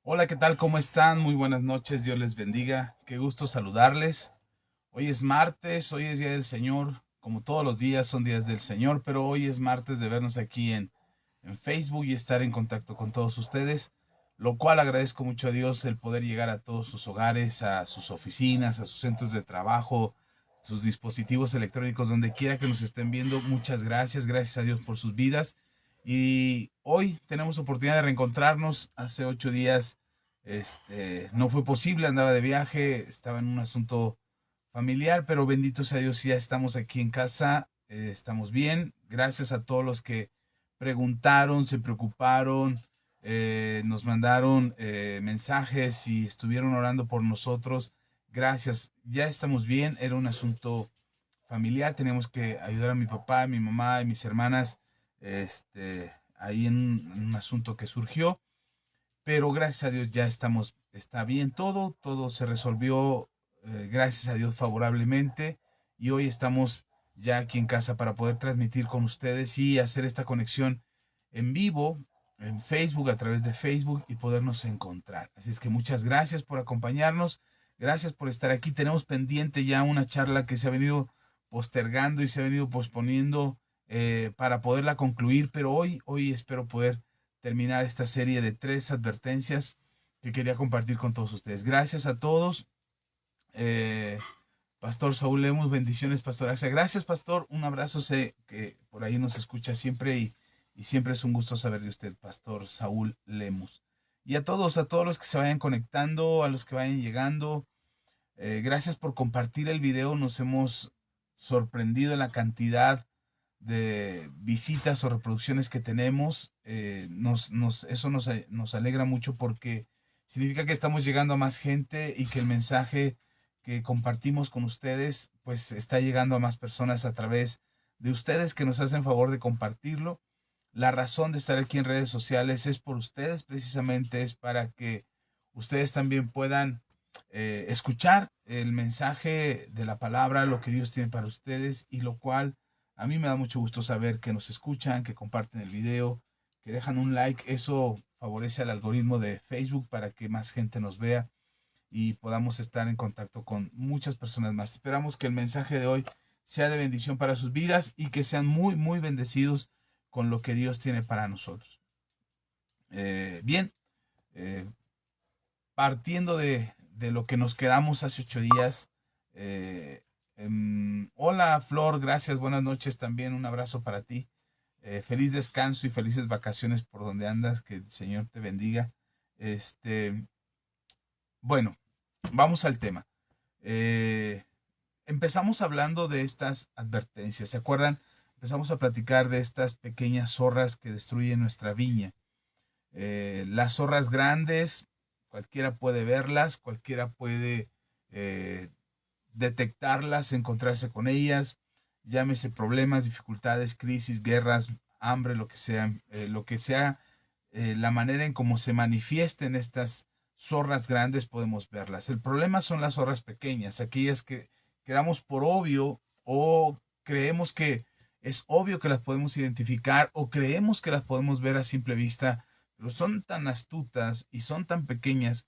Hola, ¿qué tal? ¿Cómo están? Muy buenas noches, Dios les bendiga. Qué gusto saludarles. Hoy es martes, hoy es Día del Señor. Como todos los días son días del Señor, pero hoy es martes de vernos aquí en Facebook y estar en contacto con todos ustedes, lo cual agradezco mucho a Dios el poder llegar a todos sus hogares, a sus oficinas, a sus centros de trabajo, sus dispositivos electrónicos, donde quiera que nos estén viendo. Muchas gracias, gracias a Dios por sus vidas. Y hoy tenemos oportunidad de reencontrarnos. Hace 8 días no fue posible, andaba de viaje, estaba en un asunto familiar, pero bendito sea Dios, ya estamos aquí en casa, estamos bien. Gracias a todos los que preguntaron, se preocuparon, nos mandaron mensajes y estuvieron orando por nosotros. Gracias, ya estamos bien. Era un asunto familiar, teníamos que ayudar a mi papá, a mi mamá y mis hermanas, ahí en un asunto que surgió, pero gracias a Dios ya estamos, está bien todo, todo se resolvió, gracias a Dios favorablemente, y hoy estamos ya aquí en casa para poder transmitir con ustedes y hacer esta conexión en vivo en Facebook, a través de Facebook, y podernos encontrar. Así es que muchas gracias por acompañarnos, gracias por estar aquí. Tenemos pendiente ya una charla que se ha venido postergando y se ha venido posponiendo, para poderla concluir, pero hoy espero poder terminar esta serie de 3 advertencias que quería compartir con todos ustedes. Gracias a todos. Eh, Pastor Saúl Lemus, bendiciones, Pastor Axa. Gracias, Pastor. Un abrazo. Sé que por ahí nos escucha siempre y siempre es un gusto saber de usted, Pastor Saúl Lemus. Y a todos los que se vayan conectando, a los que vayan llegando, gracias por compartir el video. Nos hemos sorprendido en la cantidad de visitas o reproducciones que tenemos. Eso nos alegra mucho porque significa que estamos llegando a más gente y que el mensaje que compartimos con ustedes pues está llegando a más personas a través de ustedes que nos hacen favor de compartirlo. La razón de estar aquí en redes sociales es por ustedes, precisamente es para que ustedes también puedan escuchar el mensaje de la palabra, lo que Dios tiene para ustedes, y lo cual a mí me da mucho gusto saber que nos escuchan, que comparten el video, que dejan un like. Eso favorece al algoritmo de Facebook para que más gente nos vea y podamos estar en contacto con muchas personas más. Esperamos que el mensaje de hoy sea de bendición para sus vidas y que sean muy, muy bendecidos con lo que Dios tiene para nosotros. Bien, eh, partiendo de lo que nos quedamos hace 8 días. Hola Flor, gracias, buenas noches también, un abrazo para ti. Feliz descanso y felices vacaciones por donde andas, que el Señor te bendiga. Este, bueno, vamos al tema. Eh, Empezamos hablando de estas advertencias, ¿se acuerdan? Empezamos a platicar de estas pequeñas zorras que destruyen nuestra viña. Las zorras grandes, cualquiera puede verlas, cualquiera puede eh, detectarlas, encontrarse con ellas, llámese problemas, dificultades, crisis, guerras, hambre, lo que sea, la manera en cómo se manifiesten estas zorras grandes podemos verlas. El problema son las zorras pequeñas, aquellas que damos por obvio o creemos que es obvio que las podemos identificar o creemos que las podemos ver a simple vista, pero son tan astutas y son tan pequeñas,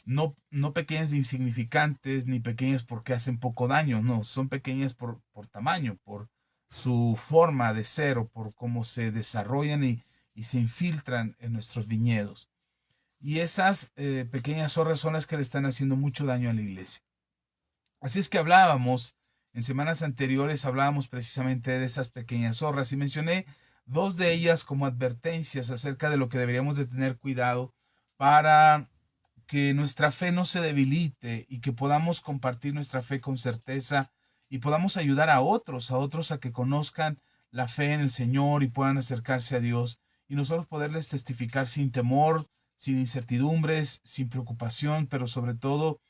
no pequeñas e insignificantes, ni pequeñas porque hacen poco daño, no, son pequeñas por tamaño, por su forma de ser o por cómo se desarrollan y se infiltran en nuestros viñedos. Y esas pequeñas zorras son las que le están haciendo mucho daño a la iglesia. Así es que en semanas anteriores hablábamos precisamente de esas pequeñas zorras y mencioné dos de ellas como advertencias acerca de lo que deberíamos de tener cuidado para que nuestra fe no se debilite y que podamos compartir nuestra fe con certeza y podamos ayudar a otros a que conozcan la fe en el Señor y puedan acercarse a Dios, y nosotros poderles testificar sin temor, sin incertidumbres, sin preocupación, pero sobre todo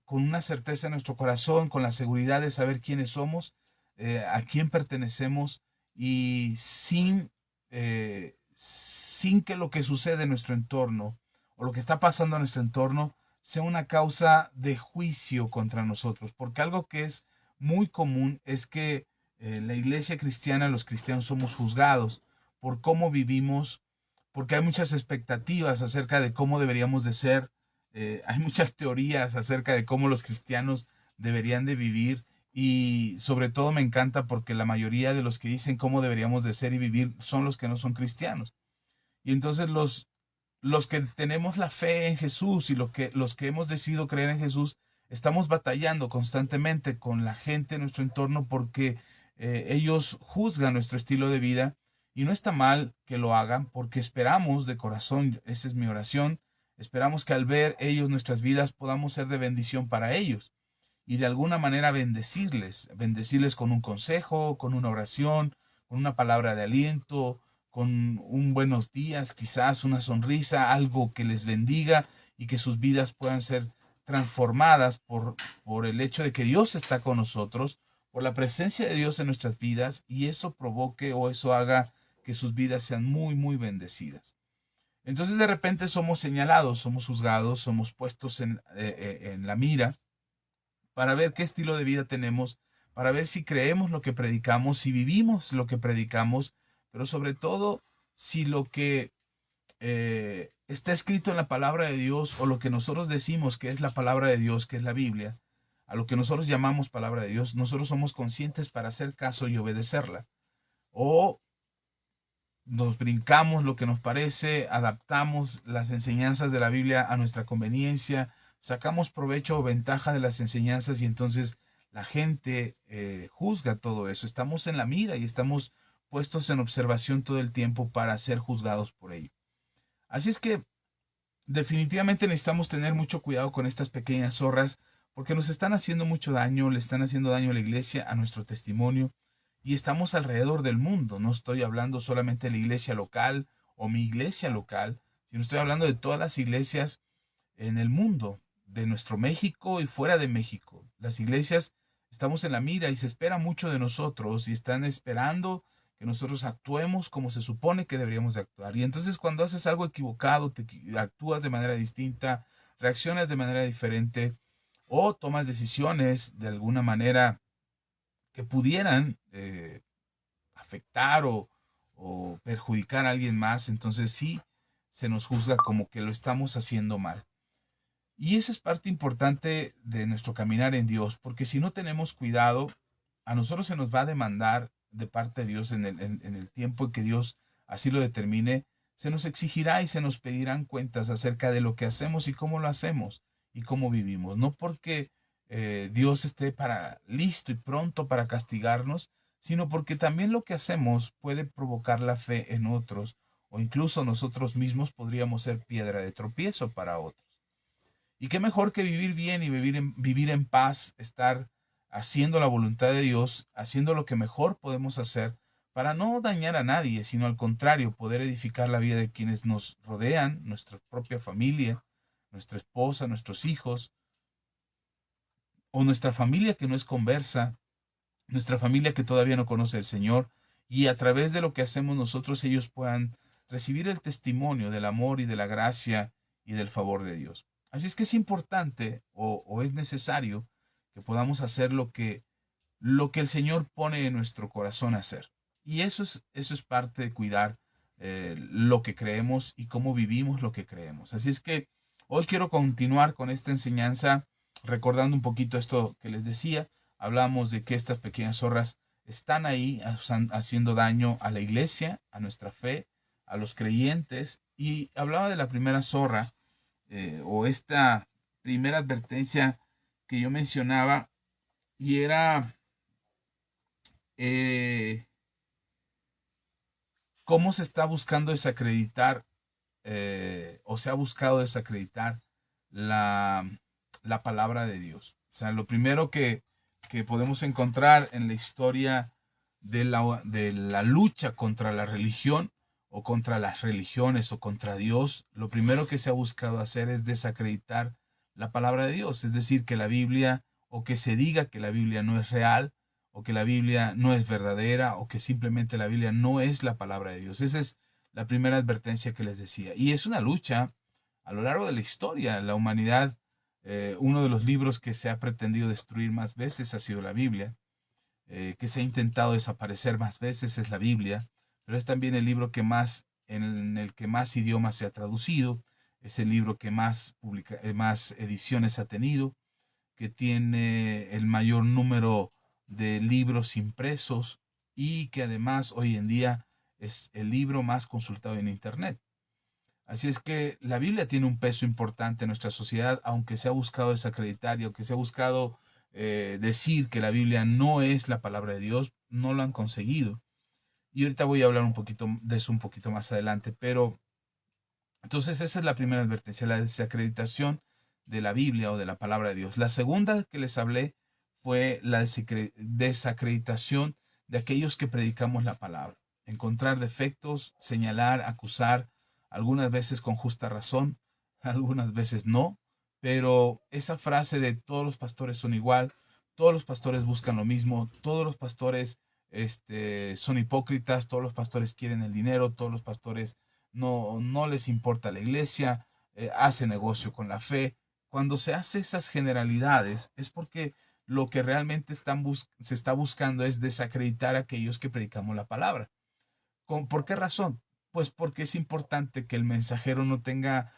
con una certeza en nuestro corazón, con la seguridad de saber quiénes somos, a quién pertenecemos, y sin que lo que sucede en nuestro entorno o lo que está pasando en nuestro entorno sea una causa de juicio contra nosotros. Porque algo que es muy común es que la iglesia cristiana, los cristianos somos juzgados por cómo vivimos, porque hay muchas expectativas acerca de cómo deberíamos de ser, hay muchas teorías acerca de cómo los cristianos deberían de vivir y sobre todo me encanta porque la mayoría de los que dicen cómo deberíamos de ser y vivir son los que no son cristianos. Y entonces los que tenemos la fe en Jesús y los que hemos decidido creer en Jesús, estamos batallando constantemente con la gente en nuestro entorno porque ellos juzgan nuestro estilo de vida y no está mal que lo hagan porque esperamos de corazón, esa es mi oración, esperamos que al ver ellos nuestras vidas podamos ser de bendición para ellos y de alguna manera bendecirles con un consejo, con una oración, con una palabra de aliento, con un buenos días, quizás una sonrisa, algo que les bendiga y que sus vidas puedan ser transformadas por el hecho de que Dios está con nosotros, por la presencia de Dios en nuestras vidas y eso provoque o eso haga que sus vidas sean muy, muy bendecidas. Entonces de repente somos señalados, somos juzgados, somos puestos en la mira para ver qué estilo de vida tenemos, para ver si creemos lo que predicamos, si vivimos lo que predicamos, pero sobre todo si lo que está escrito en la palabra de Dios o lo que nosotros decimos que es la palabra de Dios, que es la Biblia, a lo que nosotros llamamos palabra de Dios, nosotros somos conscientes para hacer caso y obedecerla. O nos brincamos lo que nos parece, adaptamos las enseñanzas de la Biblia a nuestra conveniencia, sacamos provecho o ventaja de las enseñanzas y entonces la gente juzga todo eso. Estamos en la mira y estamos puestos en observación todo el tiempo para ser juzgados por ello. Así es que definitivamente necesitamos tener mucho cuidado con estas pequeñas zorras porque nos están haciendo mucho daño, le están haciendo daño a la iglesia, a nuestro testimonio y estamos alrededor del mundo. No estoy hablando solamente de la iglesia local o mi iglesia local, sino estoy hablando de todas las iglesias en el mundo, de nuestro México y fuera de México. Las iglesias estamos en la mira y se espera mucho de nosotros y están esperando que nosotros actuemos como se supone que deberíamos de actuar. Y entonces cuando haces algo equivocado, actúas de manera distinta, reaccionas de manera diferente o tomas decisiones de alguna manera que pudieran afectar o perjudicar a alguien más, entonces sí se nos juzga como que lo estamos haciendo mal. Y esa es parte importante de nuestro caminar en Dios, porque si no tenemos cuidado, a nosotros se nos va a demandar de parte de Dios en el tiempo en que Dios así lo determine, se nos exigirá y se nos pedirán cuentas acerca de lo que hacemos y cómo lo hacemos y cómo vivimos. No porque Dios esté listo y pronto para castigarnos, sino porque también lo que hacemos puede provocar la fe en otros o incluso nosotros mismos podríamos ser piedra de tropiezo para otros. Y qué mejor que vivir bien y vivir en paz, estar haciendo la voluntad de Dios, haciendo lo que mejor podemos hacer para no dañar a nadie, sino al contrario, poder edificar la vida de quienes nos rodean, nuestra propia familia, nuestra esposa, nuestros hijos, o nuestra familia que no es conversa, nuestra familia que todavía no conoce al Señor, y a través de lo que hacemos nosotros ellos puedan recibir el testimonio del amor y de la gracia y del favor de Dios. Así es que es importante o es necesario que podamos hacer lo que el Señor pone en nuestro corazón a hacer. Y eso es parte de cuidar lo que creemos y cómo vivimos lo que creemos. Así es que hoy quiero continuar con esta enseñanza recordando un poquito esto que les decía. Hablamos de que estas pequeñas zorras están ahí haciendo daño a la iglesia, a nuestra fe, a los creyentes. Y hablaba de la primera zorra o esta primera advertencia que yo mencionaba y era eh, cómo se está buscando desacreditar o se ha buscado desacreditar la, la palabra de Dios. O sea, lo primero que podemos encontrar en la historia de la lucha contra la religión o contra las religiones o contra Dios, lo primero que se ha buscado hacer es desacreditar la palabra de Dios, es decir, que la Biblia o que se diga que la Biblia no es real o que la Biblia no es verdadera o que simplemente la Biblia no es la palabra de Dios. Esa es la primera advertencia que les decía. Y es una lucha a lo largo de la historia. La humanidad, uno de los libros que se ha pretendido destruir más veces ha sido la Biblia, que se ha intentado desaparecer más veces es la Biblia, pero es también el libro que más en el que más idiomas se ha traducido, es el libro que más ediciones ha tenido, que tiene el mayor número de libros impresos y que además hoy en día es el libro más consultado en Internet. Así es que la Biblia tiene un peso importante en nuestra sociedad, aunque se ha buscado desacreditar y aunque se ha buscado decir que la Biblia no es la palabra de Dios, no lo han conseguido. Y ahorita voy a hablar un poquito de eso un poquito más adelante, pero entonces esa es la primera advertencia, la desacreditación de la Biblia o de la palabra de Dios. La segunda que les hablé fue la desacreditación de aquellos que predicamos la palabra. Encontrar defectos, señalar, acusar, algunas veces con justa razón, algunas veces no, pero esa frase de todos los pastores son igual, todos los pastores buscan lo mismo, todos los pastores son hipócritas, todos los pastores quieren el dinero, todos los pastores no les importa la iglesia, hace negocio con la fe. Cuando se hace esas generalidades es porque lo que realmente se está buscando es desacreditar a aquellos que predicamos la palabra. ¿Por qué razón? Pues porque es importante que el mensajero no tenga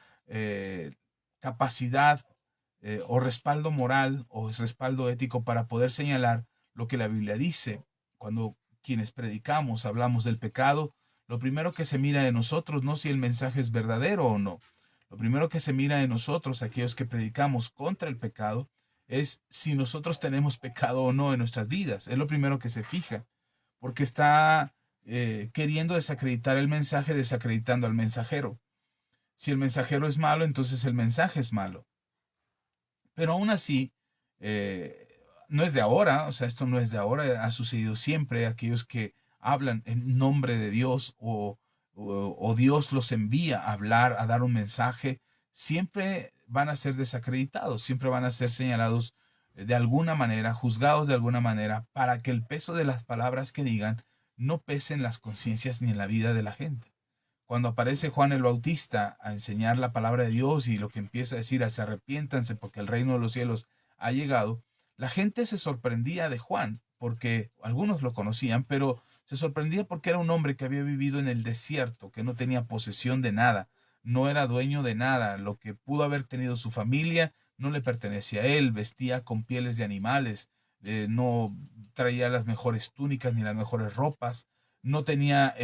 capacidad o respaldo moral o respaldo ético para poder señalar lo que la Biblia dice. Cuando quienes predicamos hablamos del pecado, lo primero que se mira de nosotros no si el mensaje es verdadero o no. Lo primero que se mira de nosotros, aquellos que predicamos contra el pecado, es si nosotros tenemos pecado o no en nuestras vidas. Es lo primero que se fija, porque está queriendo desacreditar el mensaje, desacreditando al mensajero. Si el mensajero es malo, entonces el mensaje es malo. Pero aún así, eh, no es de ahora, o sea, esto no es de ahora, ha sucedido siempre. Aquellos que hablan en nombre de Dios o Dios los envía a hablar, a dar un mensaje, siempre van a ser desacreditados, siempre van a ser señalados de alguna manera, juzgados de alguna manera, para que el peso de las palabras que digan no pese en las conciencias ni en la vida de la gente. Cuando aparece Juan el Bautista a enseñar la palabra de Dios y lo que empieza a decir es arrepiéntanse porque el reino de los cielos ha llegado, la gente se sorprendía de Juan porque algunos lo conocían, pero se sorprendía porque era un hombre que había vivido en el desierto, que no tenía posesión de nada, no era dueño de nada, lo que pudo haber tenido su familia no le pertenecía a él, vestía con pieles de animales, no traía las mejores túnicas ni las mejores ropas, no tenía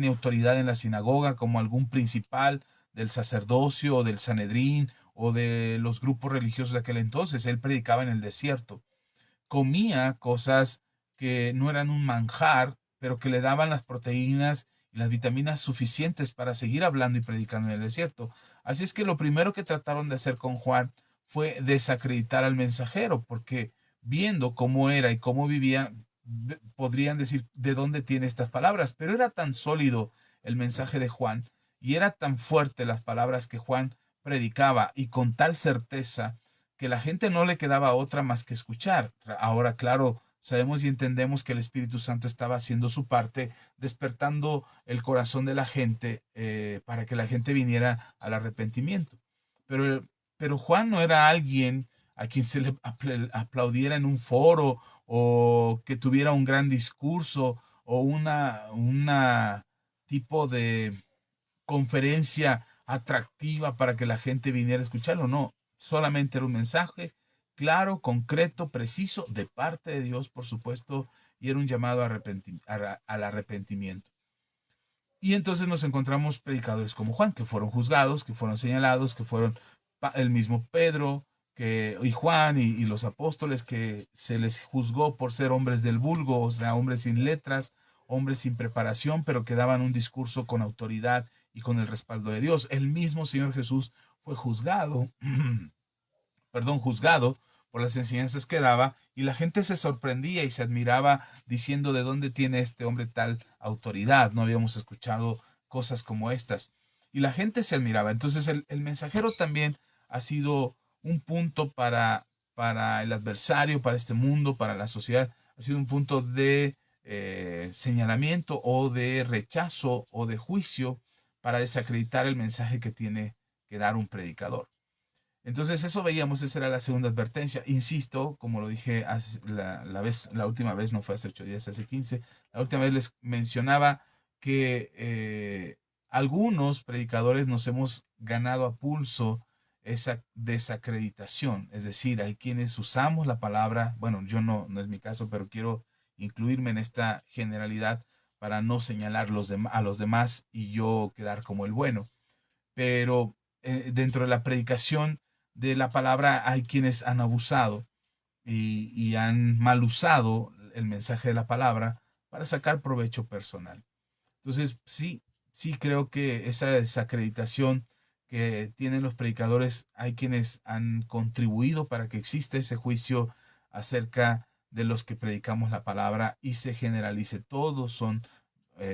autoridad en la sinagoga como algún principal del sacerdocio o del Sanedrín o de los grupos religiosos de aquel entonces. Él predicaba en el desierto. Comía cosas que no eran un manjar, pero que le daban las proteínas y las vitaminas suficientes para seguir hablando y predicando en el desierto. Así es que lo primero que trataron de hacer con Juan fue desacreditar al mensajero, porque viendo cómo era y cómo vivía, podrían decir de dónde tiene estas palabras, pero era tan sólido el mensaje de Juan y era tan fuerte las palabras que Juan predicaba y con tal certeza que la gente no le quedaba otra más que escuchar. Ahora, claro, sabemos y entendemos que el Espíritu Santo estaba haciendo su parte, despertando el corazón de la gente para que la gente viniera al arrepentimiento. Pero, pero Juan no era alguien a quien se le aplaudiera en un foro o que tuviera un gran discurso o una tipo de conferencia atractiva para que la gente viniera a escucharlo. No, solamente era un mensaje claro, concreto, preciso, de parte de Dios, por supuesto, y era un llamado al arrepentimiento. Y entonces nos encontramos predicadores como Juan, que fueron juzgados, que fueron señalados, que fueron el mismo Pedro y Juan y los apóstoles, que se les juzgó por ser hombres del vulgo, o sea, hombres sin letras, hombres sin preparación, pero que daban un discurso con autoridad y con el respaldo de Dios. El mismo Señor Jesús fue juzgado, juzgado por las enseñanzas que daba, y la gente se sorprendía y se admiraba diciendo de dónde tiene este hombre tal autoridad. No habíamos escuchado cosas como estas. Y la gente se admiraba. Entonces el mensajero también ha sido un punto para el adversario, para este mundo, para la sociedad. Ha sido un punto de señalamiento o de rechazo o de juicio para desacreditar el mensaje que tiene que dar un predicador. Entonces eso veíamos, esa era la segunda advertencia. Insisto, como lo dije la última vez, no fue hace 8 días, hace 15, la última vez les mencionaba que algunos predicadores nos hemos ganado a pulso esa desacreditación, es decir, hay quienes usamos la palabra, bueno, yo no es mi caso, pero quiero incluirme en esta generalidad para no señalar a los demás y yo quedar como el bueno. Pero dentro de la predicación de la palabra hay quienes han abusado y han mal usado el mensaje de la palabra para sacar provecho personal. Entonces, sí, sí creo que esa desacreditación que tienen los predicadores, hay quienes han contribuido para que exista ese juicio acerca de los que predicamos la palabra y se generalice. Todos son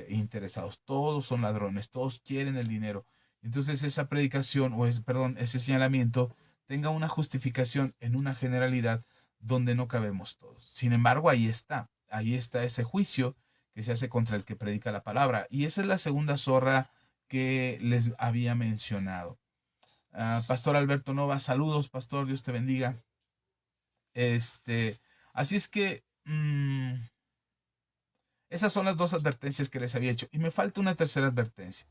interesados, todos son ladrones, todos quieren el dinero. Entonces esa predicación perdón, ese señalamiento tenga una justificación en una generalidad donde no cabemos todos. Sin embargo, ahí está ese juicio que se hace contra el que predica la palabra. Y esa es la segunda zorra que les había mencionado. Pastor Alberto Nova, saludos, pastor, Dios te bendiga. Así es que esas son las dos advertencias que les había hecho. Y me falta una tercera advertencia.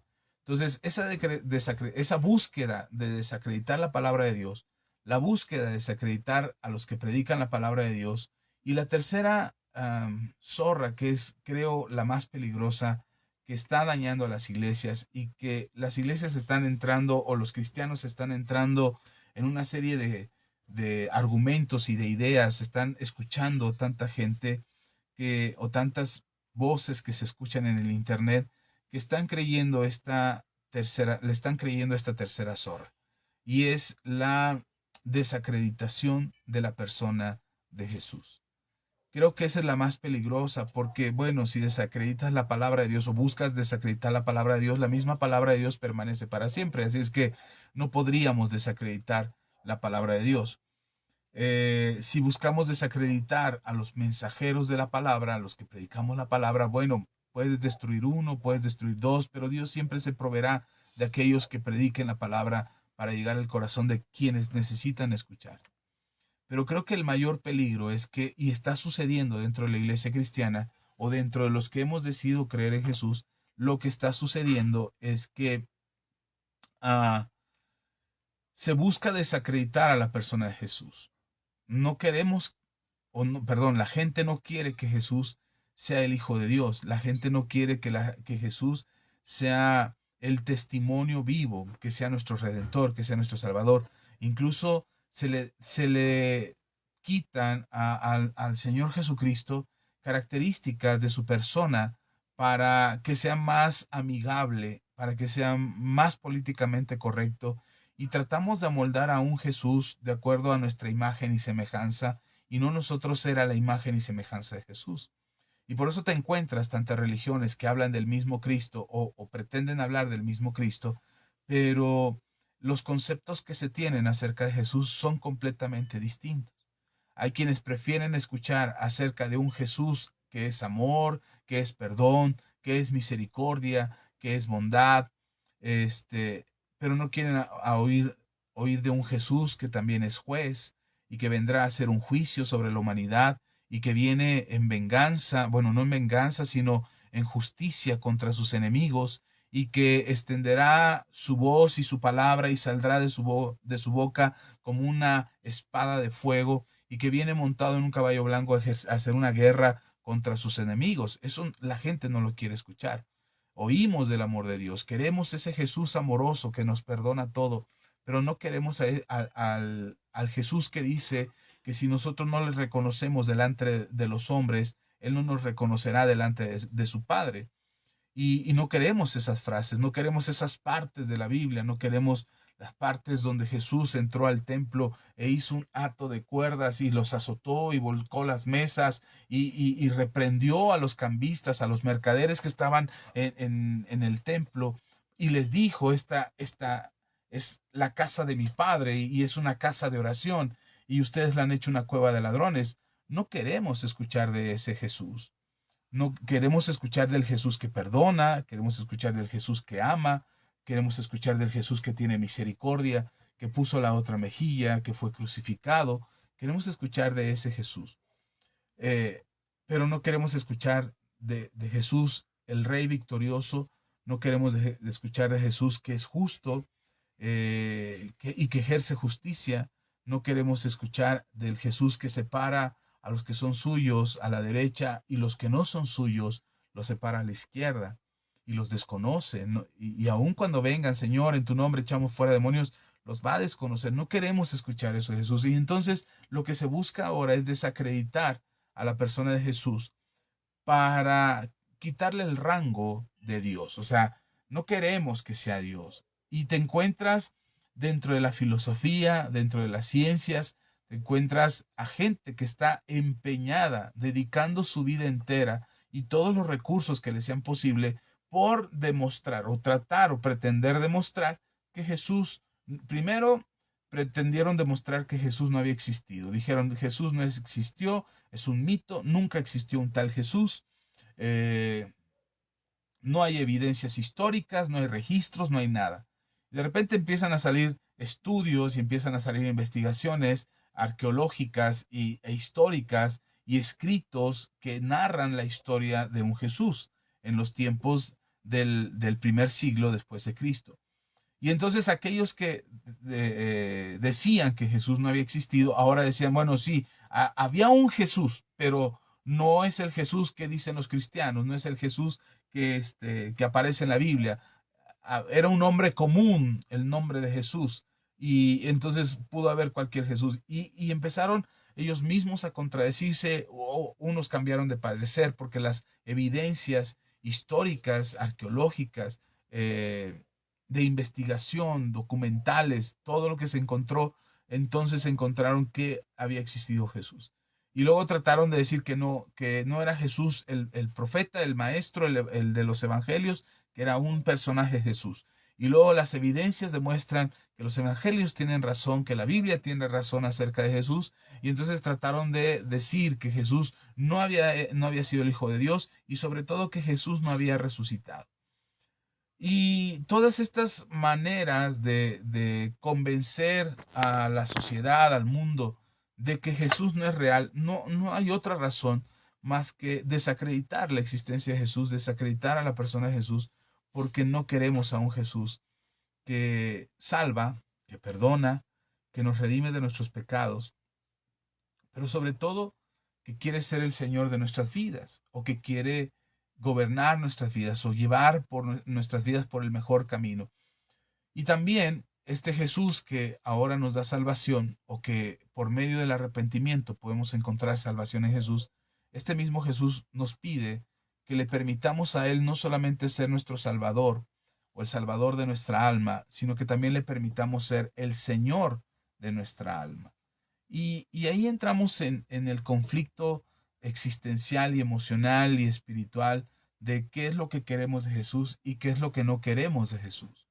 Entonces, esa búsqueda de desacreditar la palabra de Dios, la búsqueda de desacreditar a los que predican la palabra de Dios, y la tercera zorra, que es, creo, la más peligrosa, que está dañando a las iglesias y que las iglesias están entrando o los cristianos están entrando en una serie de argumentos y de ideas, están escuchando tanta gente o tantas voces que se escuchan en el internet que están creyendo le están creyendo esta tercera zorra. Y es la desacreditación de la persona de Jesús. Creo que esa es la más peligrosa porque, bueno, si desacreditas la palabra de Dios o buscas desacreditar la palabra de Dios, la misma palabra de Dios permanece para siempre. Así es que no podríamos desacreditar la palabra de Dios. Si buscamos desacreditar a los mensajeros de la palabra, a los que predicamos la palabra, bueno, puedes destruir uno, puedes destruir dos, pero Dios siempre se proveerá de aquellos que prediquen la palabra para llegar al corazón de quienes necesitan escuchar. Pero creo que el mayor peligro es que, y está sucediendo dentro de la iglesia cristiana o dentro de los que hemos decidido creer en Jesús, lo que está sucediendo es que uh, se busca desacreditar a la persona de Jesús. No queremos o no, perdón, la gente no quiere que Jesús sea el Hijo de Dios. La gente no quiere que Jesús sea el testimonio vivo, que sea nuestro Redentor, que sea nuestro Salvador. Incluso se le quitan al Señor Jesucristo características de su persona para que sea más amigable, para que sea más políticamente correcto. Y tratamos de amoldar a un Jesús de acuerdo a nuestra imagen y semejanza y no nosotros ser a la imagen y semejanza de Jesús. Y por eso te encuentras tantas religiones que hablan del mismo Cristo o pretenden hablar del mismo Cristo, pero los conceptos que se tienen acerca de Jesús son completamente distintos. Hay quienes prefieren escuchar acerca de un Jesús que es amor, que es perdón, que es misericordia, que es bondad, pero no quieren oír de un Jesús que también es juez y que vendrá a hacer un juicio sobre la humanidad y que viene en venganza, bueno, no en venganza, sino en justicia contra sus enemigos y que extenderá su voz y su palabra y saldrá de su boca como una espada de fuego y que viene montado en un caballo blanco a hacer una guerra contra sus enemigos. Eso la gente no lo quiere escuchar. Oímos del amor de Dios, queremos ese Jesús amoroso que nos perdona todo, pero no queremos al Jesús que dice que si nosotros no le reconocemos delante de los hombres, Él no nos reconocerá delante de su Padre. Y no queremos esas frases, no queremos esas partes de la Biblia, no queremos las partes donde Jesús entró al templo e hizo un acto de cuerdas y los azotó y volcó las mesas y reprendió a los cambistas, a los mercaderes que estaban en el templo y les dijo, esta es la casa de mi padre y es una casa de oración y ustedes la han hecho una cueva de ladrones. No queremos escuchar de ese Jesús. No queremos escuchar del Jesús que perdona, queremos escuchar del Jesús que ama, queremos escuchar del Jesús que tiene misericordia, que puso la otra mejilla, que fue crucificado. Queremos escuchar de ese Jesús. Eh, pero no queremos escuchar de Jesús, el Rey victorioso, no queremos de escuchar de Jesús que es justo y que ejerce justicia. No queremos escuchar del Jesús que separa a los que son suyos a la derecha y los que no son suyos los separa a la izquierda y los desconoce. ¿No? Y aun cuando vengan, Señor, en tu nombre echamos fuera demonios, los va a desconocer. No queremos escuchar eso de Jesús. Y entonces lo que se busca ahora es desacreditar a la persona de Jesús para quitarle el rango de Dios. O sea, no queremos que sea Dios. Y te encuentras dentro de la filosofía, dentro de las ciencias, te encuentras a gente que está empeñada, dedicando su vida entera y todos los recursos que le sean posible por demostrar o tratar o pretender demostrar que Jesús, primero pretendieron demostrar que Jesús no había existido. Dijeron, Jesús no existió, es un mito, nunca existió un tal Jesús. Eh, no hay evidencias históricas, no hay registros, no hay nada. De repente empiezan a salir estudios y empiezan a salir investigaciones arqueológicas e históricas y escritos que narran la historia de un Jesús en los tiempos del primer siglo después de Cristo. Y entonces aquellos que decían que Jesús no había existido, ahora decían, bueno, sí, había un Jesús, pero no es el Jesús que dicen los cristianos, no es el Jesús que aparece en la Biblia. Era un nombre común, el nombre de Jesús, y entonces pudo haber cualquier Jesús. Y empezaron ellos mismos a contradecirse, o unos cambiaron de parecer, porque las evidencias históricas, arqueológicas, de investigación, documentales, todo lo que se encontró, entonces encontraron que había existido Jesús. Y luego trataron de decir que no era Jesús el profeta, el maestro, el de los evangelios, que era un personaje Jesús. Y luego las evidencias demuestran que los evangelios tienen razón, que la Biblia tiene razón acerca de Jesús. Y entonces trataron de decir que Jesús no había sido el Hijo de Dios y sobre todo que Jesús no había resucitado. Y todas estas maneras de convencer a la sociedad, al mundo, de que Jesús no es real, no hay otra razón más que desacreditar la existencia de Jesús, desacreditar a la persona de Jesús, porque no queremos a un Jesús que salva, que perdona, que nos redime de nuestros pecados, pero sobre todo que quiere ser el Señor de nuestras vidas o que quiere gobernar nuestras vidas o llevar por nuestras vidas por el mejor camino. Y también este Jesús que ahora nos da salvación o que por medio del arrepentimiento podemos encontrar salvación en Jesús, este mismo Jesús nos pide que le permitamos a Él no solamente ser nuestro Salvador o el Salvador de nuestra alma, sino que también le permitamos ser el Señor de nuestra alma. Y ahí entramos en el conflicto existencial y emocional y espiritual de qué es lo que queremos de Jesús y qué es lo que no queremos de Jesús.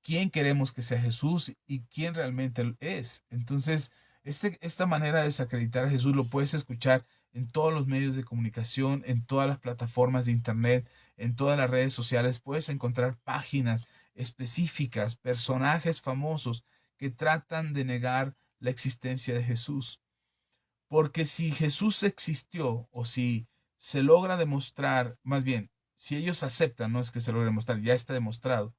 ¿Quién queremos que sea Jesús y quién realmente es? Entonces, esta manera de desacreditar a Jesús lo puedes escuchar en todos los medios de comunicación, en todas las plataformas de internet, en todas las redes sociales. Puedes encontrar páginas específicas, personajes famosos que tratan de negar la existencia de Jesús. Porque si Jesús existió o si se logra demostrar, más bien, si ellos aceptan, no es que se logre demostrar, ya está demostrado,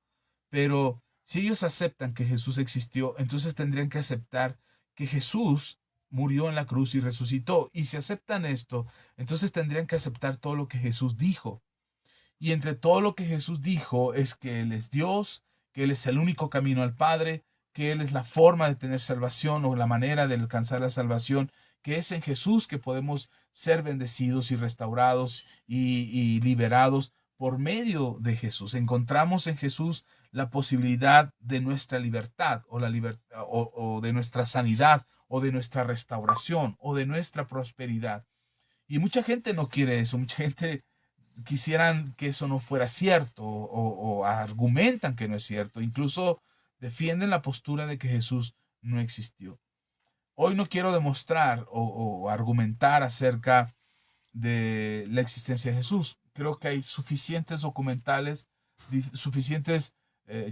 pero si ellos aceptan que Jesús existió, entonces tendrían que aceptar que Jesús murió en la cruz y resucitó. Y si aceptan esto, entonces tendrían que aceptar todo lo que Jesús dijo. Y entre todo lo que Jesús dijo es que Él es Dios, que Él es el único camino al Padre, que Él es la forma de tener salvación o la manera de alcanzar la salvación, que es en Jesús que podemos ser bendecidos y restaurados y liberados por medio de Jesús. Encontramos en Jesús la posibilidad de nuestra libertad o de nuestra sanidad o de nuestra restauración o de nuestra prosperidad. Y mucha gente no quiere eso, mucha gente quisieran que eso no fuera cierto o argumentan que no es cierto, incluso defienden la postura de que Jesús no existió. Hoy no quiero demostrar o argumentar acerca de la existencia de Jesús. Creo que hay suficientes documentales, suficientes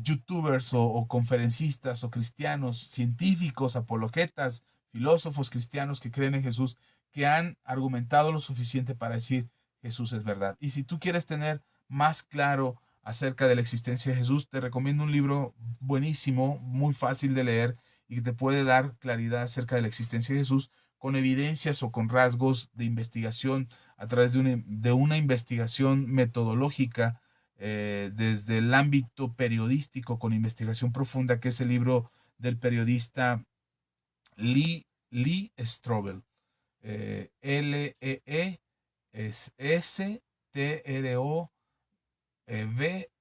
youtubers o conferencistas o cristianos, científicos, apologetas, filósofos cristianos que creen en Jesús, que han argumentado lo suficiente para decir Jesús es verdad. Y si tú quieres tener más claro acerca de la existencia de Jesús, te recomiendo un libro buenísimo, muy fácil de leer y que te puede dar claridad acerca de la existencia de Jesús con evidencias o con rasgos de investigación a través de una investigación metodológica desde el ámbito periodístico con investigación profunda, que es el libro del periodista Lee Strobel. Lee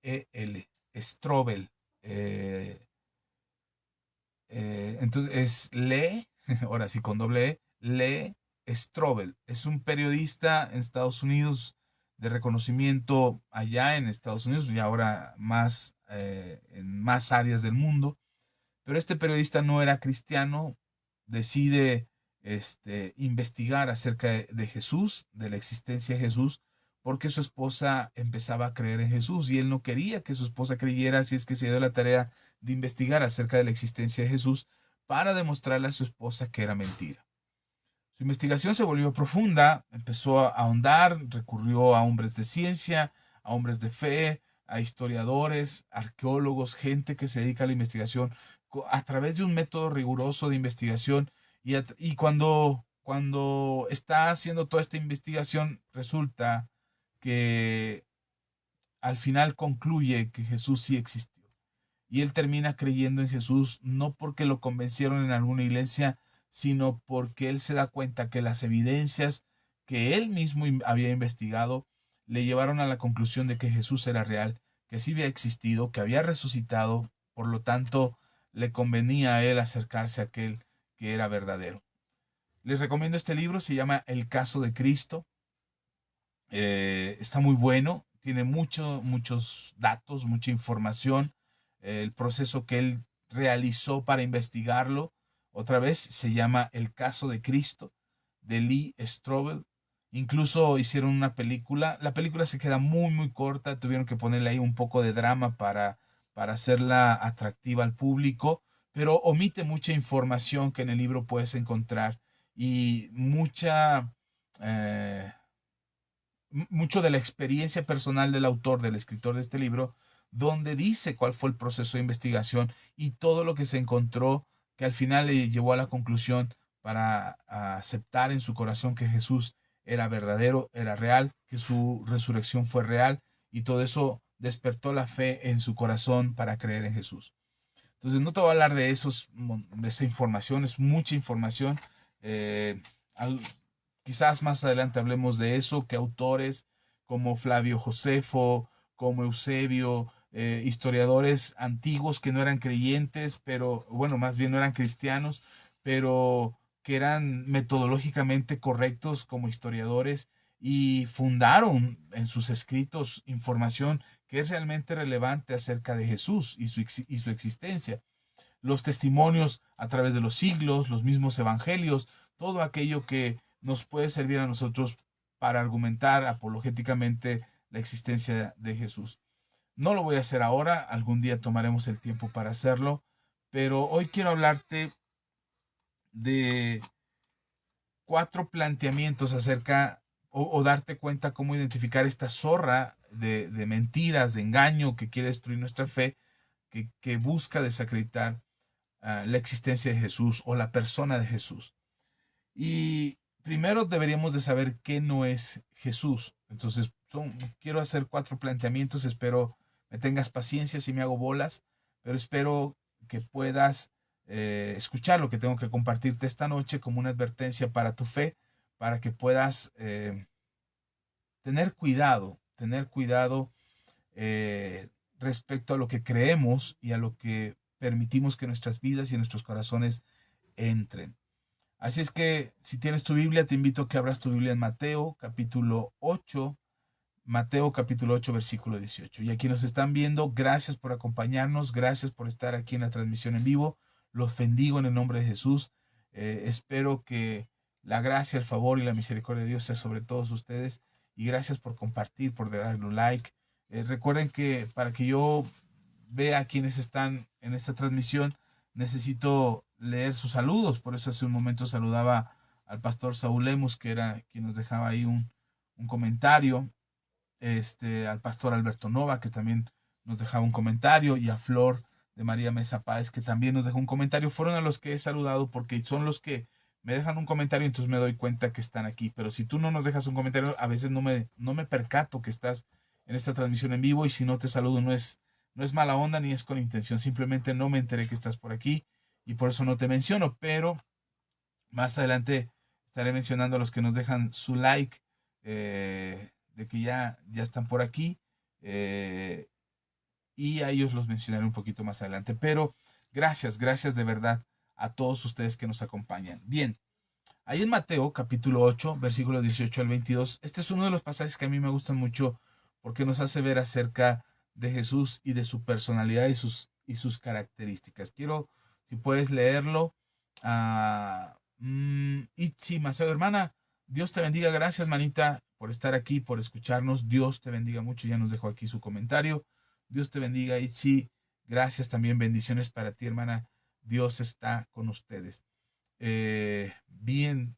es Strobel. Strobel. Entonces es Lee, ahora sí con doble Lee Strobel. Es un periodista en Estados Unidos de reconocimiento allá en Estados Unidos y ahora más en más áreas del mundo. Pero este periodista no era cristiano, decide investigar acerca de Jesús, de la existencia de Jesús, porque su esposa empezaba a creer en Jesús y él no quería que su esposa creyera, así es que se dio la tarea de investigar acerca de la existencia de Jesús para demostrarle a su esposa que era mentira. Su investigación se volvió profunda, empezó a ahondar, recurrió a hombres de ciencia, a hombres de fe, a historiadores, arqueólogos, gente que se dedica a la investigación a través de un método riguroso de investigación. Y cuando está haciendo toda esta investigación, resulta que al final concluye que Jesús sí existió. Y él termina creyendo en Jesús no porque lo convencieron en alguna iglesia, sino porque él se da cuenta que las evidencias que él mismo había investigado le llevaron a la conclusión de que Jesús era real, que sí había existido, que había resucitado, por lo tanto le convenía a él acercarse a aquel que era verdadero. Les recomiendo este libro, se llama El caso de Cristo. Está muy bueno, tiene muchos datos, mucha información. El proceso que él realizó para investigarlo, otra vez se llama El caso de Cristo, de Lee Strobel. Incluso hicieron una película. La película se queda muy corta, tuvieron que ponerle ahí un poco de drama para hacerla atractiva al público, pero omite mucha información que en el libro puedes encontrar y eh, mucho de la experiencia personal del autor, del escritor de este libro, donde dice cuál fue el proceso de investigación y todo lo que se encontró, que al final le llevó a la conclusión para aceptar en su corazón que Jesús era verdadero, era real, que su resurrección fue real y todo eso despertó la fe en su corazón para creer en Jesús. Entonces no te voy a hablar de esa información, es mucha información. Eh, al, Quizás más adelante hablemos de eso, que autores como Flavio Josefo, como Eusebio, historiadores antiguos que no eran creyentes, pero bueno, más bien no eran cristianos, pero que eran metodológicamente correctos como historiadores y fundaron en sus escritos información que es realmente relevante acerca de Jesús y su existencia. Los testimonios a través de los siglos, los mismos evangelios, todo aquello que nos puede servir a nosotros para argumentar apologéticamente la existencia de Jesús. No lo voy a hacer ahora, algún día tomaremos el tiempo para hacerlo, pero hoy quiero hablarte de 4 planteamientos acerca o darte cuenta cómo identificar esta zorra de mentiras, de engaño que quiere destruir nuestra fe, que busca desacreditar la existencia de Jesús o la persona de Jesús. Y primero deberíamos de saber qué no es Jesús. Entonces, quiero hacer 4 planteamientos, espero me tengas paciencia si me hago bolas, pero espero que puedas escuchar lo que tengo que compartirte esta noche como una advertencia para tu fe, para que puedas tener cuidado respecto a lo que creemos y a lo que permitimos que nuestras vidas y nuestros corazones entren. Así es que si tienes tu Biblia, te invito a que abras tu Biblia en Mateo capítulo 8, versículo 18. Y aquí nos están viendo, gracias por acompañarnos, gracias por estar aquí en la transmisión en vivo. Los bendigo en el nombre de Jesús. Espero que la gracia, el favor y la misericordia de Dios sea sobre todos ustedes. Y gracias por compartir, por darle un like. Recuerden que para que yo vea a quienes están en esta transmisión, necesito leer sus saludos. Por eso hace un momento saludaba al pastor Saúl Lemus, que era quien nos dejaba ahí un comentario. Al pastor Alberto Nova, que también nos dejaba un comentario, y a Flor de María Mesa Páez, que también nos dejó un comentario. Fueron a los que he saludado porque son los que me dejan un comentario, entonces me doy cuenta que están aquí. Pero si tú no nos dejas un comentario, a veces no me percato que estás en esta transmisión en vivo, y si no te saludo no es mala onda ni es con intención, simplemente no me enteré que estás por aquí y por eso no te menciono, pero más adelante estaré mencionando a los que nos dejan su like, de que ya están por aquí, eh, y a ellos los mencionaré un poquito más adelante. Pero gracias de verdad a todos ustedes que nos acompañan. Bien, ahí en Mateo capítulo 8, versículo 18 al 22, este es uno de los pasajes que a mí me gustan mucho porque nos hace ver acerca de Jesús y de su personalidad y sus características. Quiero, si puedes leerlo. Itzi Maceo, hermana, Dios te bendiga. Gracias, manita, por estar aquí, por escucharnos. Dios te bendiga mucho. Ya nos dejó aquí su comentario. Dios te bendiga, Itzi. Gracias también. Bendiciones para ti, hermana. Dios está con ustedes. Bien,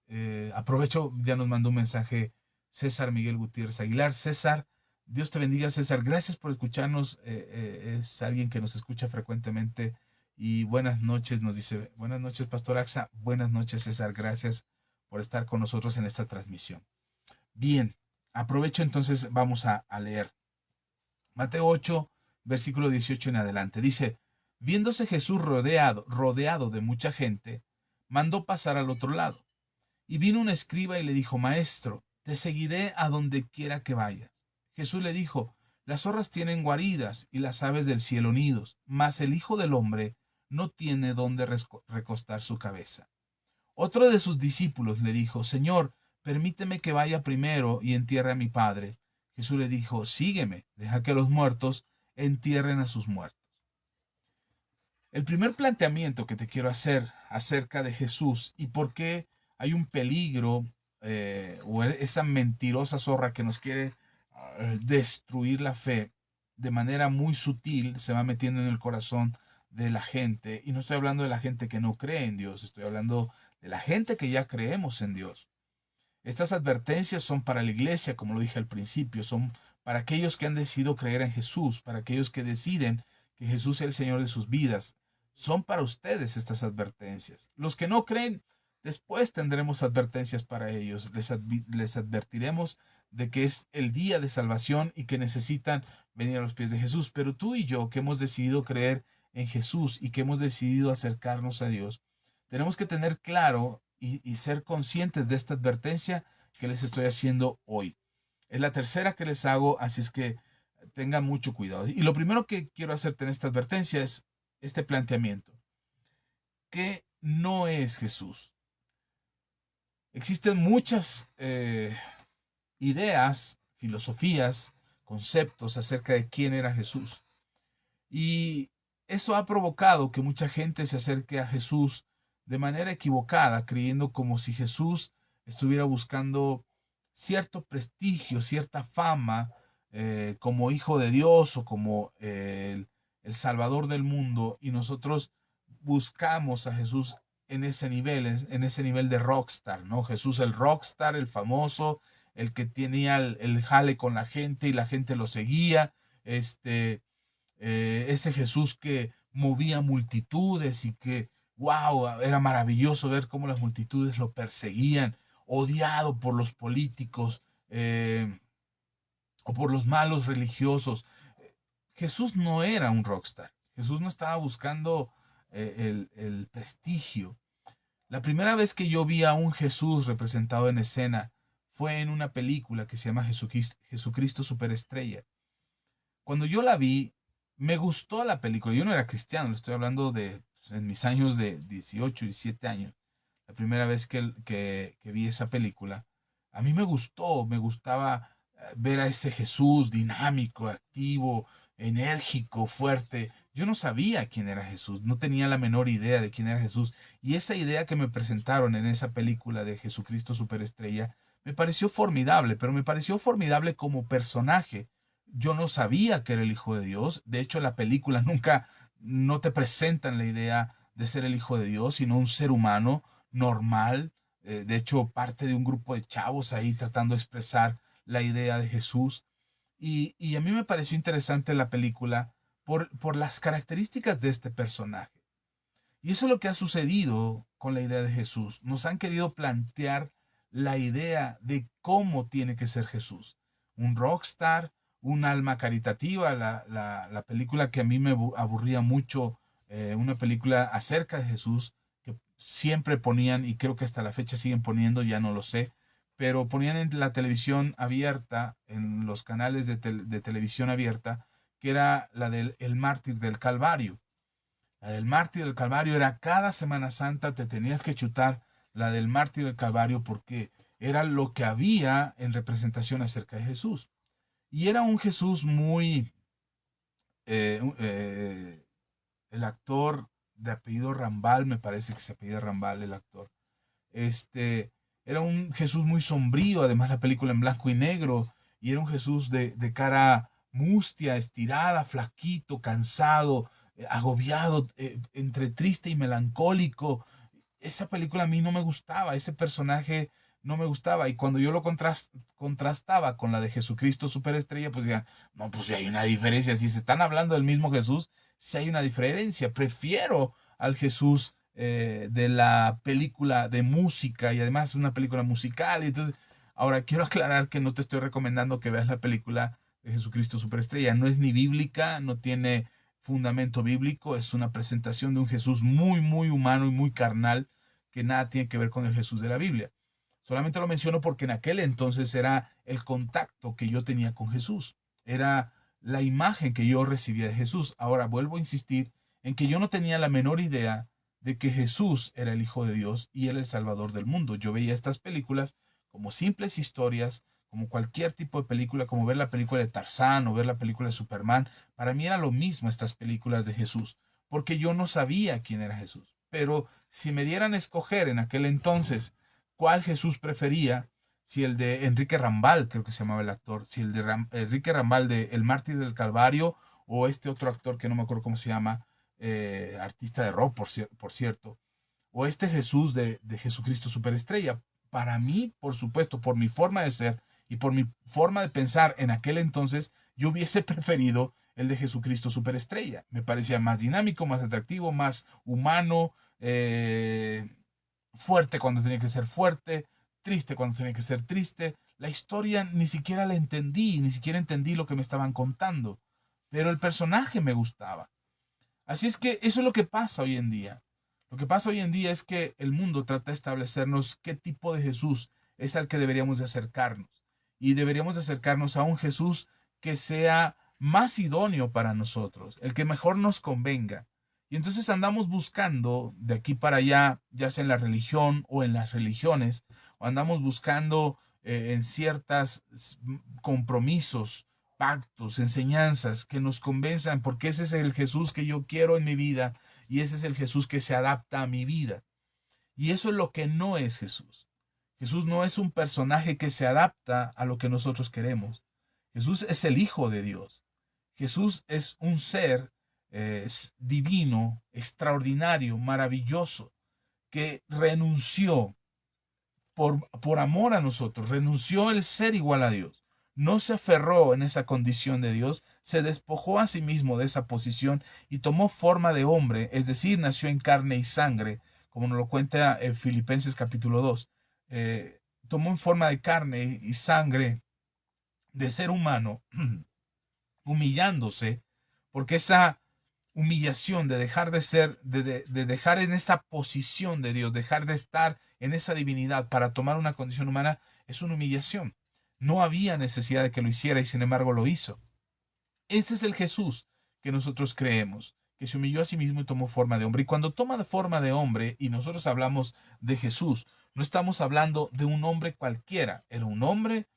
aprovecho, ya nos mandó un mensaje César Miguel Gutiérrez Aguilar. César, Dios te bendiga, César. Gracias por escucharnos. Es alguien que nos escucha frecuentemente. Y buenas noches, nos dice. Buenas noches, Pastor Axa. Buenas noches, César. Gracias por estar con nosotros en esta transmisión. Bien, aprovecho entonces, vamos a leer. Mateo 8, versículo 18 en adelante. Dice, viéndose Jesús rodeado de mucha gente, mandó pasar al otro lado. Y vino un escriba y le dijo, Maestro, te seguiré a donde quiera que vayas. Jesús le dijo, las zorras tienen guaridas y las aves del cielo nidos, mas el Hijo del Hombre no tiene donde recostar su cabeza. Otro de sus discípulos le dijo, Señor, permíteme que vaya primero y entierre a mi padre. Jesús le dijo, sígueme, deja que los muertos entierren a sus muertos. El primer planteamiento que te quiero hacer acerca de Jesús y por qué hay un peligro, o esa mentirosa zorra que nos quiere destruir la fe de manera muy sutil, se va metiendo en el corazón de la gente. Y no estoy hablando de la gente que no cree en Dios, estoy hablando de la gente que ya creemos en Dios. Estas advertencias son para la iglesia, como lo dije al principio, son para aquellos que han decidido creer en Jesús, para aquellos que deciden que Jesús es el Señor de sus vidas. Son para ustedes estas advertencias. Los que no creen, después tendremos advertencias para ellos. Les advertiremos de que es el día de salvación y que necesitan venir a los pies de Jesús. Pero tú y yo, que hemos decidido creer en Jesús y que hemos decidido acercarnos a Dios, tenemos que tener claro y ser conscientes de esta advertencia que les estoy haciendo hoy. Es la tercera que les hago, así es que tengan mucho cuidado. Y lo primero que quiero hacerte en esta advertencia es este planteamiento. ¿Qué no es Jesús? Existen muchas ideas, filosofías, conceptos acerca de quién era Jesús. Y eso ha provocado que mucha gente se acerque a Jesús de manera equivocada, creyendo como si Jesús estuviera buscando cierto prestigio, cierta fama, como hijo de Dios o como el Salvador del mundo, y nosotros buscamos a Jesús en ese nivel de rockstar, ¿no? Jesús el rockstar, el famoso, el que tenía el jale con la gente y la gente lo seguía, ese Jesús que movía multitudes y que, wow, era maravilloso ver cómo las multitudes lo perseguían, odiado por los políticos, o por los malos religiosos. Jesús no era un rockstar. Jesús no estaba buscando el prestigio. La primera vez que yo vi a un Jesús representado en escena fue en una película que se llama Jesucristo Superestrella. Cuando yo la vi, me gustó la película. Yo no era cristiano, le estoy hablando de en mis años de 18, 17 años. La primera vez que vi esa película, a mí me gustó, me gustaba ver a ese Jesús dinámico, activo, enérgico, fuerte. Yo no sabía quién era Jesús, no tenía la menor idea de quién era Jesús. Y esa idea que me presentaron en esa película de Jesucristo Superestrella me pareció formidable, pero me pareció formidable como personaje. Yo no sabía que era el Hijo de Dios. De hecho, la película nunca, no te presentan la idea de ser el Hijo de Dios, sino un ser humano normal. De hecho, parte de un grupo de chavos ahí tratando de expresar la idea de Jesús. Y a mí me pareció interesante la película por las características de este personaje. Y eso es lo que ha sucedido con la idea de Jesús. Nos han querido plantear la idea de cómo tiene que ser Jesús. Un rockstar, un alma caritativa, la película que a mí me aburría mucho, una película acerca de Jesús, que siempre ponían, y creo que hasta la fecha siguen poniendo, ya no lo sé, pero ponían en la televisión abierta, en los canales de televisión abierta, que era la del El Mártir del Calvario. La del Mártir del Calvario era cada Semana Santa te tenías que chutar la del Mártir del Calvario porque era lo que había en representación acerca de Jesús. Y era un Jesús muy... eh, eh, el actor de apellido Rambal, me parece que se apellida Rambal el actor. Este, era un Jesús muy sombrío, además la película en blanco y negro, y era un Jesús de cara mustia, estirada, flaquito, cansado, agobiado, entre triste y melancólico. Esa película a mí no me gustaba, ese personaje no me gustaba, y cuando yo lo contrastaba con la de Jesucristo Superestrella, pues decían, no, pues si hay una diferencia, si se están hablando del mismo Jesús, si hay una diferencia, prefiero al Jesús de la película de música, y además es una película musical. Y entonces, ahora quiero aclarar que no te estoy recomendando que veas la película de Jesucristo Superestrella. No es ni bíblica, no tiene fundamento bíblico, es una presentación de un Jesús muy, muy humano y muy carnal que nada tiene que ver con el Jesús de la Biblia. Solamente lo menciono porque en aquel entonces era el contacto que yo tenía con Jesús, era la imagen que yo recibía de Jesús. Ahora vuelvo a insistir en que yo no tenía la menor idea de que Jesús era el Hijo de Dios y era el Salvador del mundo. Yo veía estas películas como simples historias, como cualquier tipo de película, como ver la película de Tarzán o ver la película de Superman. Para mí era lo mismo estas películas de Jesús, porque yo no sabía quién era Jesús. Pero si me dieran a escoger en aquel entonces cuál Jesús prefería, si el de Enrique Rambal, creo que se llamaba el actor, si el de Enrique Rambal de El Mártir del Calvario, o este otro actor que no me acuerdo cómo se llama, artista de rock, por cierto, o este Jesús de Jesucristo Superestrella. Para mí, por supuesto, por mi forma de ser y por mi forma de pensar en aquel entonces, yo hubiese preferido el de Jesucristo Superestrella. Me parecía más dinámico, más atractivo, más humano, fuerte cuando tenía que ser fuerte, triste cuando tenía que ser triste. La historia ni siquiera la entendí, ni siquiera entendí lo que me estaban contando, pero el personaje me gustaba. Así es que eso es lo que pasa hoy en día. Lo que pasa hoy en día es que el mundo trata de establecernos qué tipo de Jesús es al que deberíamos de acercarnos. Y deberíamos de acercarnos a un Jesús que sea más idóneo para nosotros, el que mejor nos convenga. Y entonces andamos buscando de aquí para allá, ya sea en la religión o en las religiones, o andamos buscando en ciertos compromisos, pactos, enseñanzas que nos convenzan, porque ese es el Jesús que yo quiero en mi vida y ese es el Jesús que se adapta a mi vida. Y eso es lo que no es Jesús. Jesús no es un personaje que se adapta a lo que nosotros queremos. Jesús es el Hijo de Dios. Jesús es un ser divino, extraordinario, maravilloso, que renunció por amor a nosotros, renunció el ser igual a Dios. No se aferró en esa condición de Dios, se despojó a sí mismo de esa posición y tomó forma de hombre, es decir, nació en carne y sangre, como nos lo cuenta en Filipenses capítulo 2. Tomó en forma de carne y sangre de ser humano, humillándose, porque esa humillación de dejar de ser, de dejar en esa posición de Dios, dejar de estar en esa divinidad para tomar una condición humana, es una humillación. No había necesidad de que lo hiciera y sin embargo lo hizo. Ese es el Jesús que nosotros creemos, que se humilló a sí mismo y tomó forma de hombre. Y cuando toma forma de hombre y nosotros hablamos de Jesús, no estamos hablando de un hombre cualquiera, era un hombre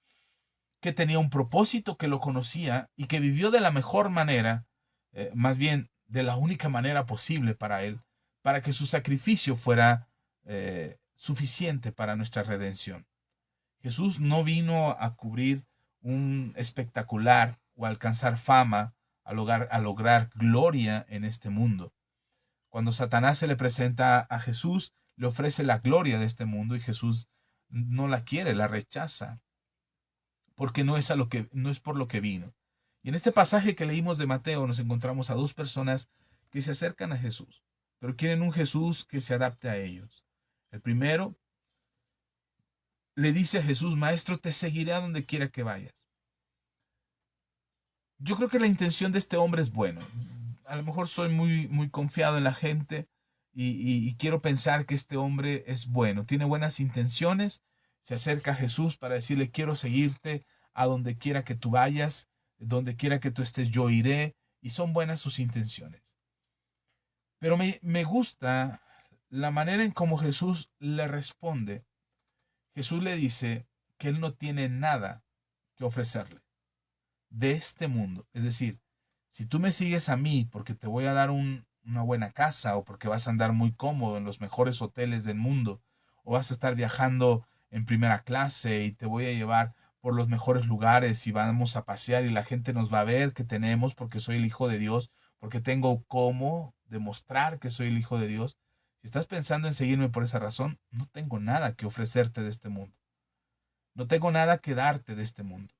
que tenía un propósito, que lo conocía y que vivió de la mejor manera, más bien de la única manera posible para él, para que su sacrificio fuera suficiente para nuestra redención. Jesús no vino a cubrir un espectacular o a alcanzar fama, a lograr gloria en este mundo. Cuando Satanás se le presenta a Jesús, le ofrece la gloria de este mundo y Jesús no la quiere, la rechaza porque no es por lo que vino. Y en este pasaje que leímos de Mateo nos encontramos a dos personas que se acercan a Jesús, pero quieren un Jesús que se adapte a ellos. El primero le dice a Jesús: Maestro, te seguiré a donde quiera que vayas. Yo creo que la intención de este hombre es buena. A lo mejor soy muy confiado en la gente y quiero pensar que este hombre es bueno, tiene buenas intenciones, se acerca a Jesús para decirle: quiero seguirte a donde quiera que tú vayas, donde quiera que tú estés, yo iré, y son buenas sus intenciones. Pero me gusta la manera en cómo Jesús le responde. Jesús le dice que él no tiene nada que ofrecerle de este mundo. Es decir, si tú me sigues a mí porque te voy a dar una buena casa, o porque vas a andar muy cómodo en los mejores hoteles del mundo, o vas a estar viajando en primera clase y te voy a llevar por los mejores lugares y vamos a pasear y la gente nos va a ver que tenemos porque soy el Hijo de Dios, porque tengo cómo demostrar que soy el Hijo de Dios. Si estás pensando en seguirme por esa razón, no tengo nada que ofrecerte de este mundo. No tengo nada que darte de este mundo.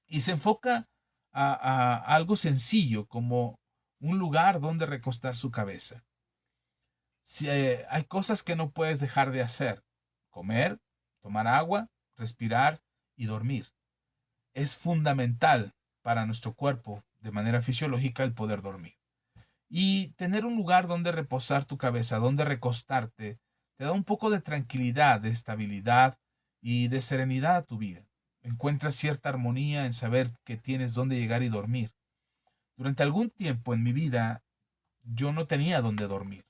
Y se enfoca a algo sencillo, como un lugar donde recostar su cabeza. Si, hay cosas que no puedes dejar de hacer: comer, tomar agua, respirar y dormir. Es fundamental para nuestro cuerpo, de manera fisiológica, el poder dormir. Y tener un lugar donde reposar tu cabeza, donde recostarte, te da un poco de tranquilidad, de estabilidad y de serenidad a tu vida. Encuentras cierta armonía en saber que tienes dónde llegar y dormir. Durante algún tiempo en mi vida yo no tenía dónde dormir.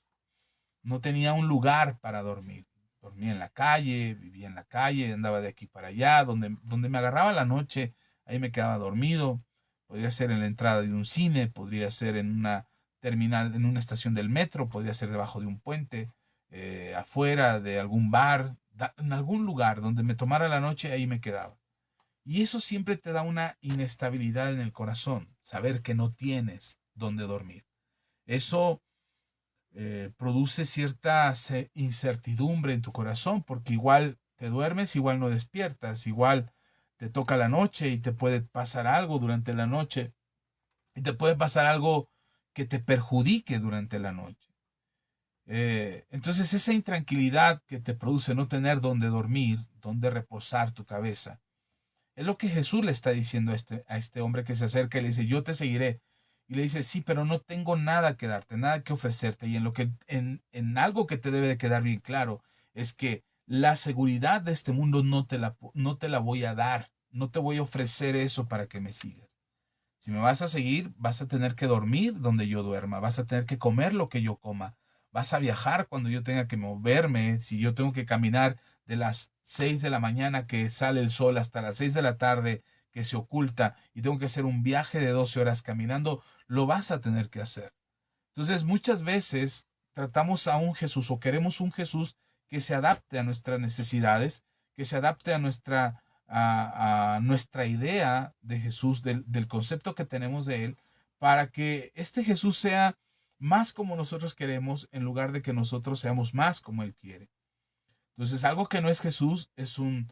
No tenía un lugar para dormir. Dormía en la calle, vivía en la calle, andaba de aquí para allá, donde me agarraba la noche, ahí me quedaba dormido. Podría ser en la entrada de un cine, podría ser en una terminal, en una estación del metro, podría ser debajo de un puente, afuera de algún bar, en algún lugar donde me tomara la noche, ahí me quedaba. Y eso siempre te da una inestabilidad en el corazón, saber que no tienes dónde dormir. Eso produce cierta incertidumbre en tu corazón, porque igual te duermes, igual no despiertas, igual te toca la noche y te puede pasar algo durante la noche, y te puede pasar algo que te perjudique durante la noche. Entonces esa intranquilidad que te produce no tener dónde dormir, dónde reposar tu cabeza, es lo que Jesús le está diciendo a este hombre que se acerca y le dice: yo te seguiré. Y le dice: sí, pero no tengo nada que darte, nada que ofrecerte. Y en algo que te debe de quedar bien claro es que la seguridad de este mundo no te la voy a dar. No te voy a ofrecer eso para que me sigas. Si me vas a seguir, vas a tener que dormir donde yo duerma, vas a tener que comer lo que yo coma, vas a viajar cuando yo tenga que moverme, si yo tengo que caminar de las 6 de la mañana que sale el sol hasta las 6 de la tarde que se oculta, y tengo que hacer un viaje de 12 horas caminando, lo vas a tener que hacer. Entonces, muchas veces tratamos a un Jesús, o queremos un Jesús que se adapte a nuestras necesidades, que se adapte a nuestra idea de Jesús, del concepto que tenemos de Él, para que este Jesús sea más como nosotros queremos, en lugar de que nosotros seamos más como Él quiere. Entonces, algo que no es Jesús es un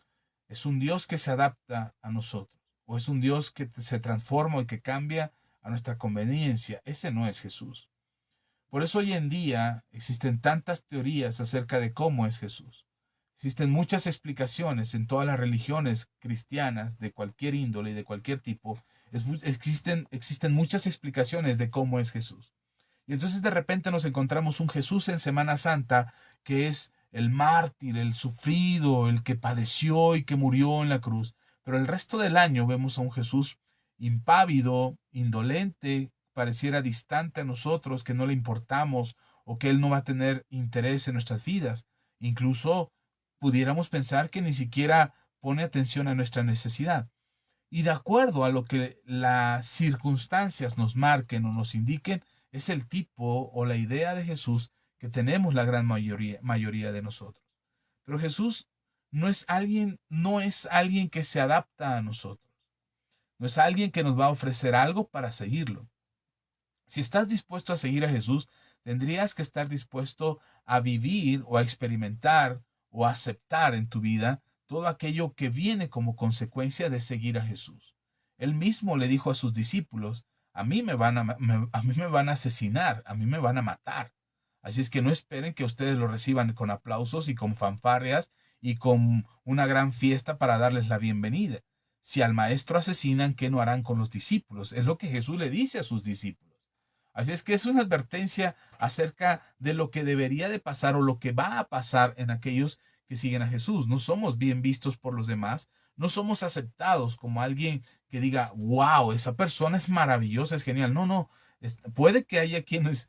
Dios que se adapta a nosotros, o es un Dios que se transforma y que cambia a nuestra conveniencia. Ese no es Jesús. Por eso hoy en día existen tantas teorías acerca de cómo es Jesús. Existen muchas explicaciones en todas las religiones cristianas de cualquier índole y de cualquier tipo. Existen muchas explicaciones de cómo es Jesús. Y entonces de repente nos encontramos un Jesús en Semana Santa que es el mártir, el sufrido, el que padeció y que murió en la cruz. Pero el resto del año vemos a un Jesús impávido, indolente, pareciera distante a nosotros, que no le importamos o que Él no va a tener interés en nuestras vidas. Incluso pudiéramos pensar que ni siquiera pone atención a nuestra necesidad. Y de acuerdo a lo que las circunstancias nos marquen o nos indiquen, es el tipo o la idea de Jesús que tenemos la gran mayoría de nosotros. Pero Jesús no es alguien que se adapta a nosotros. No es alguien que nos va a ofrecer algo para seguirlo. Si estás dispuesto a seguir a Jesús, tendrías que estar dispuesto a vivir o a experimentar o a aceptar en tu vida todo aquello que viene como consecuencia de seguir a Jesús. Él mismo le dijo a sus discípulos, a mí me van a asesinar, a mí me van a matar. Así es que no esperen que ustedes lo reciban con aplausos y con fanfarrias y con una gran fiesta para darles la bienvenida. Si al maestro asesinan, ¿qué no harán con los discípulos? Es lo que Jesús le dice a sus discípulos. Así es que es una advertencia acerca de lo que debería de pasar o lo que va a pasar en aquellos que siguen a Jesús. No somos bien vistos por los demás, no somos aceptados como alguien que diga, wow, esa persona es maravillosa, es genial. No, no, puede que haya quienes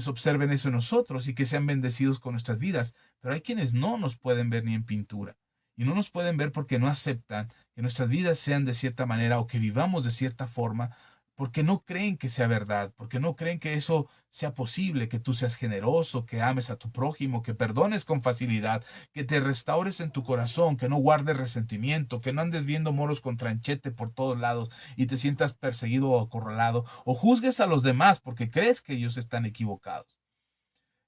observen eso en nosotros y que sean bendecidos con nuestras vidas, pero hay quienes no nos pueden ver ni en pintura. Y no nos pueden ver porque no aceptan que nuestras vidas sean de cierta manera o que vivamos de cierta forma, porque no creen que sea verdad, porque no creen que eso sea posible, que tú seas generoso, que ames a tu prójimo, que perdones con facilidad, que te restaures en tu corazón, que no guardes resentimiento, que no andes viendo moros con tranchete por todos lados y te sientas perseguido o acorralado, o juzgues a los demás porque crees que ellos están equivocados.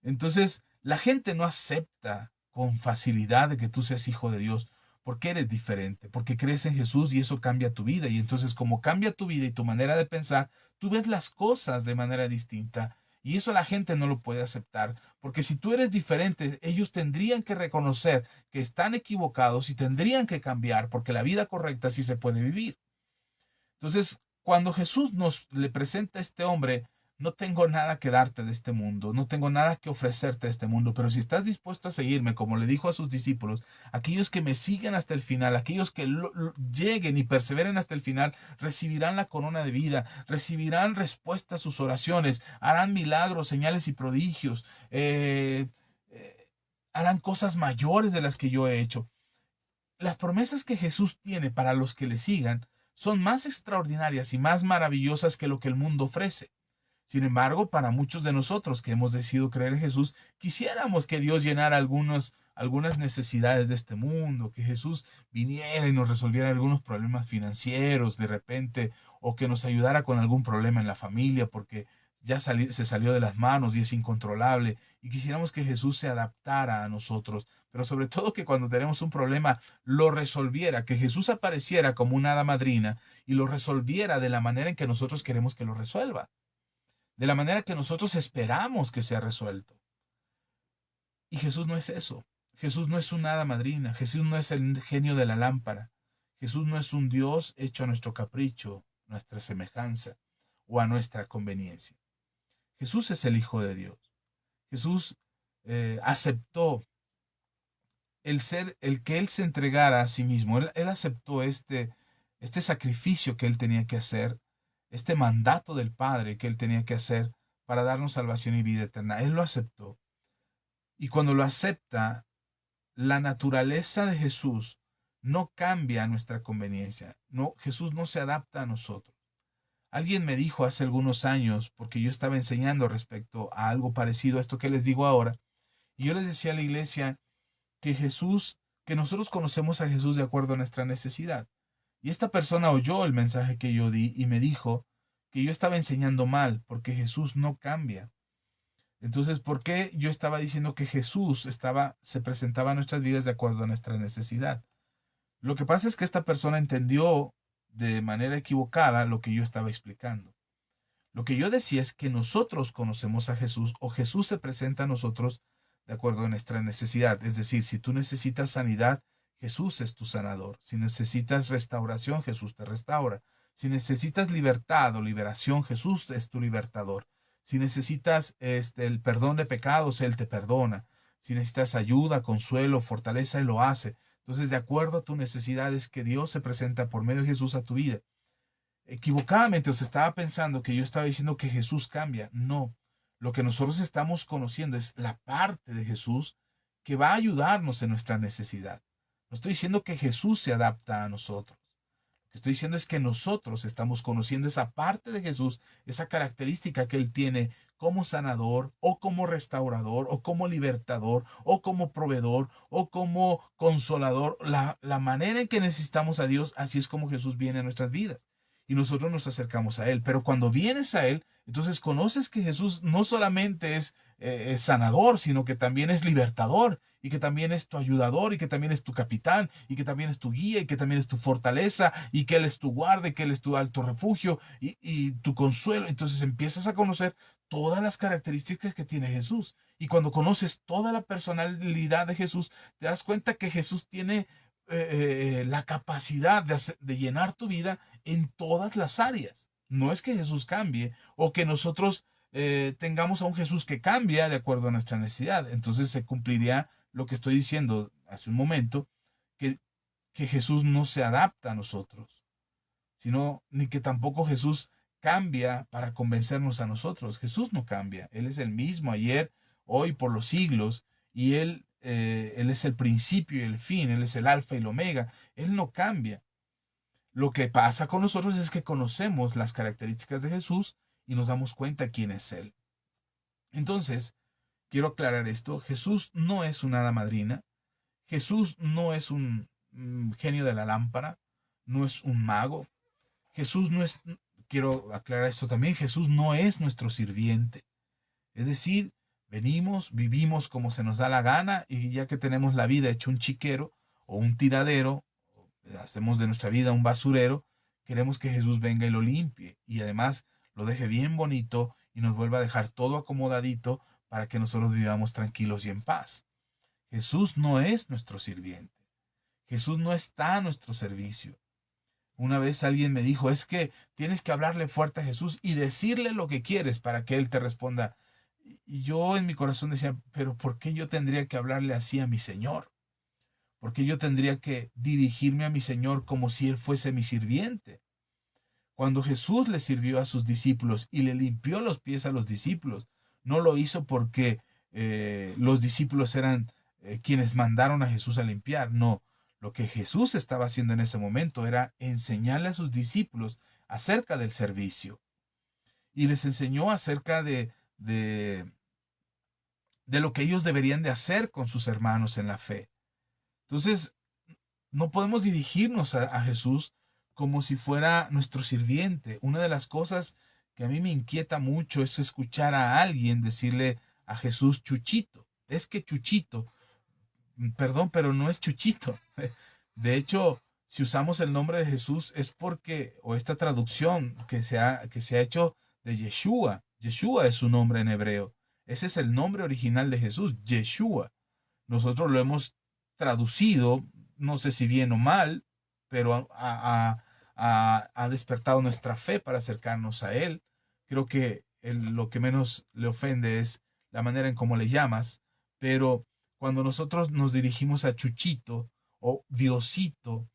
Entonces, la gente no acepta con facilidad de que tú seas hijo de Dios, porque eres diferente, porque crees en Jesús y eso cambia tu vida. Y entonces, como cambia tu vida y tu manera de pensar, tú ves las cosas de manera distinta. Y eso la gente no lo puede aceptar, porque si tú eres diferente, ellos tendrían que reconocer que están equivocados y tendrían que cambiar, porque la vida correcta sí se puede vivir. Entonces, cuando Jesús nos le presenta a este hombre, no tengo nada que darte de este mundo, no tengo nada que ofrecerte de este mundo, pero si estás dispuesto a seguirme, como le dijo a sus discípulos, aquellos que me sigan hasta el final, aquellos que lleguen y perseveren hasta el final, recibirán la corona de vida, recibirán respuesta a sus oraciones, harán milagros, señales y prodigios, harán cosas mayores de las que yo he hecho. Las promesas que Jesús tiene para los que le sigan son más extraordinarias y más maravillosas que lo que el mundo ofrece. Sin embargo, para muchos de nosotros que hemos decidido creer en Jesús, quisiéramos que Dios llenara algunas necesidades de este mundo, que Jesús viniera y nos resolviera algunos problemas financieros de repente, o que nos ayudara con algún problema en la familia, porque se salió de las manos y es incontrolable. Y quisiéramos que Jesús se adaptara a nosotros, pero sobre todo que cuando tenemos un problema lo resolviera, que Jesús apareciera como una hada madrina y lo resolviera de la manera en que nosotros queremos que lo resuelva, de la manera que nosotros esperamos que sea resuelto. Y Jesús no es eso. Jesús no es una hada madrina. Jesús no es el genio de la lámpara. Jesús no es un Dios hecho a nuestro capricho, nuestra semejanza o a nuestra conveniencia. Jesús es el Hijo de Dios. Jesús aceptó el que Él se entregara a sí mismo. Él aceptó este sacrificio que Él tenía que hacer, este mandato del Padre que Él tenía que hacer para darnos salvación y vida eterna. Él lo aceptó. Y cuando lo acepta, la naturaleza de Jesús no cambia a nuestra conveniencia. No, Jesús no se adapta a nosotros. Alguien me dijo hace algunos años, porque yo estaba enseñando respecto a algo parecido a esto que les digo ahora, y yo les decía a la iglesia que nosotros conocemos a Jesús de acuerdo a nuestra necesidad. Y esta persona oyó el mensaje que yo di y me dijo que yo estaba enseñando mal, porque Jesús no cambia. Entonces, ¿por qué yo estaba diciendo que se presentaba a nuestras vidas de acuerdo a nuestra necesidad? Lo que pasa es que esta persona entendió de manera equivocada lo que yo estaba explicando. Lo que yo decía es que nosotros conocemos a Jesús o Jesús se presenta a nosotros de acuerdo a nuestra necesidad. Es decir, si tú necesitas sanidad, Jesús es tu sanador. Si necesitas restauración, Jesús te restaura. Si necesitas libertad o liberación, Jesús es tu libertador. Si necesitas el perdón de pecados, Él te perdona. Si necesitas ayuda, consuelo, fortaleza, Él lo hace. Entonces, de acuerdo a tu necesidad es que Dios se presenta por medio de Jesús a tu vida. Equivocadamente os estaba pensando que yo estaba diciendo que Jesús cambia. No, lo que nosotros estamos conociendo es la parte de Jesús que va a ayudarnos en nuestra necesidad. No estoy diciendo que Jesús se adapta a nosotros. Lo que estoy diciendo es que nosotros estamos conociendo esa parte de Jesús, esa característica que Él tiene como sanador o como restaurador o como libertador o como proveedor o como consolador. La manera en que necesitamos a Dios, así es como Jesús viene a nuestras vidas. y nosotros nos acercamos a Él. Pero cuando vienes a Él, entonces conoces que Jesús no solamente es sanador, sino que también es libertador, y que también es tu ayudador, y que también es tu capitán, y que también es tu guía, y que también es tu fortaleza, y que Él es tu guarda, y que Él es tu alto refugio, y tu consuelo. Entonces empiezas a conocer todas las características que tiene Jesús. Y cuando conoces toda la personalidad de Jesús, te das cuenta que Jesús tiene la capacidad de llenar tu vida en todas las áreas. No es que Jesús cambie o que nosotros tengamos a un Jesús que cambia de acuerdo a nuestra necesidad. Entonces se cumpliría lo que estoy diciendo hace un momento, que, que Jesús no se adapta a nosotros, sino ni que tampoco Jesús cambia para convencernos a nosotros. Jesús no cambia. Él es el mismo ayer, hoy, por los siglos, y Él es el principio y el fin. Él es el alfa y el omega. Él no cambia. Lo que pasa con nosotros es que conocemos las características de Jesús y nos damos cuenta quién es Él. Entonces, quiero aclarar esto. Jesús no es una hada madrina. Jesús no es un genio de la lámpara. No es un mago. Jesús no es, quiero aclarar esto también, Jesús no es nuestro sirviente. Es decir, venimos, vivimos como se nos da la gana, y ya que tenemos la vida hecho un chiquero o un tiradero, hacemos de nuestra vida un basurero, queremos que Jesús venga y lo limpie, y además lo deje bien bonito y nos vuelva a dejar todo acomodadito para que nosotros vivamos tranquilos y en paz. Jesús no es nuestro sirviente. Jesús no está a nuestro servicio. Una vez alguien me dijo, es que tienes que hablarle fuerte a Jesús y decirle lo que quieres para que Él te responda. Y yo en mi corazón decía, pero ¿por qué yo tendría que hablarle así a mi Señor? ¿Por qué yo tendría que dirigirme a mi Señor como si Él fuese mi sirviente? Cuando Jesús le sirvió a sus discípulos y le limpió los pies a los discípulos, no lo hizo porque los discípulos eran quienes mandaron a Jesús a limpiar. No, lo que Jesús estaba haciendo en ese momento era enseñarle a sus discípulos acerca del servicio. Y les enseñó acerca de lo que ellos deberían de hacer con sus hermanos en la fe. Entonces, no podemos dirigirnos a Jesús como si fuera nuestro sirviente. Una de las cosas que a mí me inquieta mucho es escuchar a alguien decirle a Jesús Chuchito. Es que Chuchito, perdón, pero no es Chuchito. De hecho, si usamos el nombre de Jesús es porque, o esta traducción que se ha hecho de Yeshua. Yeshua es su nombre en hebreo. Ese es el nombre original de Jesús, Yeshua. Nosotros lo hemos traducido, no sé si bien o mal, pero ha despertado nuestra fe para acercarnos a Él. Creo que lo que menos le ofende es la manera en cómo le llamas, pero cuando nosotros nos dirigimos a Chuchito o Diosito,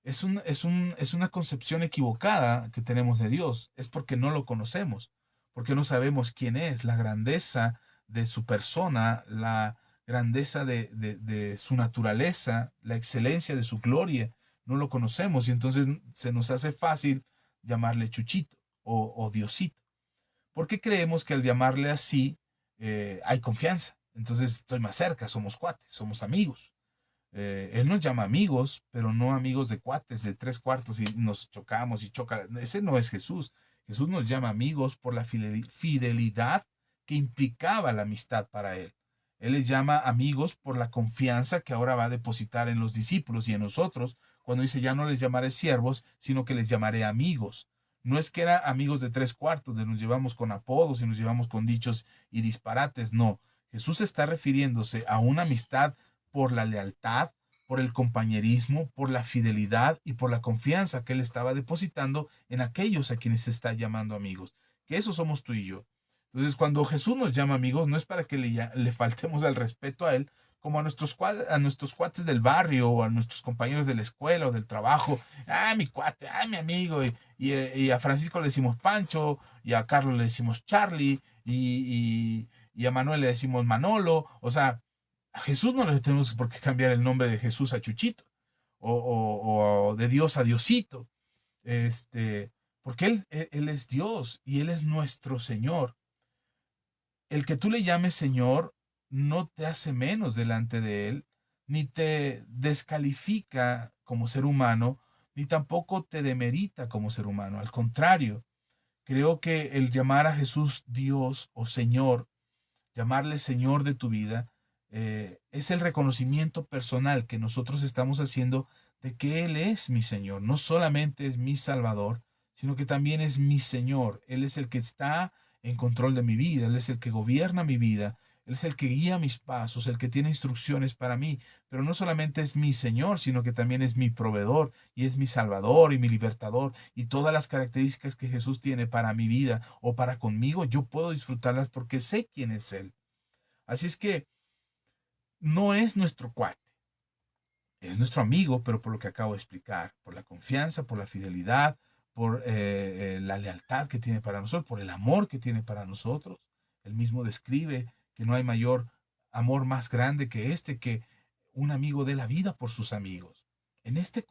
es una concepción equivocada que tenemos de Dios. Es porque no lo conocemos, porque no sabemos quién es, la grandeza de su persona, la grandeza de su naturaleza, la excelencia de su gloria. No lo conocemos y entonces se nos hace fácil llamarle Chuchito o Diosito. Porque creemos que al llamarle así hay confianza. Entonces estoy más cerca, somos cuates, somos amigos. Él nos llama amigos, pero no amigos de cuates de tres cuartos y nos chocamos y choca. Ese no es Jesús. Jesús nos llama amigos por la fidelidad que implicaba la amistad para Él. Él les llama amigos por la confianza que ahora va a depositar en los discípulos y en nosotros, cuando dice ya no les llamaré siervos, sino que les llamaré amigos. No es que eran amigos de tres cuartos, de nos llevamos con apodos y nos llevamos con dichos y disparates, no. Jesús está refiriéndose a una amistad por la lealtad, por el compañerismo, por la fidelidad y por la confianza que Él estaba depositando en aquellos a quienes se está llamando amigos. Que eso somos tú y yo. Entonces, cuando Jesús nos llama amigos, no es para que le faltemos al respeto a Él, como a nuestros cuates del barrio o a nuestros compañeros de la escuela o del trabajo. Ah, mi cuate, ah, mi amigo. Y a Francisco le decimos Pancho, y a Carlos le decimos Charlie, y a Manuel le decimos Manolo. O sea, a Jesús no le tenemos por qué cambiar el nombre de Jesús a Chuchito o de Dios a Diosito. Porque él es Dios y Él es nuestro Señor. El que tú le llames Señor no te hace menos delante de Él, ni te descalifica como ser humano ni tampoco te demerita como ser humano. Al contrario, creo que el llamar a Jesús Dios o Señor, llamarle Señor de tu vida, es el reconocimiento personal que nosotros estamos haciendo de que Él es mi Señor. No solamente es mi Salvador, sino que también es mi Señor. Él es el que está en control de mi vida, Él es el que gobierna mi vida, Él es el que guía mis pasos, el que tiene instrucciones para mí. Pero no solamente es mi Señor, sino que también es mi proveedor y es mi Salvador y mi libertador. Y todas las características que Jesús tiene para mi vida o para conmigo, yo puedo disfrutarlas porque sé quién es Él. Así es que no es nuestro cuate, es nuestro amigo, pero por lo que acabo de explicar, por la confianza, por la fidelidad, por la lealtad que tiene para nosotros, por el amor que tiene para nosotros. Él mismo describe que no hay mayor amor más grande que este, que un amigo dé la vida por sus amigos. En este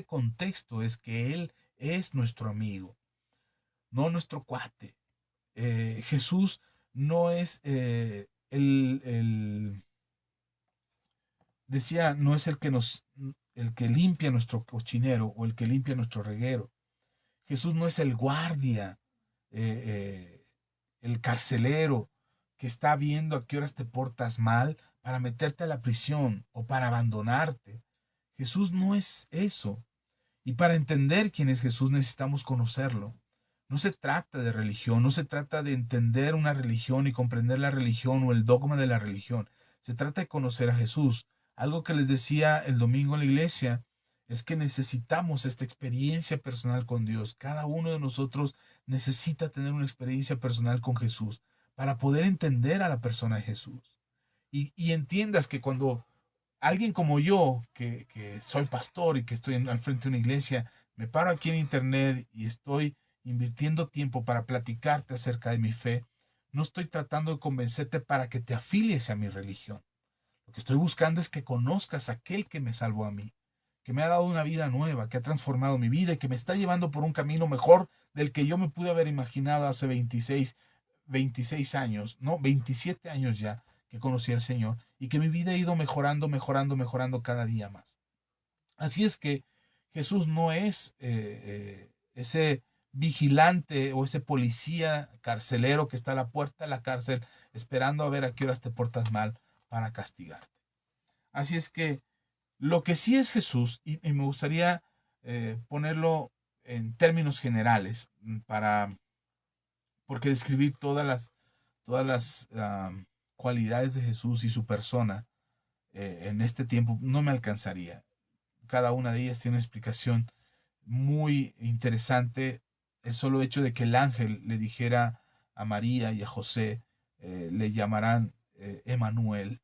contexto es que Él es nuestro amigo, no nuestro cuate. Jesús no es decía, no es el que limpia nuestro cochinero o el que limpia nuestro reguero. Jesús no es el guardia, el carcelero que está viendo a qué horas te portas mal para meterte a la prisión o para abandonarte. Jesús no es eso. Y para entender quién es Jesús necesitamos conocerlo. No se trata de religión, no se trata de entender una religión y comprender la religión o el dogma de la religión. Se trata de conocer a Jesús. Algo que les decía el domingo en la iglesia es que necesitamos esta experiencia personal con Dios. Cada uno de nosotros necesita tener una experiencia personal con Jesús para poder entender a la persona de Jesús. Y entiendas que cuando alguien como yo, que soy pastor y que estoy al frente de una iglesia, me paro aquí en internet y estoy invirtiendo tiempo para platicarte acerca de mi fe, no estoy tratando de convencerte para que te afilies a mi religión. Lo que estoy buscando es que conozcas a aquel que me salvó a mí, que me ha dado una vida nueva, que ha transformado mi vida y que me está llevando por un camino mejor del que yo me pude haber imaginado hace 26 años, no, 27 años ya que conocí al Señor y que mi vida ha ido mejorando, mejorando, mejorando cada día más. Así es que Jesús no es ese vigilante o ese policía carcelero que está a la puerta de la cárcel esperando a ver a qué horas te portas mal para castigarte. Así es que lo que sí es Jesús, y me gustaría ponerlo en términos generales, porque describir todas las cualidades de Jesús y su persona en este tiempo no me alcanzaría. Cada una de ellas tiene una explicación muy interesante. El solo hecho de que el ángel le dijera a María y a José, le llamarán Emanuel,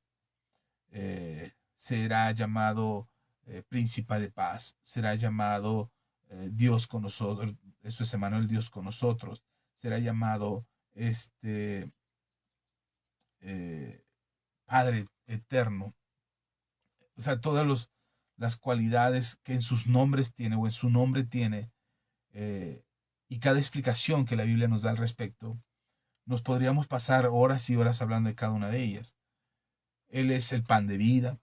será llamado príncipe de paz, será llamado Dios con nosotros, eso es Emanuel, Dios con nosotros, será llamado este eh, Padre eterno. O sea, las cualidades que en sus nombres tiene o en su nombre tiene, eh, y cada explicación que la Biblia nos da al respecto, nos podríamos pasar horas y horas hablando de cada una de ellas. Él es el pan de vida,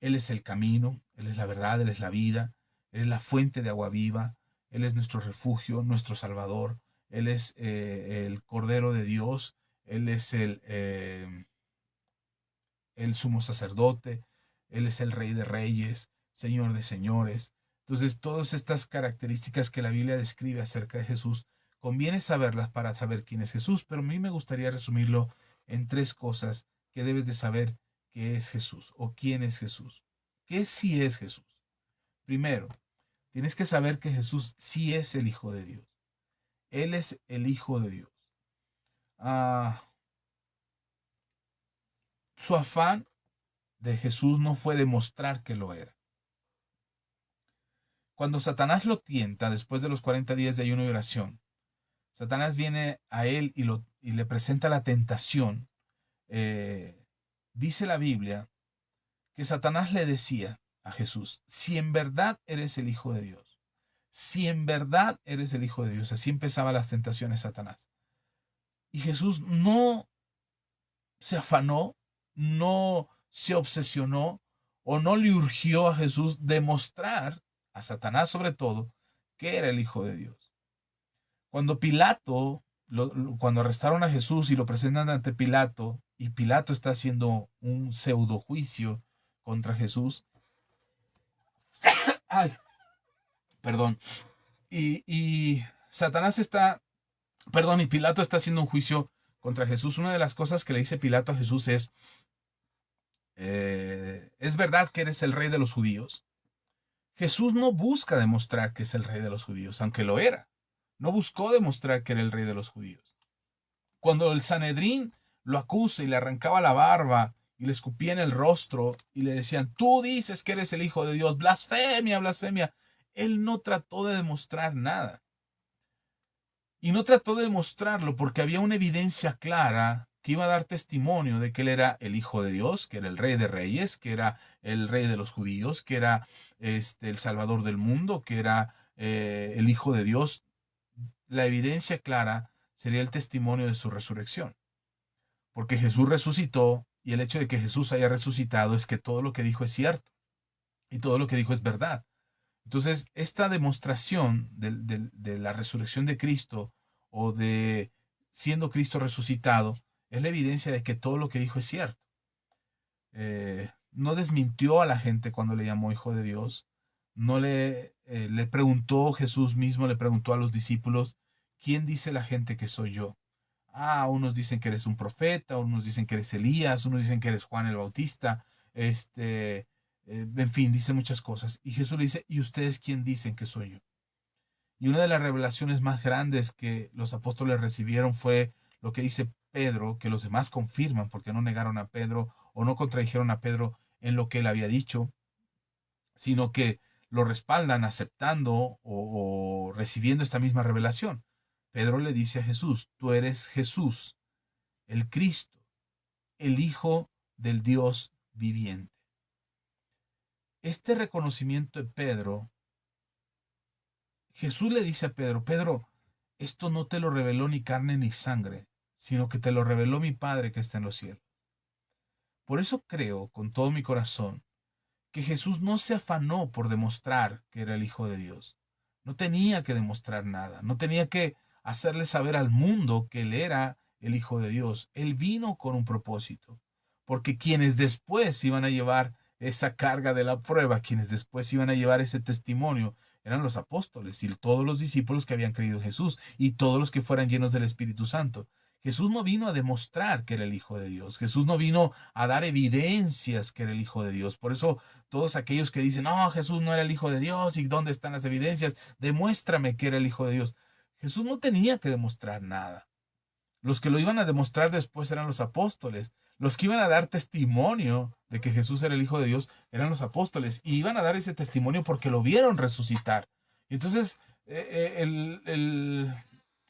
Él es el camino, Él es la verdad, Él es la vida, Él es la fuente de agua viva, Él es nuestro refugio, nuestro Salvador, Él es el Cordero de Dios, Él es el sumo sacerdote, Él es el Rey de Reyes, Señor de Señores. Entonces, todas estas características que la Biblia describe acerca de Jesús, conviene saberlas para saber quién es Jesús, pero a mí me gustaría resumirlo en tres cosas que debes de saber qué es Jesús o quién es Jesús. ¿Qué sí es Jesús? Primero, tienes que saber que Jesús sí es el Hijo de Dios. Él es el Hijo de Dios. Ah, su afán de Jesús no fue demostrar que lo era. Cuando Satanás lo tienta después de los 40 días de ayuno y oración, Satanás viene a él y le presenta la tentación. Dice la Biblia que Satanás le decía a Jesús, si en verdad eres el Hijo de Dios, si en verdad eres el Hijo de Dios, así empezaban las tentaciones de Satanás. Y Jesús no se afanó, no se obsesionó o no le urgió a Jesús demostrar a Satanás sobre todo, que era el Hijo de Dios. Cuando Pilato, cuando arrestaron a Jesús y lo presentan ante Pilato, y Pilato está haciendo un pseudo juicio contra Jesús, ay, perdón, y Satanás está, perdón, y Pilato está haciendo un juicio contra Jesús. Una de las cosas que le dice Pilato a Jesús ¿es verdad que eres el rey de los judíos? Jesús no busca demostrar que es el rey de los judíos, aunque lo era. No buscó demostrar que era el rey de los judíos. Cuando el Sanedrín lo acusa y le arrancaba la barba y le escupía en el rostro y le decían, tú dices que eres el Hijo de Dios, blasfemia, blasfemia, él no trató de demostrar nada. Y no trató de demostrarlo porque había una evidencia clara que iba a dar testimonio de que él era el Hijo de Dios, que era el Rey de Reyes, que era el Rey de los judíos, que era el Salvador del mundo, que era el Hijo de Dios. La evidencia clara sería el testimonio de su resurrección. Porque Jesús resucitó y el hecho de que Jesús haya resucitado es que todo lo que dijo es cierto y todo lo que dijo es verdad. Entonces, esta demostración de la resurrección de Cristo o de siendo Cristo resucitado es la evidencia de que todo lo que dijo es cierto. No desmintió a la gente cuando le llamó Hijo de Dios. No le preguntó Jesús mismo, le preguntó a los discípulos, ¿quién dice la gente que soy yo? Unos dicen que eres un profeta, unos dicen que eres Elías, unos dicen que eres Juan el Bautista, en fin, dice muchas cosas. Y Jesús le dice, ¿y ustedes quién dicen que soy yo? Y una de las revelaciones más grandes que los apóstoles recibieron fue lo que dice Pedro, que los demás confirman, porque no negaron a Pedro o no contradijeron a Pedro en lo que él había dicho, sino que lo respaldan aceptando o recibiendo esta misma revelación. Pedro le dice a Jesús, tú eres Jesús, el Cristo, el Hijo del Dios viviente. Este reconocimiento de Pedro, Jesús le dice a Pedro, Pedro, esto no te lo reveló ni carne ni sangre, sino que te lo reveló mi Padre que está en los cielos. Por eso creo con todo mi corazón que Jesús no se afanó por demostrar que era el Hijo de Dios. No tenía que demostrar nada, no tenía que hacerle saber al mundo que él era el Hijo de Dios. Él vino con un propósito, porque quienes después iban a llevar esa carga de la prueba, quienes después iban a llevar ese testimonio, eran los apóstoles y todos los discípulos que habían creído en Jesús y todos los que fueran llenos del Espíritu Santo. Jesús no vino a demostrar que era el Hijo de Dios. Jesús no vino a dar evidencias que era el Hijo de Dios. Por eso todos aquellos que dicen, no, Jesús no era el Hijo de Dios, ¿y dónde están las evidencias? Demuéstrame que era el Hijo de Dios. Jesús no tenía que demostrar nada. Los que lo iban a demostrar después eran los apóstoles. Los que iban a dar testimonio de que Jesús era el Hijo de Dios eran los apóstoles. Y iban a dar ese testimonio porque lo vieron resucitar. Entonces,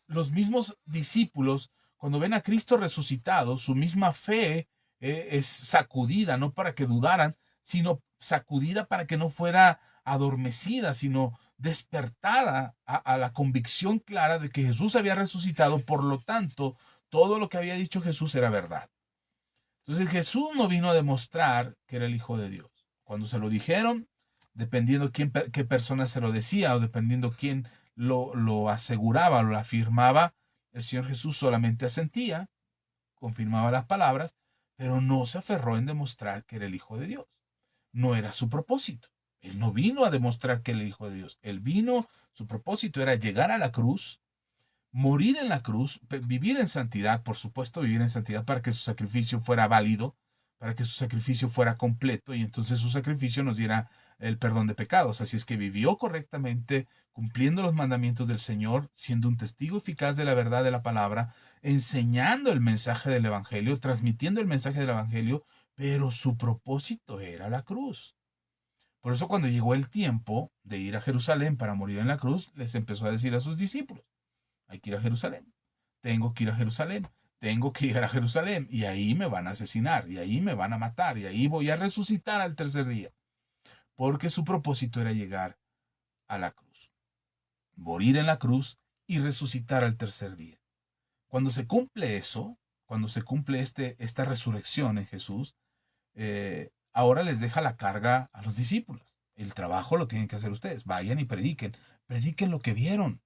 los mismos discípulos, cuando ven a Cristo resucitado, su misma fe es sacudida, no para que dudaran, sino sacudida para que no fuera adormecida, sino despertada a la convicción clara de que Jesús había resucitado, por lo tanto, todo lo que había dicho Jesús era verdad. Entonces Jesús no vino a demostrar que era el Hijo de Dios. Cuando se lo dijeron, dependiendo qué persona se lo decía o dependiendo quién lo aseguraba o lo afirmaba, el Señor Jesús solamente asentía, confirmaba las palabras, pero no se aferró en demostrar que era el Hijo de Dios. No era su propósito. Él no vino a demostrar que era el Hijo de Dios. Él vino, su propósito era llegar a la cruz, morir en la cruz, vivir en santidad, por supuesto, vivir en santidad para que su sacrificio fuera válido, para que su sacrificio fuera completo y entonces su sacrificio nos diera el perdón de pecados. Así es que vivió correctamente, cumpliendo los mandamientos del Señor, siendo un testigo eficaz de la verdad de la palabra, enseñando el mensaje del Evangelio, transmitiendo el mensaje del Evangelio, pero su propósito era la cruz. Por eso cuando llegó el tiempo de ir a Jerusalén para morir en la cruz, les empezó a decir a sus discípulos, hay que ir a Jerusalén, tengo que ir a Jerusalén, tengo que ir a Jerusalén y ahí me van a asesinar y ahí me van a matar y ahí voy a resucitar al tercer día. Porque su propósito era llegar a la cruz, morir en la cruz y resucitar al tercer día. Cuando se cumple eso, cuando se cumple esta resurrección en Jesús, ahora les deja la carga a los discípulos. El trabajo lo tienen que hacer ustedes. Vayan y prediquen. Prediquen lo que vieron.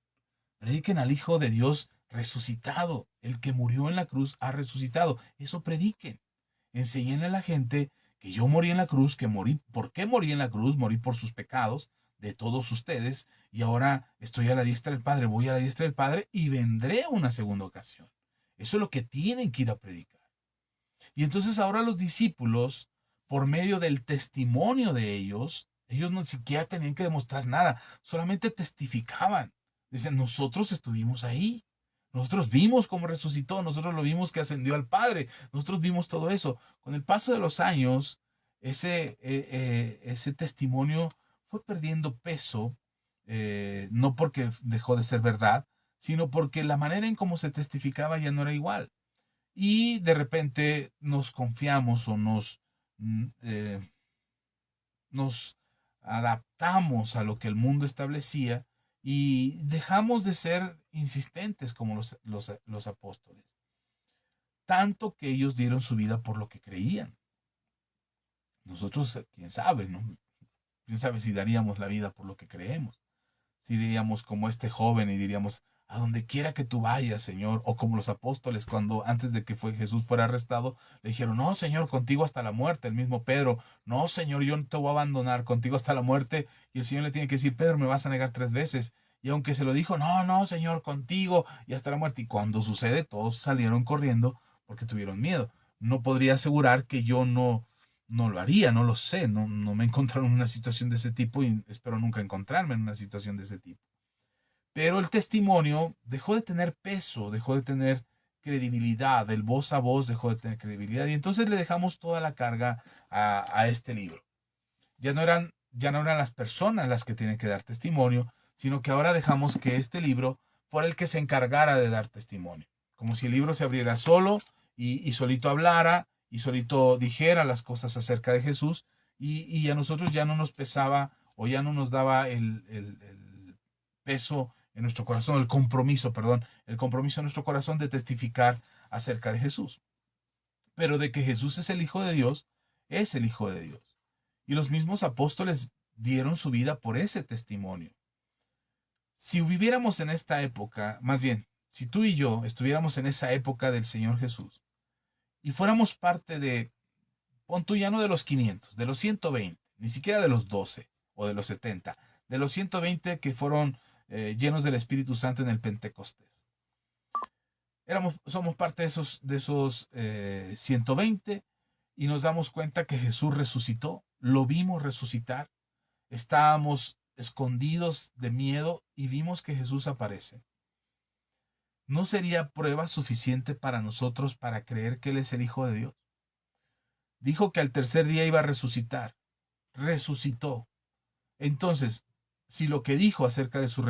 Prediquen al Hijo de Dios resucitado. El que murió en la cruz ha resucitado. Eso prediquen. Enseñen a la gente que yo morí en la cruz, que morí. ¿Por qué morí en la cruz? Morí por sus pecados de todos ustedes. Y ahora estoy a la diestra del Padre. Voy a la diestra del Padre y vendré una segunda ocasión. Eso es lo que tienen que ir a predicar. Y entonces ahora los discípulos, por medio del testimonio de ellos no siquiera tenían que demostrar nada, solamente testificaban. Dicen, nosotros estuvimos ahí, nosotros vimos cómo resucitó, nosotros lo vimos que ascendió al Padre, nosotros vimos todo eso. Con el paso de los años, ese testimonio fue perdiendo peso, no porque dejó de ser verdad, sino porque la manera en cómo se testificaba ya no era igual y de repente nos confiamos o nos adaptamos a lo que el mundo establecía y dejamos de ser insistentes como los apóstoles. Tanto que ellos dieron su vida por lo que creían. Nosotros, quién sabe, ¿no? Quién sabe si daríamos la vida por lo que creemos. Si diríamos como este joven y diríamos, a donde quiera que tú vayas, Señor, o como los apóstoles cuando antes de que Jesús fuera arrestado, le dijeron, no, Señor, contigo hasta la muerte. El mismo Pedro, no, Señor, yo no te voy a abandonar, contigo hasta la muerte. Y el Señor le tiene que decir, Pedro, me vas a negar 3 veces. Y aunque se lo dijo, no, no, Señor, contigo y hasta la muerte. Y cuando sucede, todos salieron corriendo porque tuvieron miedo. No podría asegurar que yo no lo haría, no lo sé, no me he encontrado en una situación de ese tipo y espero nunca encontrarme en una situación de ese tipo. Pero el testimonio dejó de tener peso, dejó de tener credibilidad, el voz a voz dejó de tener credibilidad y entonces le dejamos toda la carga a este libro. Ya no eran las personas las que tienen que dar testimonio, sino que ahora dejamos que este libro fuera el que se encargara de dar testimonio. Como si el libro se abriera solo y solito hablara y solito dijera las cosas acerca de Jesús y a nosotros ya no nos pesaba o ya no nos daba el peso en nuestro corazón, el compromiso en nuestro corazón de testificar acerca de Jesús. Pero de que Jesús es el Hijo de Dios, es el Hijo de Dios. Y los mismos apóstoles dieron su vida por ese testimonio. Si viviéramos en esta época, más bien, si tú y yo estuviéramos en esa época del Señor Jesús y fuéramos parte de, pon tú ya no de los 500, de los 120, ni siquiera de los 12 o de los 70, de los 120 que fueron llenos del Espíritu Santo en el Pentecostés. Somos parte de esos 120 y nos damos cuenta que Jesús resucitó, lo vimos resucitar, estábamos escondidos de miedo y vimos que Jesús aparece. ¿No sería prueba suficiente para nosotros para creer que Él es el Hijo de Dios? Dijo que al tercer día iba a resucitar. Resucitó. Entonces, si lo que dijo acerca de su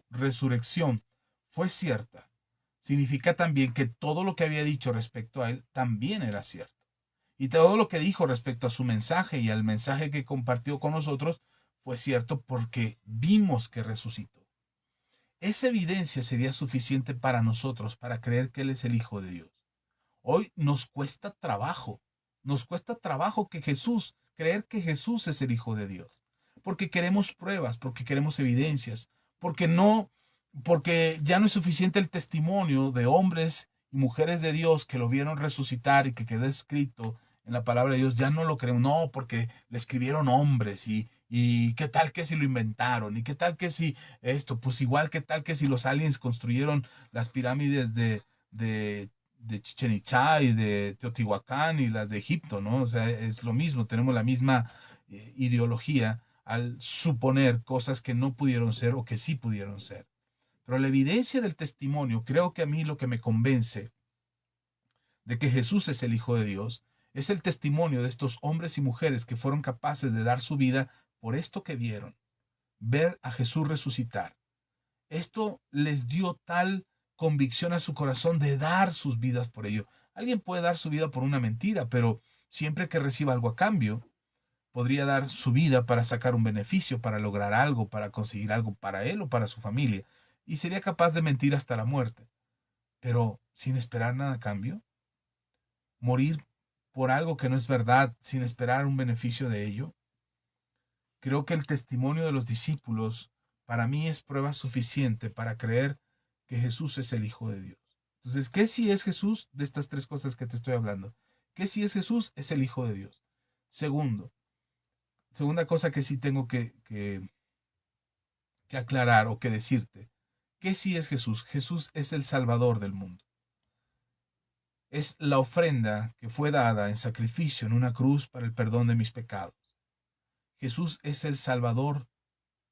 resurrección fue cierta, significa también que todo lo que había dicho respecto a Él también era cierto. Y todo lo que dijo respecto a su mensaje y al mensaje que compartió con nosotros fue cierto porque vimos que resucitó. Esa evidencia sería suficiente para nosotros para creer que Él es el Hijo de Dios. Hoy nos cuesta trabajo creer que Jesús es el Hijo de Dios, porque queremos pruebas, porque queremos evidencias, porque ya no es suficiente el testimonio de hombres y mujeres de Dios que lo vieron resucitar y que quedó escrito en la palabra de Dios, ya no lo creemos, no, porque le escribieron hombres y qué tal que si lo inventaron y qué tal que si esto, pues igual qué tal que si los aliens construyeron las pirámides de Chichen Itzá y de Teotihuacán y las de Egipto, ¿no? O sea, es lo mismo, tenemos la misma ideología al suponer cosas que no pudieron ser o que sí pudieron ser. Pero la evidencia del testimonio, creo que a mí lo que me convence de que Jesús es el Hijo de Dios, es el testimonio de estos hombres y mujeres que fueron capaces de dar su vida por esto que vieron, ver a Jesús resucitar. Esto les dio tal convicción a su corazón de dar sus vidas por ello. Alguien puede dar su vida por una mentira, pero siempre que reciba algo a cambio, podría dar su vida para sacar un beneficio, para lograr algo, para conseguir algo para él o para su familia, y sería capaz de mentir hasta la muerte. Pero sin esperar nada a cambio, morir por algo que no es verdad, sin esperar un beneficio de ello, Creo que el testimonio de los discípulos para mí es prueba suficiente para creer que Jesús es el Hijo de Dios. Entonces, ¿qué si es Jesús de estas tres cosas que te estoy hablando? ¿Qué si es Jesús? Es el Hijo de Dios. Segundo, segunda cosa que sí tengo que aclarar o que decirte. ¿Qué si es Jesús? Jesús es el Salvador del mundo. Es la ofrenda que fue dada en sacrificio en una cruz para el perdón de mis pecados. Jesús es el Salvador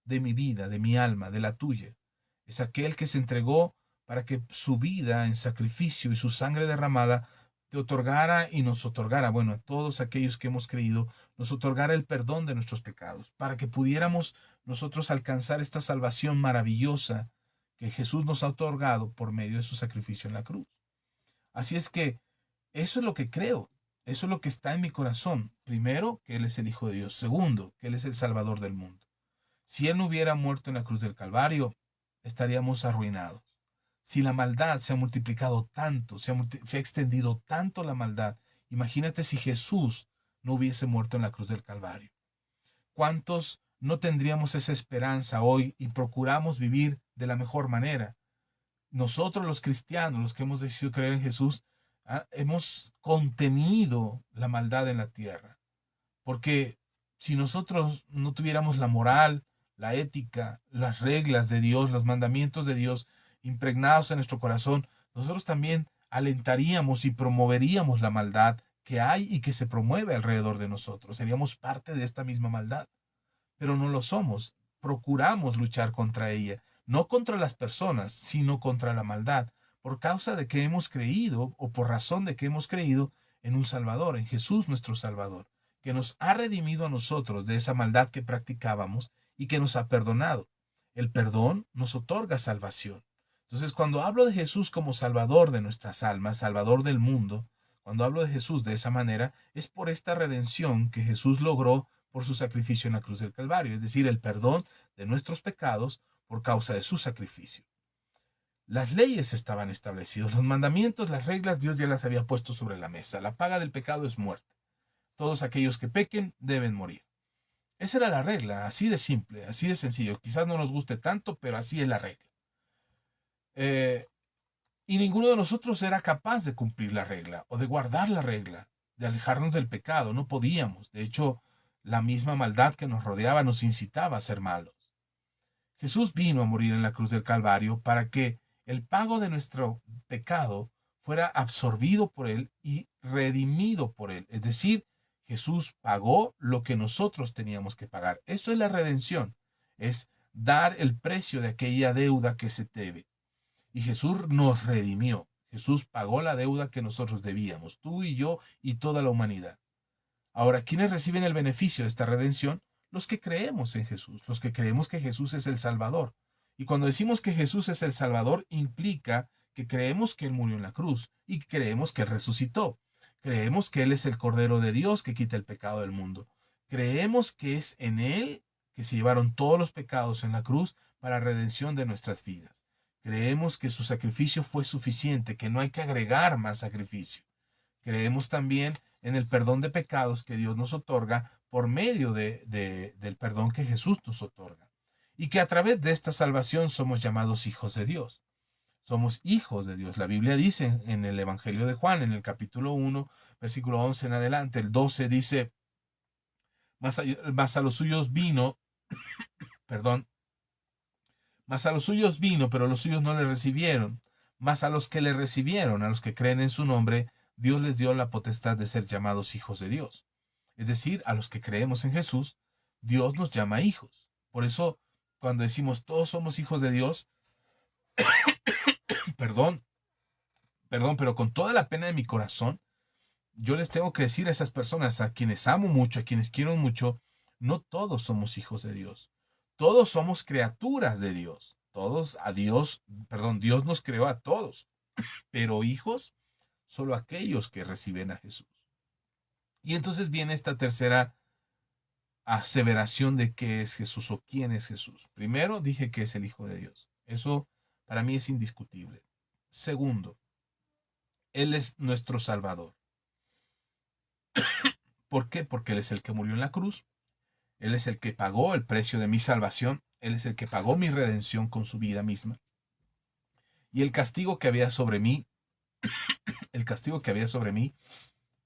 de mi vida, de mi alma, de la tuya. Es aquel que se entregó para que su vida en sacrificio y su sangre derramada te otorgara y nos otorgara, bueno, a todos aquellos que hemos creído, nos otorgara el perdón de nuestros pecados, para que pudiéramos nosotros alcanzar esta salvación maravillosa que Jesús nos ha otorgado por medio de su sacrificio en la cruz. Así es que eso es lo que creo, eso es lo que está en mi corazón. Primero, que Él es el Hijo de Dios. Segundo, que Él es el Salvador del mundo. Si Él no hubiera muerto en la cruz del Calvario, estaríamos arruinados. Si la maldad se ha multiplicado tanto, se ha extendido tanto la maldad, imagínate si Jesús no hubiese muerto en la cruz del Calvario. ¿Cuántos no tendríamos esa esperanza hoy y procuramos vivir de la mejor manera? Nosotros los cristianos, los que hemos decidido creer en Jesús, hemos contenido la maldad en la tierra. Porque si nosotros no tuviéramos la moral, la ética, las reglas de Dios, los mandamientos de Dios impregnados en nuestro corazón, nosotros también alentaríamos y promoveríamos la maldad que hay y que se promueve alrededor de nosotros. Seríamos parte de esta misma maldad, pero no lo somos. Procuramos luchar contra ella, no contra las personas, sino contra la maldad, por causa de que hemos creído o por razón de que hemos creído en un Salvador, en Jesús nuestro Salvador, que nos ha redimido a nosotros de esa maldad que practicábamos y que nos ha perdonado. El perdón nos otorga salvación. Entonces, cuando hablo de Jesús como Salvador de nuestras almas, Salvador del mundo, cuando hablo de Jesús de esa manera, es por esta redención que Jesús logró por su sacrificio en la cruz del Calvario, es decir, el perdón de nuestros pecados por causa de su sacrificio. Las leyes estaban establecidas, los mandamientos, las reglas, Dios ya las había puesto sobre la mesa. La paga del pecado es muerte. Todos aquellos que pequen deben morir. Esa era la regla, así de simple, así de sencillo. Quizás no nos guste tanto, pero así es la regla. Y ninguno de nosotros era capaz de cumplir la regla o de guardar la regla, de alejarnos del pecado. No podíamos. De hecho, la misma maldad que nos rodeaba nos incitaba a ser malos. Jesús vino a morir en la cruz del Calvario para que el pago de nuestro pecado fuera absorbido por Él y redimido por Él. Es decir, Jesús pagó lo que nosotros teníamos que pagar. Eso es la redención. Es dar el precio de aquella deuda que se debe. Y Jesús nos redimió. Jesús pagó la deuda que nosotros debíamos, tú y yo y toda la humanidad. Ahora, ¿quiénes reciben el beneficio de esta redención? Los que creemos en Jesús, los que creemos que Jesús es el Salvador. Y cuando decimos que Jesús es el Salvador, implica que creemos que Él murió en la cruz y creemos que Él resucitó. Creemos que Él es el Cordero de Dios que quita el pecado del mundo. Creemos que es en Él que se llevaron todos los pecados en la cruz para redención de nuestras vidas. Creemos que su sacrificio fue suficiente, que no hay que agregar más sacrificio. Creemos también en el perdón de pecados que Dios nos otorga por medio del perdón que Jesús nos otorga. Y que a través de esta salvación somos llamados hijos de Dios. Somos hijos de Dios. La Biblia dice en el Evangelio de Juan, en el capítulo 1, versículo 11 en adelante, el 12 dice, mas a los suyos vino, perdón, mas a los suyos vino, pero los suyos no le recibieron. Mas a los que le recibieron, a los que creen en su nombre, Dios les dio la potestad de ser llamados hijos de Dios. Es decir, a los que creemos en Jesús, Dios nos llama hijos. Por eso, cuando decimos todos somos hijos de Dios, perdón, pero con toda la pena de mi corazón, yo les tengo que decir a esas personas, a quienes amo mucho, a quienes quiero mucho, no todos somos hijos de Dios. Todos somos criaturas de Dios. Todos a Dios, perdón, Dios nos creó a todos, pero hijos, solo aquellos que reciben a Jesús. Y entonces viene esta tercera aseveración de qué es Jesús o quién es Jesús. Primero dije que es el Hijo de Dios. Eso para mí es indiscutible. Segundo, Él es nuestro Salvador. ¿Por qué? Porque Él es el que murió en la cruz. Él es el que pagó el precio de mi salvación. Él es el que pagó mi redención con su vida misma. Y el castigo que había sobre mí, el castigo que había sobre mí,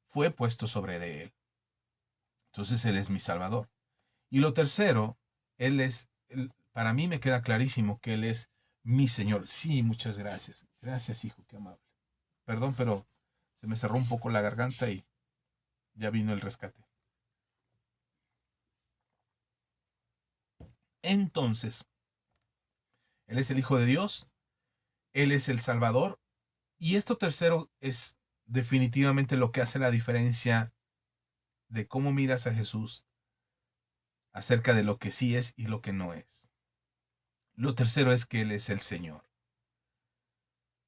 fue puesto sobre de él. Entonces Él es mi Salvador. Y lo tercero, para mí me queda clarísimo que Él es mi Señor. Sí, muchas gracias. Gracias, hijo, qué amable. Perdón, pero se me cerró un poco la garganta y ya vino el rescate. Entonces, Él es el Hijo de Dios, Él es el Salvador, y esto tercero es definitivamente lo que hace la diferencia de cómo miras a Jesús acerca de lo que sí es y lo que no es. Lo tercero es que Él es el Señor.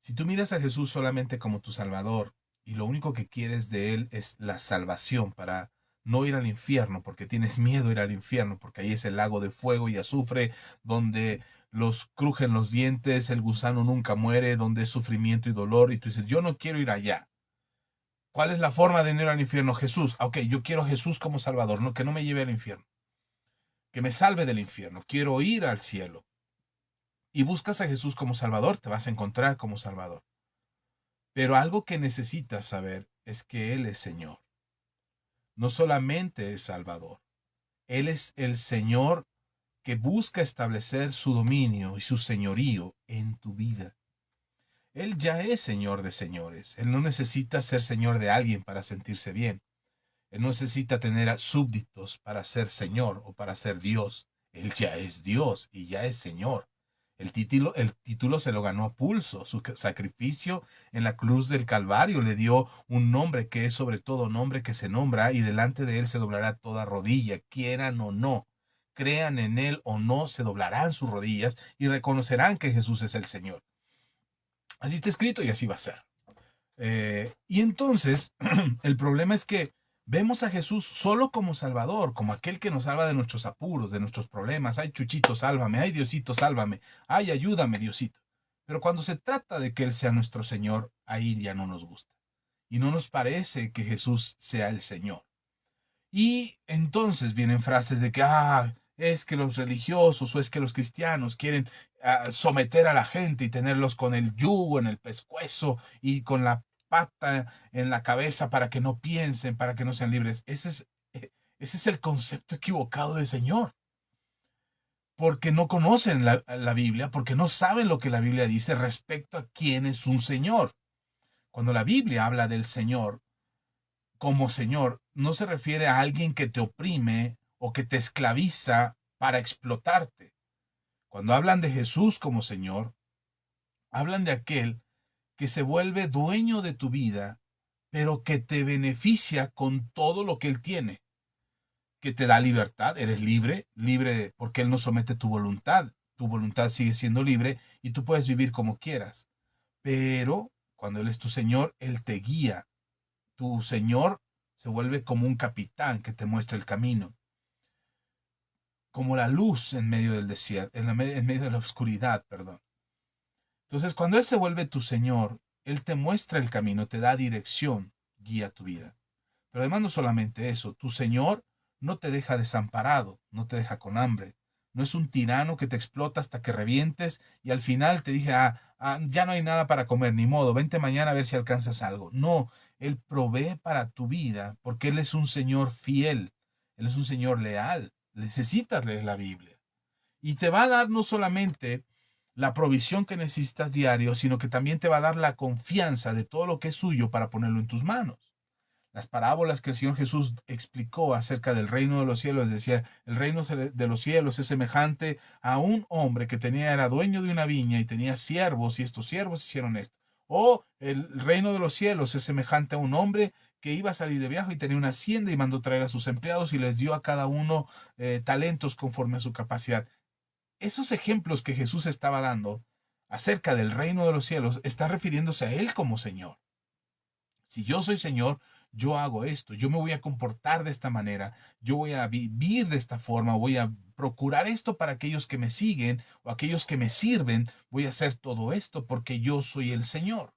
Si tú miras a Jesús solamente como tu Salvador y lo único que quieres de Él es la salvación para no ir al infierno, porque tienes miedo a ir al infierno, porque ahí es el lago de fuego y azufre, donde los crujen los dientes, el gusano nunca muere, donde es sufrimiento y dolor, y tú dices, yo no quiero ir allá. ¿Cuál es la forma de no ir al infierno? Jesús. Ok, yo quiero a Jesús como Salvador, no, que no me lleve al infierno, que me salve del infierno, quiero ir al cielo. Y buscas a Jesús como Salvador, te vas a encontrar como Salvador. Pero algo que necesitas saber es que Él es Señor. No solamente es Salvador. Él es el Señor que busca establecer su dominio y su señorío en tu vida. Él ya es Señor de señores. Él no necesita ser Señor de alguien para sentirse bien. Él no necesita tener súbditos para ser Señor o para ser Dios. Él ya es Dios y ya es Señor. El título se lo ganó a pulso. Su sacrificio en la cruz del Calvario le dio un nombre que es sobre todo nombre que se nombra, y delante de Él se doblará toda rodilla, quieran o no. Crean en Él o no, se doblarán sus rodillas y reconocerán que Jesús es el Señor. Así está escrito y así va a ser. Y entonces, el problema es que vemos a Jesús solo como Salvador, como aquel que nos salva de nuestros apuros, de nuestros problemas. Ay, Chuchito, sálvame. Ay, Diosito, sálvame. Ay, ayúdame, Diosito. Pero cuando se trata de que Él sea nuestro Señor, ahí ya no nos gusta. Y no nos parece que Jesús sea el Señor. Y entonces vienen frases de que, es que los religiosos o es que los cristianos quieren someter a la gente y tenerlos con el yugo en el pescuezo y con la pata en la cabeza para que no piensen, para que no sean libres. Ese es el concepto equivocado de Señor. Porque no conocen la Biblia, porque no saben lo que la Biblia dice respecto a quién es un Señor. Cuando la Biblia habla del Señor, como Señor no se refiere a alguien que te oprime o que te esclaviza para explotarte. Cuando hablan de Jesús como Señor, hablan de aquel que se vuelve dueño de tu vida, pero que te beneficia con todo lo que Él tiene, que te da libertad, eres libre, libre porque Él no somete tu voluntad sigue siendo libre y tú puedes vivir como quieras. Pero cuando Él es tu Señor, Él te guía. Tu Señor se vuelve como un capitán que te muestra el camino, como la luz en medio del desierto, en medio de la oscuridad, perdón. Entonces, cuando Él se vuelve tu Señor, Él te muestra el camino, te da dirección, guía tu vida. Pero además no solamente eso, tu Señor no te deja desamparado, no te deja con hambre. No es un tirano que te explota hasta que revientes y al final te dije, ya no hay nada para comer, ni modo, vente mañana a ver si alcanzas algo. No, Él provee para tu vida porque Él es un Señor fiel, Él es un Señor leal. Necesitas leer la Biblia. Y te va a dar no solamente la provisión que necesitas diario, sino que también te va a dar la confianza de todo lo que es suyo para ponerlo en tus manos. Las parábolas que el Señor Jesús explicó acerca del reino de los cielos, decía, el reino de los cielos es semejante a un hombre que era dueño de una viña y tenía siervos y estos siervos hicieron esto. O el reino de los cielos es semejante a un hombre que iba a salir de viaje y tenía una hacienda y mandó traer a sus empleados y les dio a cada uno talentos conforme a su capacidad. Esos ejemplos que Jesús estaba dando acerca del reino de los cielos está refiriéndose a Él como Señor. Si yo soy Señor, yo hago esto, yo me voy a comportar de esta manera, yo voy a vivir de esta forma, voy a procurar esto para aquellos que me siguen o aquellos que me sirven, voy a hacer todo esto porque yo soy el Señor.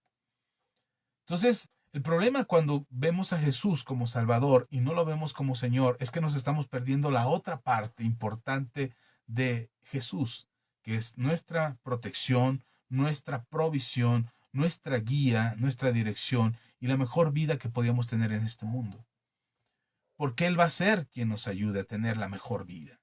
Entonces, El problema cuando vemos a Jesús como Salvador y no lo vemos como Señor es que nos estamos perdiendo la otra parte importante de Jesús, que es nuestra protección, nuestra provisión, nuestra guía, nuestra dirección y la mejor vida que podíamos tener en este mundo. Porque Él va a ser quien nos ayude a tener la mejor vida.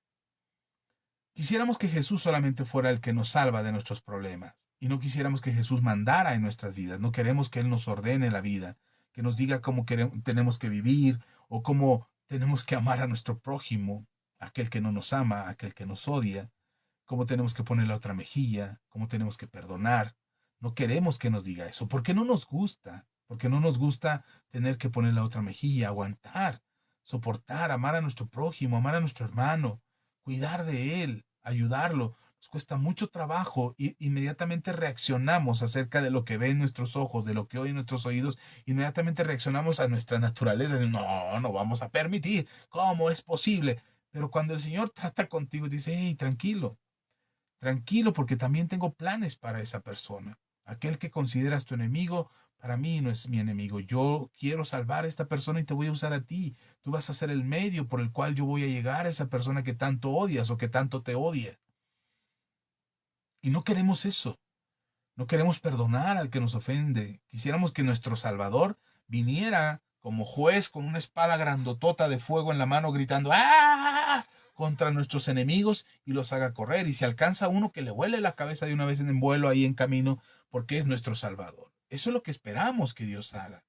Quisiéramos que Jesús solamente fuera el que nos salva de nuestros problemas y no quisiéramos que Jesús mandara en nuestras vidas. No queremos que Él nos ordene la vida, que nos diga cómo tenemos que vivir o cómo tenemos que amar a nuestro prójimo, aquel que no nos ama, aquel que nos odia, cómo tenemos que poner la otra mejilla, cómo tenemos que perdonar. No queremos que nos diga eso, porque no nos gusta, porque no nos gusta tener que poner la otra mejilla, aguantar, soportar, amar a nuestro prójimo, amar a nuestro hermano, cuidar de él, ayudarlo. Nos cuesta mucho trabajo y inmediatamente reaccionamos acerca de lo que ven nuestros ojos, de lo que oyen nuestros oídos, inmediatamente reaccionamos a nuestra naturaleza. No, no vamos a permitir, ¿cómo es posible? Pero cuando el Señor trata contigo, dice, hey, tranquilo, tranquilo, porque también tengo planes para esa persona. Aquel que consideras tu enemigo, para mí no es mi enemigo. Yo quiero salvar a esta persona y te voy a usar a ti. Tú vas a ser el medio por el cual yo voy a llegar a esa persona que tanto odias o que tanto te odia. Y no queremos eso. No queremos perdonar al que nos ofende. Quisiéramos que nuestro Salvador viniera como juez con una espada grandotota de fuego en la mano gritando ¡ah! Contra nuestros enemigos y los haga correr. Y si alcanza uno, que le vuele la cabeza de una vez en vuelo ahí en camino, porque es nuestro Salvador. Eso es lo que esperamos que Dios haga.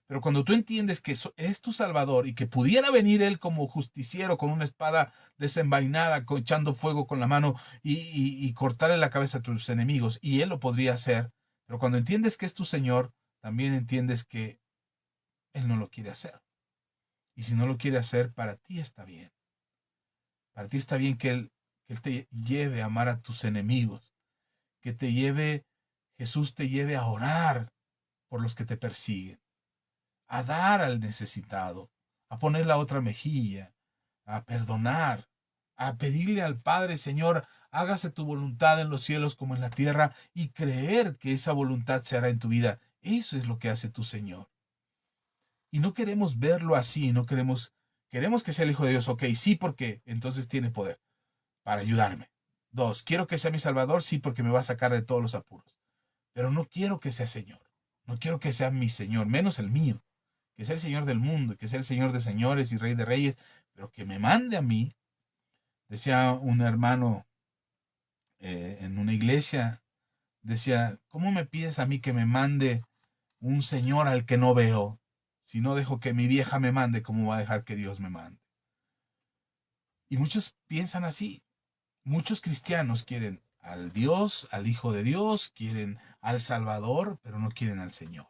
Pero cuando tú entiendes que es tu Salvador y que pudiera venir Él como justiciero con una espada desenvainada, echando fuego con la mano y cortarle la cabeza a tus enemigos, y Él lo podría hacer, pero cuando entiendes que es tu Señor, también entiendes que Él no lo quiere hacer. Y si no lo quiere hacer, para ti está bien. Para ti está bien que Él te lleve a amar a tus enemigos, que Jesús te lleve a orar por los que te persiguen, a dar al necesitado, a poner la otra mejilla, a perdonar, a pedirle al Padre, Señor, hágase tu voluntad en los cielos como en la tierra, y creer que esa voluntad se hará en tu vida. Eso es lo que hace tu Señor. Y no queremos verlo así, no queremos que sea el Hijo de Dios. Ok, sí, porque entonces tiene poder para ayudarme. Dos, quiero que sea mi Salvador, sí, porque me va a sacar de todos los apuros. Pero no quiero que sea Señor. No quiero que sea mi Señor, menos el mío, que sea el Señor del mundo, que sea el Señor de señores y Rey de reyes, pero que me mande a mí. Decía un hermano en una iglesia, decía, ¿cómo me pides a mí que me mande un Señor al que no veo? Si no dejo que mi vieja me mande, ¿cómo va a dejar que Dios me mande? Y muchos piensan así. Muchos cristianos quieren al Dios, al Hijo de Dios, quieren al Salvador, pero no quieren al Señor.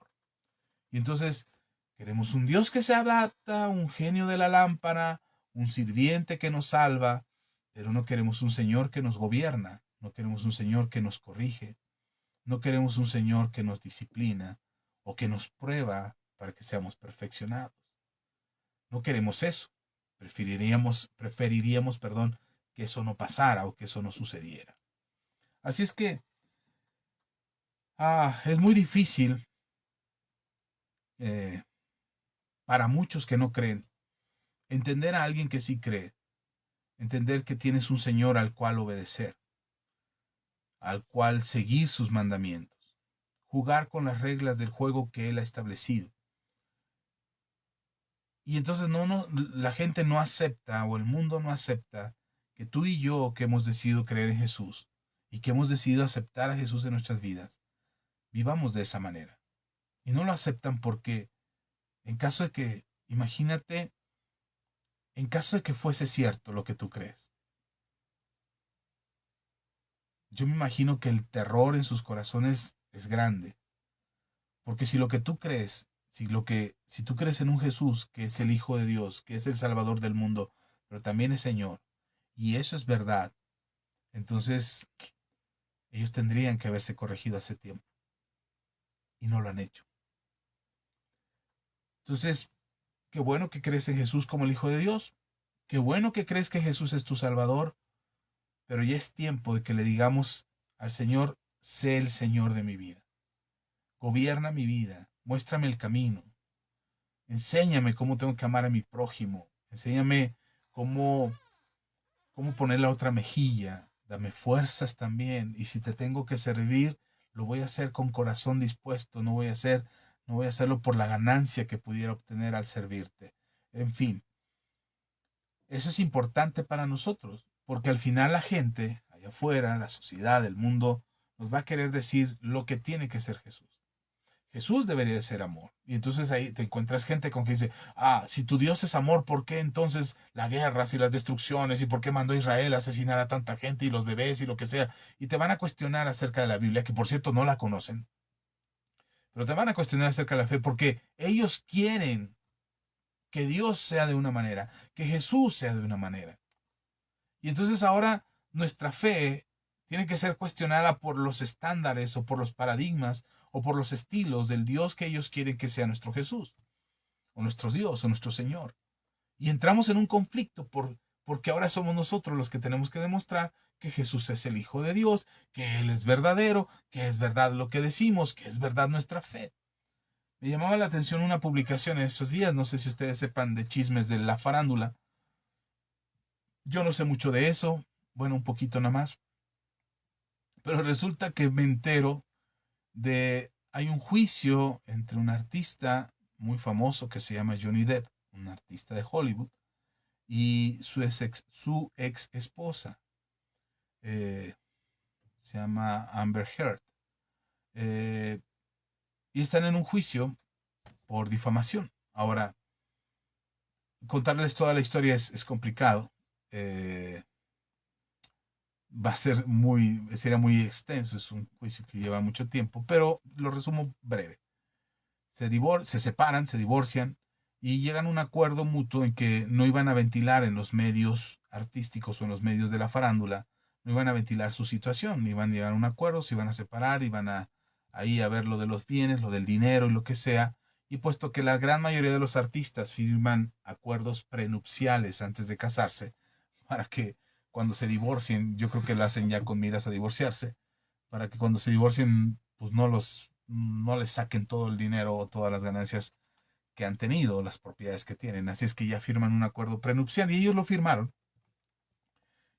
Y entonces queremos un Dios que se adapta, un genio de la lámpara, un sirviente que nos salva, pero no queremos un Señor que nos gobierna, no queremos un Señor que nos corrige, no queremos un Señor que nos disciplina o que nos prueba para que seamos perfeccionados. No queremos eso. Preferiríamos, perdón, que eso no pasara o que eso no sucediera. Así es que es muy difícil eh, para muchos que no creen entender a alguien que sí cree, entender que tienes un Señor al cual obedecer, al cual seguir sus mandamientos, jugar con las reglas del juego que Él ha establecido. Y entonces la gente no acepta o el mundo no acepta que tú y yo que hemos decidido creer en Jesús y que hemos decidido aceptar a Jesús en nuestras vidas, vivamos de esa manera. Y no lo aceptan porque en caso de que, imagínate, en caso de que fuese cierto lo que tú crees, yo me imagino que el terror en sus corazones es grande. Porque si lo que tú crees, si tú crees en un Jesús que es el Hijo de Dios, que es el Salvador del mundo, pero también es Señor, y eso es verdad, entonces ellos tendrían que haberse corregido hace tiempo y no lo han hecho. Entonces, qué bueno que crees en Jesús como el Hijo de Dios, qué bueno que crees que Jesús es tu Salvador, pero ya es tiempo de que le digamos al Señor, sé el Señor de mi vida. Gobierna mi vida, muéstrame el camino, enséñame cómo tengo que amar a mi prójimo, enséñame cómo, cómo poner la otra mejilla, dame fuerzas también, y si te tengo que servir, lo voy a hacer con corazón dispuesto, no voy a hacerlo por la ganancia que pudiera obtener al servirte. En fin, eso es importante para nosotros, porque al final la gente allá afuera, la sociedad, el mundo, nos va a querer decir lo que tiene que ser Jesús. Jesús debería de ser amor. Y entonces ahí te encuentras gente con que dice, si tu Dios es amor, ¿por qué entonces las guerras y las destrucciones? ¿Y por qué mandó a Israel a asesinar a tanta gente y los bebés y lo que sea? Y te van a cuestionar acerca de la Biblia, que por cierto no la conocen, pero te van a cuestionar acerca de la fe porque ellos quieren que Dios sea de una manera, que Jesús sea de una manera. Y entonces ahora nuestra fe tiene que ser cuestionada por los estándares o por los paradigmas o por los estilos del Dios que ellos quieren que sea nuestro Jesús, o nuestro Dios, o nuestro Señor. Y entramos en un conflicto porque ahora somos nosotros los que tenemos que demostrar que Jesús es el Hijo de Dios, que Él es verdadero, que es verdad lo que decimos, que es verdad nuestra fe. Me llamaba la atención una publicación en estos días, no sé si ustedes sepan de chismes de la farándula. Yo no sé mucho de eso, bueno, un poquito nada más, pero resulta que me entero hay un juicio entre un artista muy famoso que se llama Johnny Depp, un artista de Hollywood, y su ex esposa, eh, se llama Amber Heard, eh, y están en un juicio por difamación. Ahora, contarles toda la historia es complicado. eh, Sería muy extenso, es un juicio que lleva mucho tiempo, pero lo resumo breve. Se separan, se divorcian y llegan a un acuerdo mutuo en que no iban a ventilar en los medios artísticos o en los medios de la farándula, no iban a ventilar su situación, iban a llegar a un acuerdo, se iban a separar, iban ahí a ver lo de los bienes, lo del dinero y lo que sea. Y puesto que la gran mayoría de los artistas firman acuerdos prenupciales antes de casarse, para que cuando se divorcien, yo creo que lo hacen ya con miras a divorciarse, para que cuando se divorcien, pues no les saquen todo el dinero o todas las ganancias que han tenido, las propiedades que tienen. Así es que ya firman un acuerdo prenupcial y ellos lo firmaron.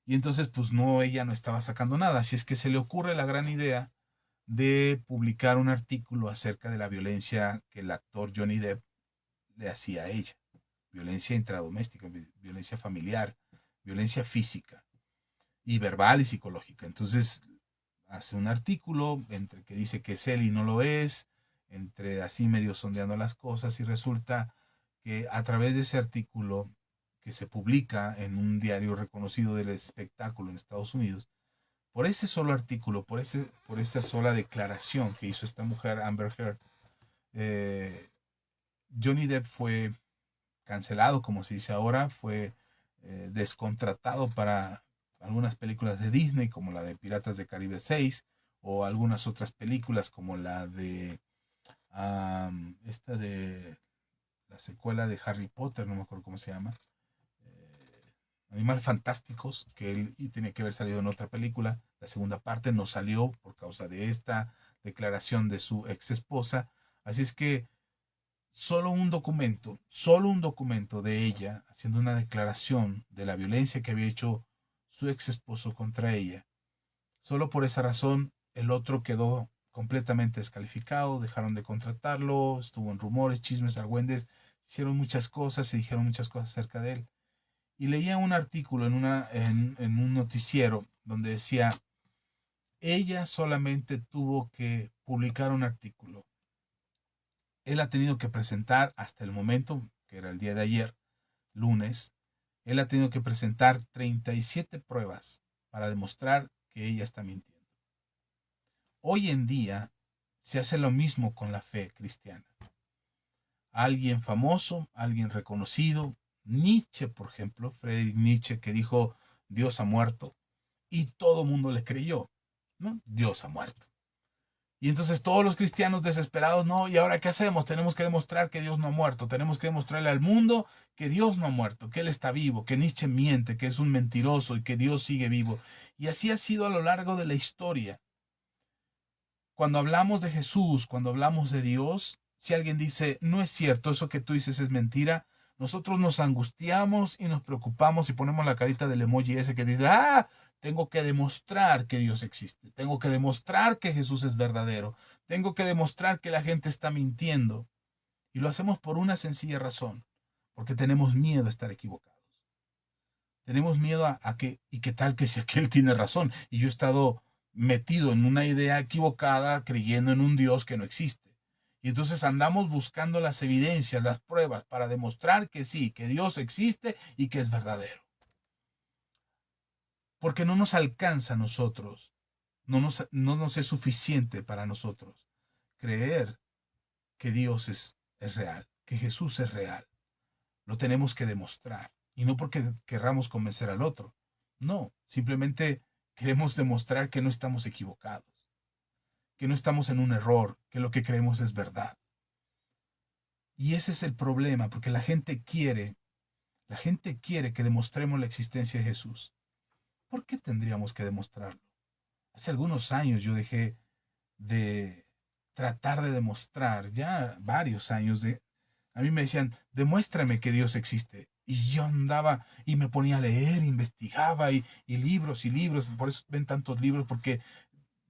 Y entonces, pues no, ella no estaba sacando nada. Así es que se le ocurre la gran idea de publicar un artículo acerca de la violencia que el actor Johnny Depp le hacía a ella. Violencia intradoméstica, violencia familiar, violencia física y verbal y psicológica. Entonces hace un artículo entre que dice que es él y no lo es, entre así medio sondeando las cosas, y resulta que a través de ese artículo que se publica en un diario reconocido del espectáculo en Estados Unidos, por ese solo artículo, por esa sola declaración que hizo esta mujer, Amber Heard, eh, Johnny Depp fue cancelado, como se dice ahora, fue descontratado para algunas películas de Disney, como la de Piratas de Caribe 6, o algunas otras películas como la de esta de la secuela de Harry Potter, no me acuerdo cómo se llama, Animales Fantásticos, que él y tenía que haber salido en otra película. La segunda parte no salió por causa de esta declaración de su ex esposa. Así es que solo un documento de ella haciendo una declaración de la violencia que había hecho su ex esposo contra ella. Solo por esa razón el otro quedó completamente descalificado, dejaron de contratarlo, estuvo en rumores, chismes, argüendes, hicieron muchas cosas, se dijeron muchas cosas acerca de él. Y leía un artículo en un noticiero donde decía, ella solamente tuvo que publicar un artículo. Él ha tenido que presentar hasta el momento, que era el día de ayer, lunes, él ha tenido que presentar 37 pruebas para demostrar que ella está mintiendo. Hoy en día se hace lo mismo con la fe cristiana. Alguien famoso, alguien reconocido, Nietzsche, por ejemplo, Friedrich Nietzsche, que dijo Dios ha muerto, y todo el mundo le creyó, ¿no? Dios ha muerto. Y entonces todos los cristianos desesperados, no, ¿y ahora qué hacemos? Tenemos que demostrar que Dios no ha muerto, tenemos que demostrarle al mundo que Dios no ha muerto, que Él está vivo, que Nietzsche miente, que es un mentiroso y que Dios sigue vivo. Y así ha sido a lo largo de la historia. Cuando hablamos de Jesús, cuando hablamos de Dios, Si alguien dice, no es cierto, eso que tú dices es mentira, nosotros nos angustiamos y nos preocupamos y ponemos la carita del emoji ese que dice, tengo que demostrar que Dios existe, tengo que demostrar que Jesús es verdadero, tengo que demostrar que la gente está mintiendo. Y lo hacemos por una sencilla razón, porque tenemos miedo a estar equivocados. Tenemos miedo a que, y qué tal que si aquel tiene razón, y yo he estado metido en una idea equivocada, creyendo en un Dios que no existe. Y entonces andamos buscando las evidencias, las pruebas, para demostrar que sí, que Dios existe y que es verdadero. Porque no nos alcanza a nosotros, no nos es suficiente para nosotros creer que Dios es real, que Jesús es real. Lo tenemos que demostrar. Y no porque querramos convencer al otro. No, simplemente queremos demostrar que no estamos equivocados, que no estamos en un error, que lo que creemos es verdad. Y ese es el problema, porque la gente quiere que demostremos la existencia de Jesús. ¿Por qué tendríamos que demostrarlo? Hace algunos años yo dejé de tratar de demostrar, ya varios años, a mí me decían, demuéstrame que Dios existe. Y yo andaba y me ponía a leer, investigaba y libros, por eso ven tantos libros, porque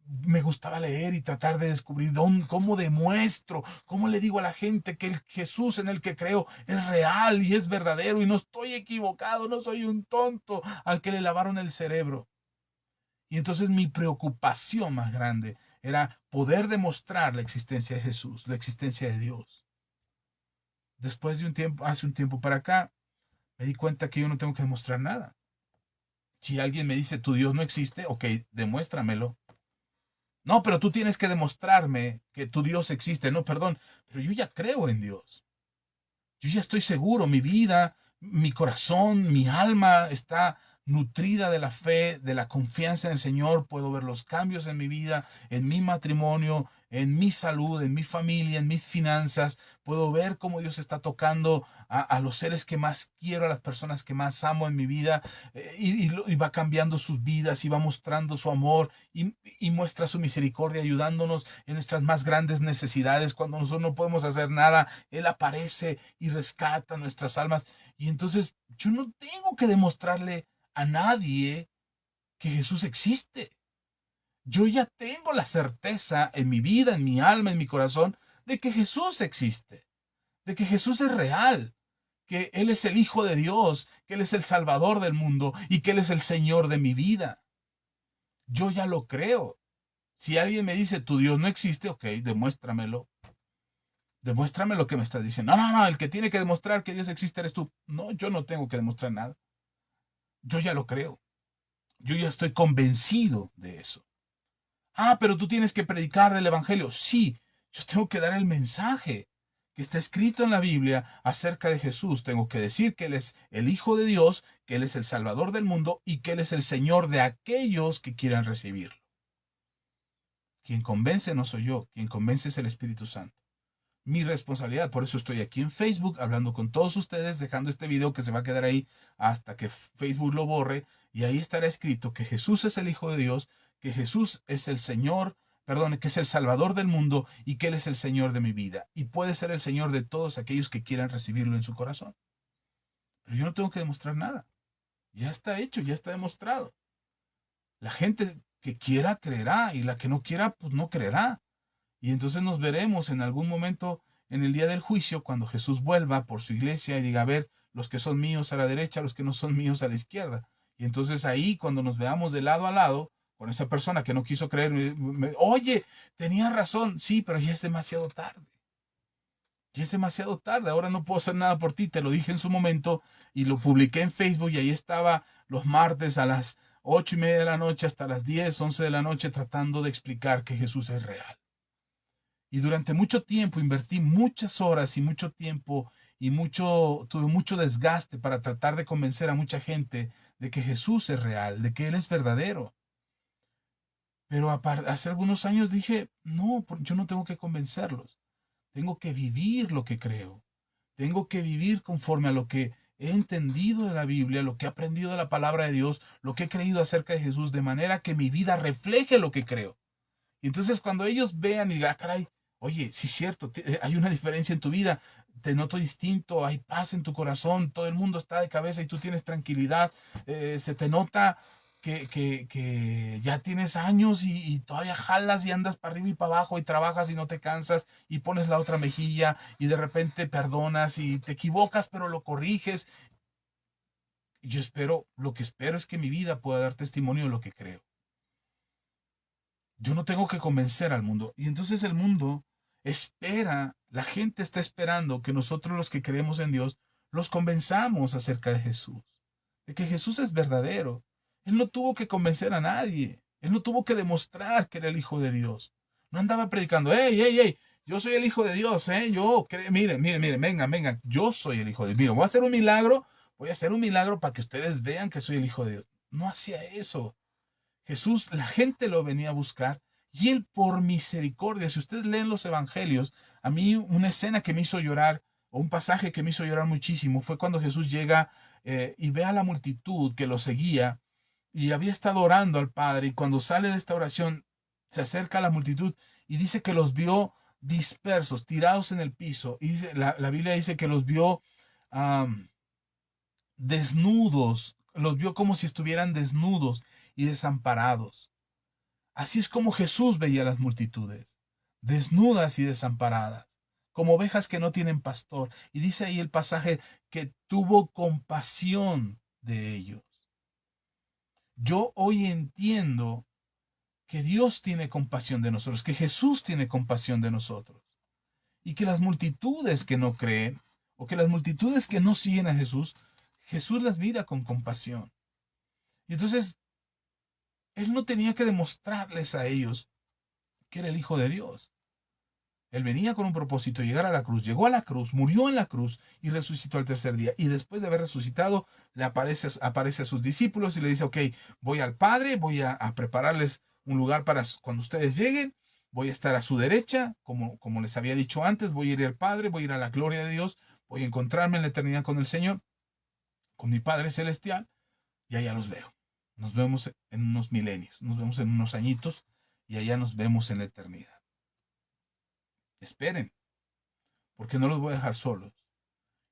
me gustaba leer y tratar de descubrir cómo demuestro, cómo le digo a la gente que el Jesús en el que creo es real y es verdadero y no estoy equivocado, no soy un tonto al que le lavaron el cerebro. Y entonces mi preocupación más grande era poder demostrar la existencia de Jesús, la existencia de Dios. Después de un tiempo, hace un tiempo para acá, me di cuenta que yo no tengo que demostrar nada. Si alguien me dice tu Dios no existe, ok, demuéstramelo. No, pero tú tienes que demostrarme que tu Dios existe. No, perdón, pero yo ya creo en Dios. Yo ya estoy seguro, mi vida, mi corazón, mi alma está nutrida de la fe, de la confianza en el Señor. Puedo ver los cambios en mi vida, en mi matrimonio, en mi salud, en mi familia, en mis finanzas. Puedo ver cómo Dios está tocando a los seres que más quiero, a las personas que más amo en mi vida, y va cambiando sus vidas y va mostrando su amor y muestra su misericordia, ayudándonos en nuestras más grandes necesidades. Cuando nosotros no podemos hacer nada, Él aparece y rescata nuestras almas. Y entonces yo no tengo que demostrarle a nadie que Jesús existe. Yo ya tengo la certeza en mi vida, en mi alma, en mi corazón, de que Jesús existe, de que Jesús es real, que Él es el Hijo de Dios, que Él es el Salvador del mundo y que Él es el Señor de mi vida. Yo ya lo creo. Si alguien me dice, tu Dios no existe, ok, demuéstramelo. Demuéstrame lo que me estás diciendo. No, no, no, el que tiene que demostrar que Dios existe eres tú. No, yo no tengo que demostrar nada. Yo ya lo creo. Yo ya estoy convencido de eso. Pero tú tienes que predicar del Evangelio. Sí, yo tengo que dar el mensaje que está escrito en la Biblia acerca de Jesús. Tengo que decir que Él es el Hijo de Dios, que Él es el Salvador del mundo y que Él es el Señor de aquellos que quieran recibirlo. Quien convence no soy yo, quien convence es el Espíritu Santo. Mi responsabilidad, por eso estoy aquí en Facebook hablando con todos ustedes, dejando este video que se va a quedar ahí hasta que Facebook lo borre, y ahí estará escrito que Jesús es el Hijo de Dios, que Jesús es el Señor, perdón, que es el Salvador del mundo y que Él es el Señor de mi vida y puede ser el Señor de todos aquellos que quieran recibirlo en su corazón. Pero yo no tengo que demostrar nada, ya está hecho, ya está demostrado. La gente que quiera creerá y la que no quiera pues no creerá. Y entonces nos veremos en algún momento en el día del juicio, cuando Jesús vuelva por su iglesia y diga, a ver, los que son míos a la derecha, los que no son míos a la izquierda. Y entonces ahí, cuando nos veamos de lado a lado, con esa persona que no quiso creer, oye, tenía razón, sí, pero ya es demasiado tarde. Ya es demasiado tarde, ahora no puedo hacer nada por ti, te lo dije en su momento y lo publiqué en Facebook y ahí estaba los martes a las 8:30 de la noche hasta las 10, 11 de la noche tratando de explicar que Jesús es real. Y durante mucho tiempo invertí muchas horas y mucho tiempo y tuve mucho desgaste para tratar de convencer a mucha gente de que Jesús es real, de que Él es verdadero. Pero hace algunos años dije, no, yo no tengo que convencerlos. Tengo que vivir lo que creo. Tengo que vivir conforme a lo que he entendido de la Biblia, lo que he aprendido de la palabra de Dios, lo que he creído acerca de Jesús, de manera que mi vida refleje lo que creo. Y entonces cuando ellos vean y digan, caray, Oye, sí es cierto, hay una diferencia en tu vida, te noto distinto, hay paz en tu corazón, todo el mundo está de cabeza y tú tienes tranquilidad, se te nota que ya tienes años y todavía jalas y andas para arriba y para abajo y trabajas y no te cansas y pones la otra mejilla y de repente perdonas y te equivocas pero lo corriges. Yo espero, lo que espero es que mi vida pueda dar testimonio de lo que creo. Yo no tengo que convencer al mundo. Y entonces el mundo espera, la gente está esperando que nosotros los que creemos en Dios los convenzamos acerca de Jesús, de que Jesús es verdadero. Él no tuvo que convencer a nadie. Él no tuvo que demostrar que era el Hijo de Dios. No andaba predicando, hey, hey, hey, yo soy el Hijo de Dios, miren, miren, miren, vengan, vengan, yo soy el Hijo de Dios. Miren, voy a hacer un milagro para que ustedes vean que soy el Hijo de Dios. No hacía eso. Jesús, la gente lo venía a buscar y él por misericordia, si ustedes leen los evangelios, a mí una escena que me hizo llorar o un pasaje que me hizo llorar muchísimo fue cuando Jesús llega y ve a la multitud que lo seguía y había estado orando al Padre y cuando sale de esta oración se acerca a la multitud y dice que los vio dispersos, tirados en el piso y dice, la Biblia dice que los vio um, desnudos, los vio como si estuvieran desnudos y desamparados. Así es como Jesús veía a las multitudes, desnudas y desamparadas, como ovejas que no tienen pastor. Y dice ahí el pasaje que tuvo compasión de ellos. Yo hoy entiendo que Dios tiene compasión de nosotros, que Jesús tiene compasión de nosotros. Y que las multitudes que no creen, o que las multitudes que no siguen a Jesús, Jesús las mira con compasión. Y entonces él no tenía que demostrarles a ellos que era el Hijo de Dios. Él venía con un propósito, llegar a la cruz, llegó a la cruz, murió en la cruz y resucitó al tercer día. Y después de haber resucitado, le aparece a sus discípulos y le dice, ok, voy al Padre, voy a prepararles un lugar para cuando ustedes lleguen, voy a estar a su derecha, como les había dicho antes, voy a ir al Padre, voy a ir a la gloria de Dios, voy a encontrarme en la eternidad con el Señor, con mi Padre Celestial, y allá los veo. Nos vemos en unos milenios, nos vemos en unos añitos y allá nos vemos en la eternidad. Esperen, porque no los voy a dejar solos.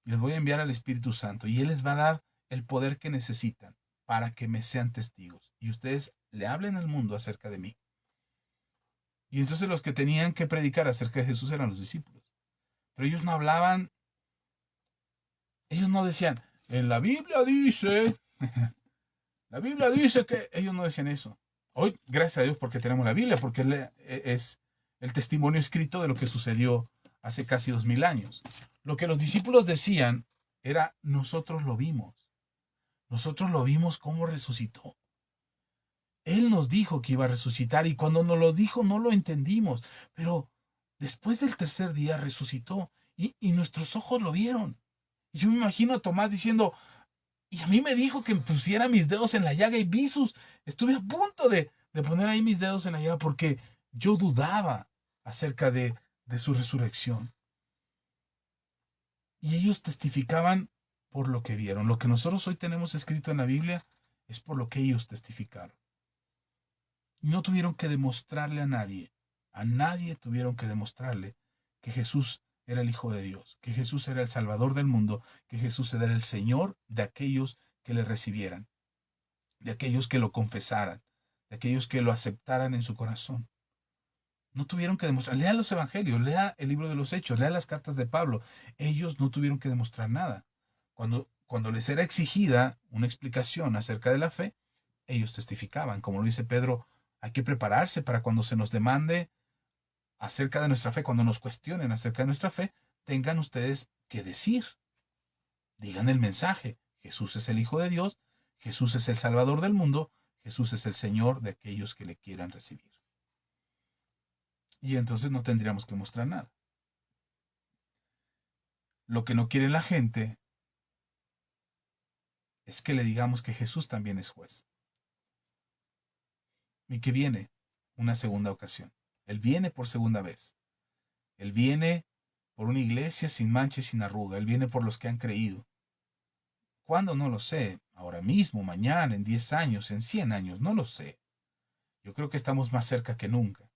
Les voy a enviar al Espíritu Santo y Él les va a dar el poder que necesitan para que me sean testigos. Y ustedes le hablen al mundo acerca de mí. Y entonces los que tenían que predicar acerca de Jesús eran los discípulos. Pero ellos no hablaban, ellos no decían, en la Biblia dice, la Biblia dice que ellos no decían eso. Hoy, gracias a Dios porque tenemos la Biblia, porque es el testimonio escrito de lo que sucedió hace casi 2000 años. Lo que los discípulos decían era, nosotros lo vimos cómo resucitó. Él nos dijo que iba a resucitar y cuando nos lo dijo no lo entendimos, pero después del tercer día resucitó y nuestros ojos lo vieron. Y yo me imagino a Tomás diciendo, y a mí me dijo que pusiera mis dedos en la llaga y vi estuve a punto de poner ahí mis dedos en la llaga porque yo dudaba acerca de su resurrección. Y ellos testificaban por lo que vieron. Lo que nosotros hoy tenemos escrito en la Biblia es por lo que ellos testificaron. Y no tuvieron que demostrarle a nadie tuvieron que demostrarle que Jesús era el Hijo de Dios, que Jesús era el Salvador del mundo, que Jesús era el Señor de aquellos que le recibieran, de aquellos que lo confesaran, de aquellos que lo aceptaran en su corazón. No tuvieron que demostrar. Lea los evangelios, lea el libro de los Hechos, lea las cartas de Pablo. Ellos no tuvieron que demostrar nada. Cuando les era exigida una explicación acerca de la fe, ellos testificaban. Como lo dice Pedro, hay que prepararse para cuando se nos demande acerca de nuestra fe, cuando nos cuestionen acerca de nuestra fe, tengan ustedes que decir. Digan el mensaje. Jesús es el Hijo de Dios, Jesús es el Salvador del mundo, Jesús es el Señor de aquellos que le quieran recibir. Y entonces no tendríamos que mostrar nada. Lo que no quiere la gente es que le digamos que Jesús también es juez. Y que viene una segunda ocasión. Él viene por segunda vez. Él viene por una iglesia sin mancha y sin arruga. Él viene por los que han creído. ¿Cuándo? No lo sé. Ahora mismo, mañana, en 10 años, en 100 años, no lo sé. Yo creo que estamos más cerca que nunca.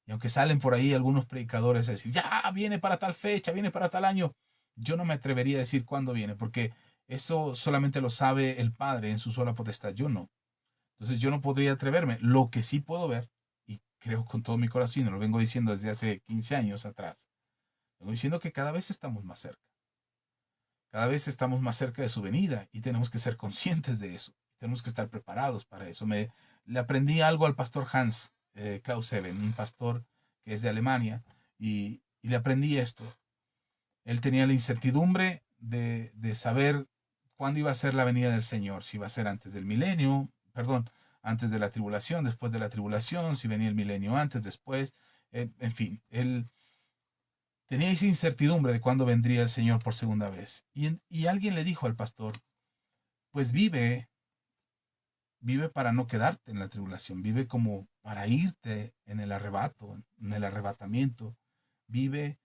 Y aunque salen por ahí algunos predicadores a decir, ya viene para tal fecha, viene para tal año, yo no me atrevería a decir cuándo viene, porque eso solamente lo sabe el Padre en su sola potestad, yo no. Entonces yo no podría atreverme. Lo que sí puedo ver, y creo con todo mi corazón, y lo vengo diciendo desde hace 15 años atrás, vengo diciendo que cada vez estamos más cerca. Cada vez estamos más cerca de su venida y tenemos que ser conscientes de eso. Tenemos que estar preparados para eso. Le aprendí algo al pastor Hans Klaus Eben, un pastor que es de Alemania, y le aprendí esto. Él tenía la incertidumbre de saber cuándo iba a ser la venida del Señor, si iba a ser antes del milenio, perdón, antes de la tribulación, después de la tribulación, si venía el milenio antes, después, en fin, él tenía esa incertidumbre de cuándo vendría el Señor por segunda vez. Y alguien le dijo al pastor, pues vive para no quedarte en la tribulación, vive como para irte en el arrebato, en el arrebatamiento, vive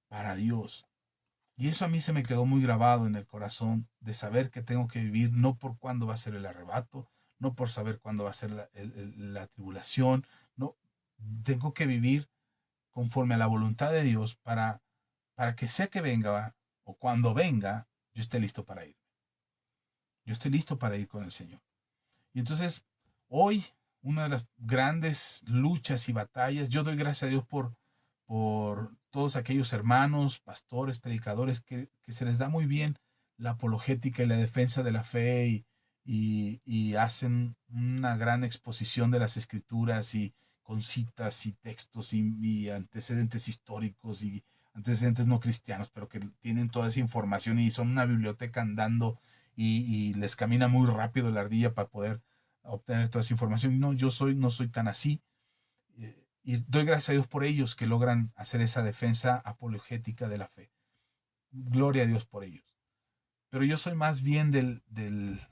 para Dios. Y eso a mí se me quedó muy grabado en el corazón, de saber que tengo que vivir no por cuándo va a ser el arrebato, no por saber cuándo va a ser la tribulación, no, tengo que vivir conforme a la voluntad de Dios para que sea que venga o cuando venga, yo esté listo para ir. Yo estoy listo para ir con el Señor. Y entonces, hoy, una de las grandes luchas y batallas, yo doy gracias a Dios por todos aquellos hermanos, pastores, predicadores, que se les da muy bien la apologética y la defensa de la fe y hacen una gran exposición de las escrituras y con citas y textos y antecedentes históricos y antecedentes no cristianos, pero que tienen toda esa información y son una biblioteca andando y les camina muy rápido la ardilla para poder obtener toda esa información. No, no soy tan así. Y doy gracias a Dios por ellos que logran hacer esa defensa apologética de la fe. Gloria a Dios por ellos. Pero yo soy más bien del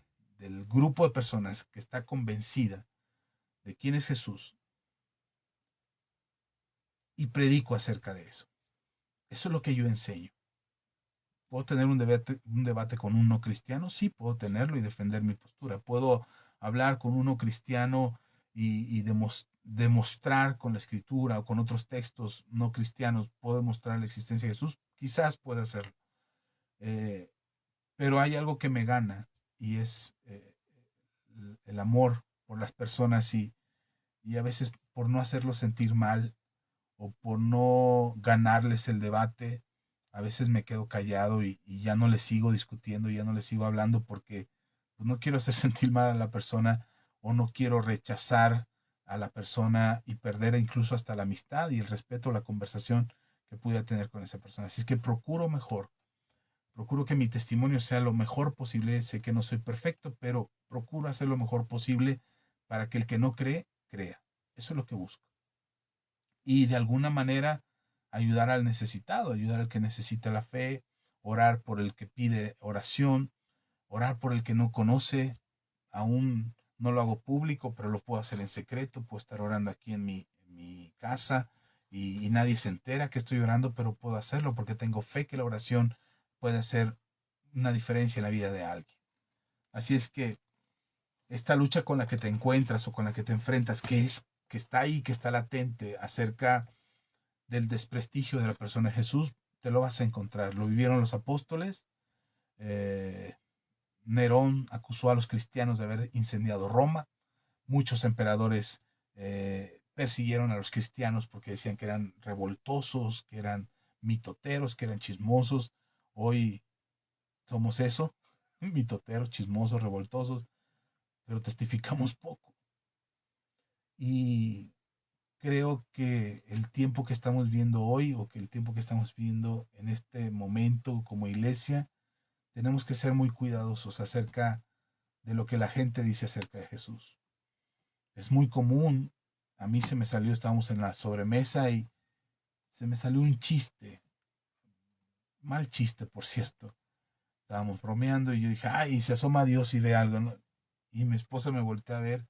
grupo de personas que está convencida de quién es Jesús y predico acerca de eso. Eso es lo que yo enseño. ¿Puedo tener un debate con un no cristiano? Sí, puedo tenerlo y defender mi postura. ¿Puedo hablar con uno cristiano y demostrar con la escritura o con otros textos no cristianos, puedo demostrar la existencia de Jesús? Quizás pueda hacerlo. Eh, pero hay algo que me gana y es el amor por las personas y a veces por no hacerlos sentir mal o por no ganarles el debate, a veces me quedo callado y ya no les sigo discutiendo, ya no les sigo hablando porque pues, no quiero hacer sentir mal a la persona o no quiero rechazar a la persona y perder incluso hasta la amistad y el respeto, la conversación que pudiera tener con esa persona. Así es que procuro que mi testimonio sea lo mejor posible. Sé que no soy perfecto, pero procuro hacer lo mejor posible para que el que no cree, crea. Eso es lo que busco y de alguna manera ayudar al necesitado, ayudar al que necesita la fe, orar por el que pide oración, orar por el que no conoce, aún no lo hago público, pero lo puedo hacer en secreto, puedo estar orando aquí en mi casa y nadie se entera que estoy orando, pero puedo hacerlo porque tengo fe que la oración puede hacer una diferencia en la vida de alguien. Así es que esta lucha con la que te encuentras o con la que te enfrentas, que está ahí, que está latente acerca del desprestigio de la persona de Jesús, te lo vas a encontrar. Lo vivieron los apóstoles. eh, Nerón acusó a los cristianos de haber incendiado Roma. Muchos emperadores persiguieron a los cristianos porque decían que eran revoltosos, que eran mitoteros, que eran chismosos. Hoy somos eso, mitoteros, chismosos, revoltosos, pero testificamos poco. Y creo que el tiempo que estamos viendo hoy o que el tiempo que estamos viendo en este momento como iglesia, tenemos que ser muy cuidadosos acerca de lo que la gente dice acerca de Jesús. Es muy común, a mí se me salió, estábamos en la sobremesa y se me salió un chiste, mal chiste por cierto. Estábamos bromeando y yo dije, ay, se asoma a Dios y ve algo, ¿no? Y mi esposa me volteó a ver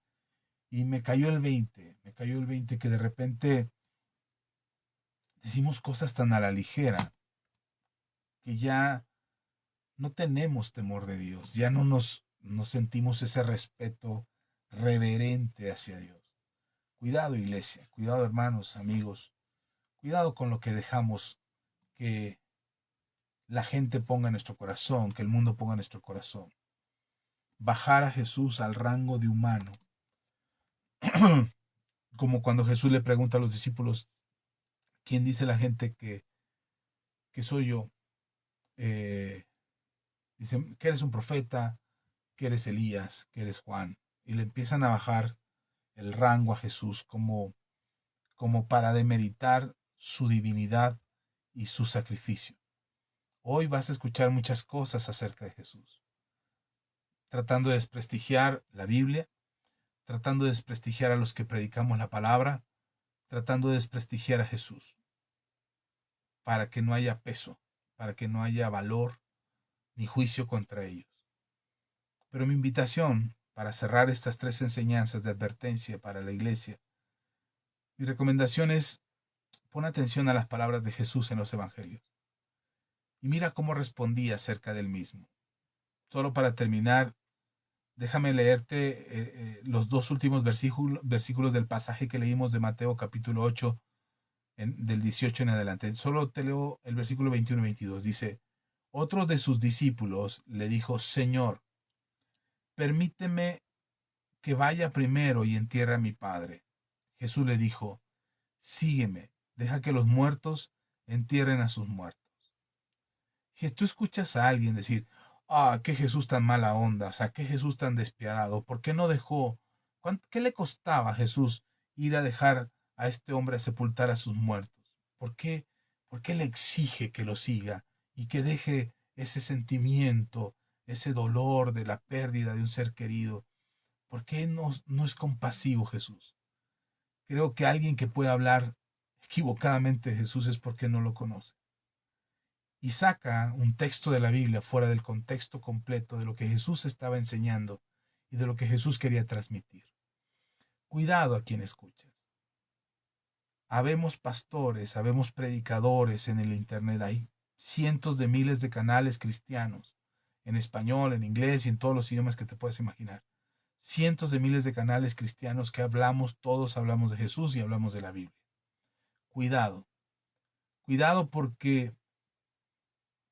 y me cayó el 20 que de repente decimos cosas tan a la ligera que ya no tenemos temor de Dios, ya no nos sentimos ese respeto reverente hacia Dios. Cuidado, iglesia, cuidado, hermanos, amigos, cuidado con lo que dejamos que la gente ponga en nuestro corazón, que el mundo ponga en nuestro corazón. Bajar a Jesús al rango de humano, como cuando Jesús le pregunta a los discípulos, ¿quién dice la gente que soy yo? Dicen que eres un profeta, que eres Elías, que eres Juan. Y le empiezan a bajar el rango a Jesús como para demeritar su divinidad y su sacrificio. Hoy vas a escuchar muchas cosas acerca de Jesús, tratando de desprestigiar la Biblia, tratando de desprestigiar a los que predicamos la palabra, tratando de desprestigiar a Jesús, para que no haya peso, para que no haya valor ni juicio contra ellos. Pero mi invitación para cerrar estas 3 enseñanzas de advertencia para la iglesia, mi recomendación es: pon atención a las palabras de Jesús en los evangelios y mira cómo respondía acerca del mismo. Solo para terminar, déjame leerte los 2 últimos versículos del pasaje que leímos de Mateo capítulo 8, del 18 en adelante. Solo te leo el versículo 21 y 22. Dice: otro de sus discípulos le dijo: Señor, permíteme que vaya primero y entierre a mi padre. Jesús le dijo: sígueme, deja que los muertos entierren a sus muertos. Si tú escuchas a alguien decir, qué Jesús tan mala onda, o sea, qué Jesús tan despiadado, ¿por qué no dejó? ¿Qué le costaba a Jesús ir a dejar a este hombre a sepultar a sus muertos? ¿Por qué le exige que lo siga y que deje ese sentimiento, ese dolor de la pérdida de un ser querido? ¿Por qué no es compasivo Jesús? Creo que alguien que puede hablar equivocadamente de Jesús es porque no lo conoce. Y saca un texto de la Biblia fuera del contexto completo de lo que Jesús estaba enseñando y de lo que Jesús quería transmitir. Cuidado a quien escuchas. Habemos pastores, habemos predicadores en el internet. Hay cientos de miles de canales cristianos en español, en inglés y en todos los idiomas que te puedes imaginar. Cientos de miles de canales cristianos que todos hablamos de Jesús y hablamos de la Biblia. Cuidado. Cuidado porque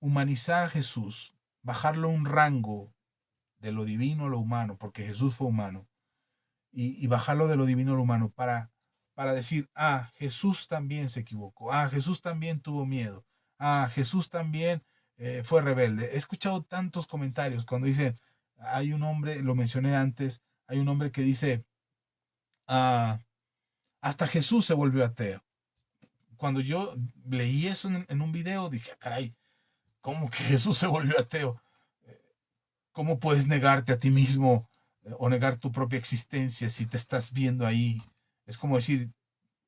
humanizar a Jesús, bajarlo a un rango de lo divino a lo humano, porque Jesús fue humano, y bajarlo de lo divino a lo humano para decir, Jesús también se equivocó, Jesús también tuvo miedo, Jesús también fue rebelde. He escuchado tantos comentarios cuando dicen, hay un hombre, lo mencioné antes, hay un hombre que dice, hasta Jesús se volvió ateo. Cuando yo leí eso en un video, dije, caray, ¿cómo que Jesús se volvió ateo? ¿Cómo puedes negarte a ti mismo o negar tu propia existencia si te estás viendo ahí? Es como decir,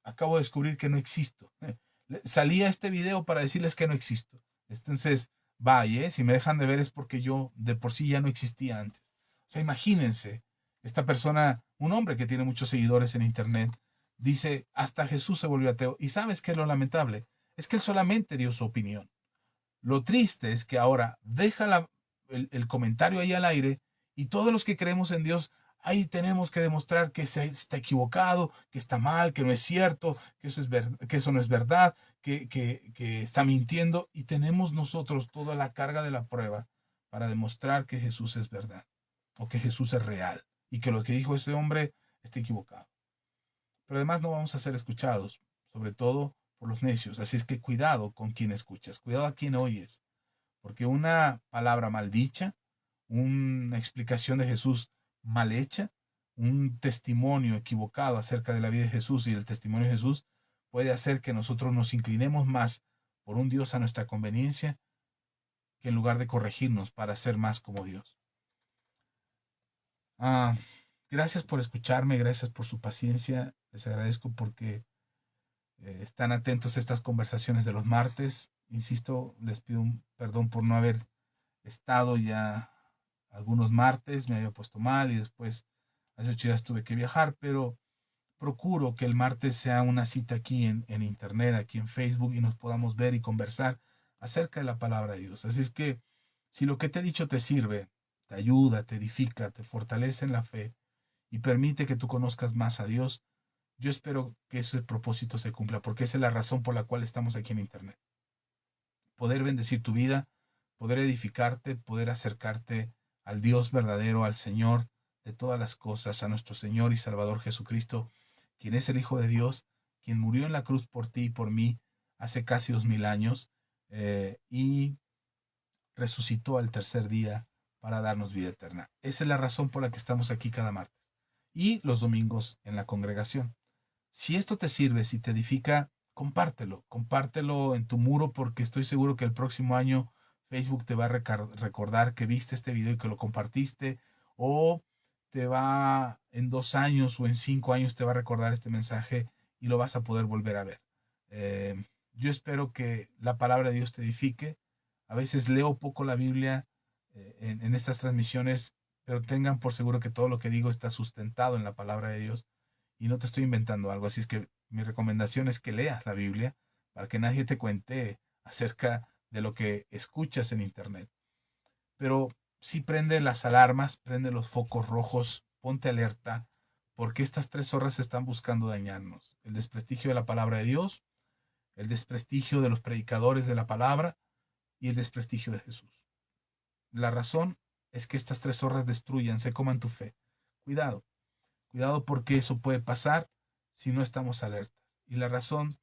acabo de descubrir que no existo. Salí a este video para decirles que no existo. Entonces, vaya, si me dejan de ver es porque yo de por sí ya no existía antes. O sea, imagínense, esta persona, un hombre que tiene muchos seguidores en internet, dice, hasta Jesús se volvió ateo. ¿Y sabes qué es lo lamentable? Es que él solamente dio su opinión. Lo triste es que ahora deja el comentario ahí al aire y todos los que creemos en Dios, ahí tenemos que demostrar que se está equivocado, que está mal, que no es cierto, que eso no es verdad, que está mintiendo, y tenemos nosotros toda la carga de la prueba para demostrar que Jesús es verdad o que Jesús es real y que lo que dijo ese hombre está equivocado. Pero además no vamos a ser escuchados, sobre todo por los necios. Así es que cuidado con quien escuchas, cuidado a quien oyes, porque una palabra mal dicha, una explicación de Jesús mal hecha, un testimonio equivocado acerca de la vida de Jesús y el testimonio de Jesús puede hacer que nosotros nos inclinemos más por un Dios a nuestra conveniencia que en lugar de corregirnos para ser más como Dios. Gracias por escucharme, gracias por su paciencia, les agradezco porque están atentos a estas conversaciones de los martes. Insisto, les pido un perdón por no haber estado ya algunos martes, me había puesto mal y después hace 8 días tuve que viajar, pero procuro que el martes sea una cita aquí en internet, aquí en Facebook, y nos podamos ver y conversar acerca de la palabra de Dios. Así es que si lo que te he dicho te sirve, te ayuda, te edifica, te fortalece en la fe y permite que tú conozcas más a Dios, Yo espero que ese propósito se cumpla, porque esa es la razón por la cual estamos aquí en Internet. Poder bendecir tu vida, poder edificarte, poder acercarte al Dios verdadero, al Señor de todas las cosas, a nuestro Señor y Salvador Jesucristo, quien es el Hijo de Dios, quien murió en la cruz por ti y por mí hace casi 2000 años, y resucitó al tercer día para darnos vida eterna. Esa es la razón por la que estamos aquí cada martes y los domingos en la congregación. Si esto te sirve, si te edifica, compártelo en tu muro, porque estoy seguro que el próximo año Facebook te va a recordar que viste este video y que lo compartiste, o te va en 2 años o en 5 años te va a recordar este mensaje y lo vas a poder volver a ver. Yo espero que la palabra de Dios te edifique. A veces leo poco la Biblia en estas transmisiones, pero tengan por seguro que todo lo que digo está sustentado en la palabra de Dios y no te estoy inventando algo. Así es que mi recomendación es que leas la Biblia para que nadie te cuente acerca de lo que escuchas en internet. Pero sí, prende las alarmas, prende los focos rojos, ponte alerta, porque estas 3 horas están buscando dañarnos. El desprestigio de la palabra de Dios, el desprestigio de los predicadores de la palabra y el desprestigio de Jesús. La razón es que estas 3 horas destruyan, se coman tu fe. Cuidado. Cuidado, porque eso puede pasar si no estamos alertas. Y la razón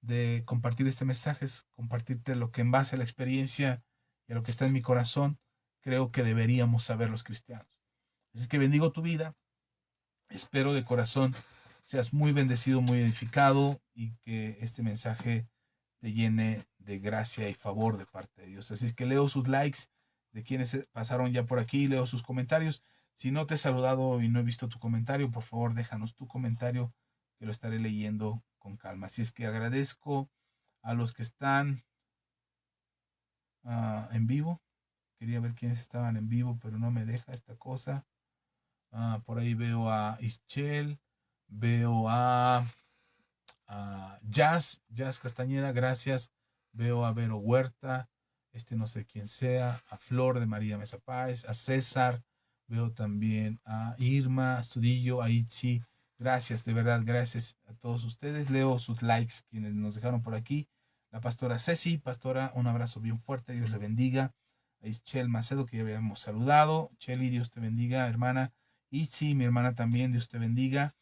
de compartir este mensaje es compartirte lo que en base a la experiencia y a lo que está en mi corazón, creo que deberíamos saber los cristianos. Así que bendigo tu vida. Espero de corazón seas muy bendecido, muy edificado y que este mensaje te llene de gracia y favor de parte de Dios. Así es que leo sus likes de quienes pasaron ya por aquí, leo sus comentarios. Si no te he saludado y no he visto tu comentario, por favor déjanos tu comentario, que lo estaré leyendo con calma. Así es que agradezco a los que están en vivo. Quería ver quiénes estaban en vivo, pero no me deja esta cosa. Por ahí veo a Ischel, veo a Jazz Castañeda, gracias. Veo a Vero Huerta, no sé quién sea, a Flor de María Mesa Páez, a César, veo también a Irma Astudillo, a Itzi. Gracias, de verdad, gracias a todos ustedes. Leo sus likes, quienes nos dejaron por aquí. La pastora Ceci, pastora, un abrazo bien fuerte, Dios le bendiga. A Ischel Macedo, que ya habíamos saludado. Cheli, Dios te bendiga, hermana. Itzi, mi hermana también, Dios te bendiga.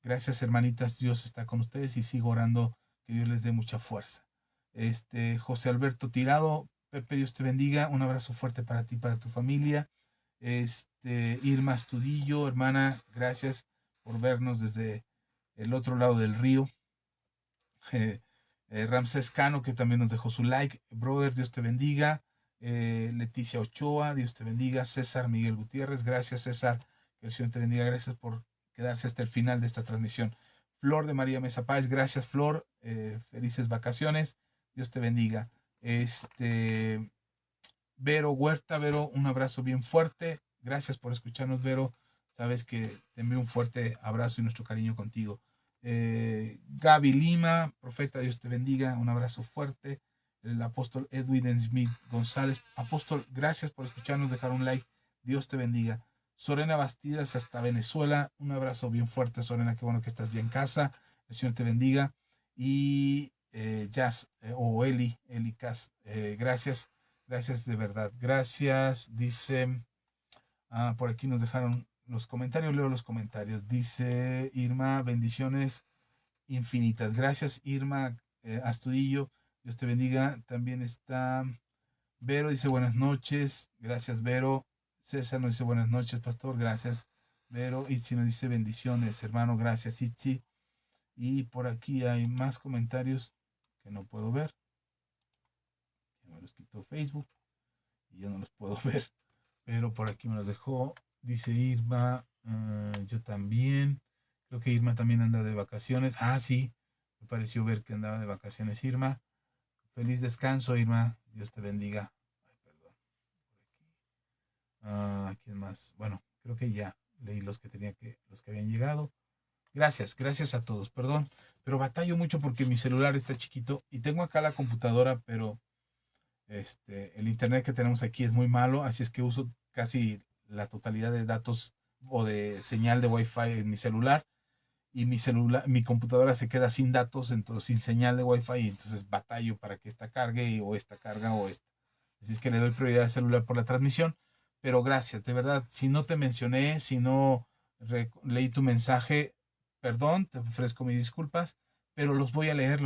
Gracias, hermanitas, Dios está con ustedes y sigo orando que Dios les dé mucha fuerza. José Alberto Tirado, Pepe, Dios te bendiga, un abrazo fuerte para ti, para tu familia. Irma Astudillo, hermana, gracias por vernos desde el otro lado del río. Ramsés Cano, que también nos dejó su like. Brother, Dios te bendiga. Leticia Ochoa, Dios te bendiga. César Miguel Gutiérrez, gracias, César, que el Señor te bendiga, gracias por quedarse hasta el final de esta transmisión. Flor de María Mesa Páez, gracias, Flor, felices vacaciones, Dios te bendiga. Vero Huerta, Vero, un abrazo bien fuerte, gracias por escucharnos, Vero, sabes que te envío un fuerte abrazo y nuestro cariño contigo. Gaby Lima, profeta, Dios te bendiga, un abrazo fuerte. El apóstol Edwin Smith González, apóstol, gracias por escucharnos, dejar un like, Dios te bendiga. Sorena Bastidas hasta Venezuela, un abrazo bien fuerte, Sorena, qué bueno que estás ya en casa, el Señor te bendiga. Y Jazz o Eli Cas, gracias de verdad, gracias. Dice, por aquí nos dejaron los comentarios, leo los comentarios. Dice Irma, bendiciones infinitas. Gracias, Irma Astudillo, Dios te bendiga. También está Vero, dice buenas noches, gracias, Vero. César nos dice buenas noches, pastor, gracias, Vero. Itzi nos dice bendiciones, hermano, gracias, Itzi. Y por aquí hay más comentarios que no puedo ver. Ya me los quitó Facebook y ya no los puedo ver. Pero por aquí me los dejó. Dice Irma, yo también. Creo que Irma también anda de vacaciones. Sí, me pareció ver que andaba de vacaciones Irma. Feliz descanso, Irma. Dios te bendiga. Ay, perdón. Por aquí. ¿Quién más? Bueno, creo que ya leí los que habían llegado. Gracias a todos. Perdón, pero batallo mucho porque mi celular está chiquito y tengo acá la computadora, pero el internet que tenemos aquí es muy malo, así es que uso casi la totalidad de datos o de señal de Wi-Fi en mi celular y mi celular, mi computadora se queda sin datos, entonces sin señal de Wi-Fi, y entonces batallo para que esta cargue o esta carga o esta. Así es que le doy prioridad al celular por la transmisión, pero gracias, de verdad, si no te mencioné, si no leí tu mensaje, perdón, te ofrezco mis disculpas, pero los voy a leer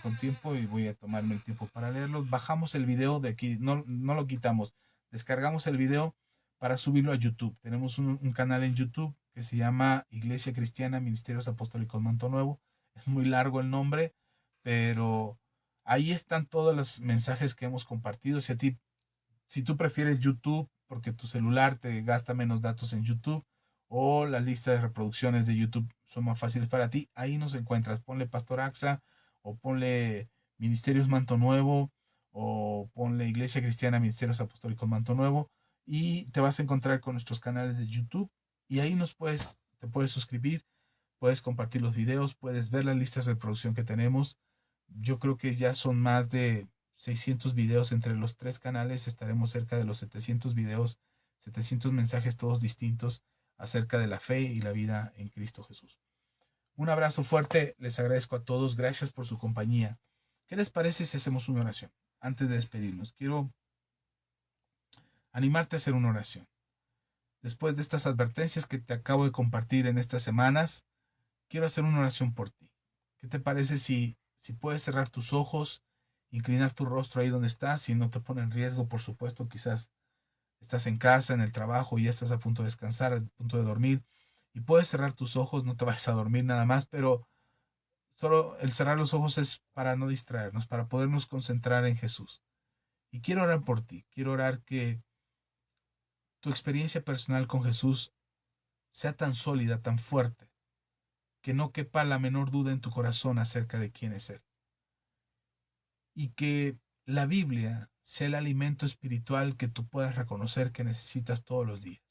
con tiempo y voy a tomarme el tiempo para leerlos. Bajamos el video de aquí, no lo quitamos, descargamos el video para subirlo a YouTube. Tenemos un canal en YouTube que se llama Iglesia Cristiana Ministerios Apostólicos Manto Nuevo. Es muy largo el nombre, pero ahí están todos los mensajes que hemos compartido. Si tú prefieres YouTube porque tu celular te gasta menos datos en YouTube o las listas de reproducciones de YouTube son más fáciles para ti, ahí nos encuentras. Ponle Pastor Axa o ponle Ministerios Manto Nuevo o ponle Iglesia Cristiana Ministerios Apostólicos Manto Nuevo y te vas a encontrar con nuestros canales de YouTube y ahí te puedes suscribir, puedes compartir los videos, puedes ver las listas de reproducción que tenemos. Yo creo que ya son más de 600 videos entre los tres canales, estaremos cerca de los 700 videos, 700 mensajes todos distintos acerca de la fe y la vida en Cristo Jesús. Un abrazo fuerte, les agradezco a todos, gracias por su compañía. ¿Qué les parece si hacemos una oración? Antes de despedirnos, quiero animarte a hacer una oración. Después de estas advertencias que te acabo de compartir en estas semanas, quiero hacer una oración por ti. ¿Qué te parece si puedes cerrar tus ojos, inclinar tu rostro ahí donde estás, si no te pone en riesgo, por supuesto, quizás estás en casa, en el trabajo, y ya estás a punto de descansar, a punto de dormir, y puedes cerrar tus ojos, no te vayas a dormir nada más, pero solo el cerrar los ojos es para no distraernos, para podernos concentrar en Jesús. Y quiero orar por ti, quiero orar que tu experiencia personal con Jesús sea tan sólida, tan fuerte, que no quepa la menor duda en tu corazón acerca de quién es Él. Y que la Biblia sea el alimento espiritual que tú puedas reconocer que necesitas todos los días.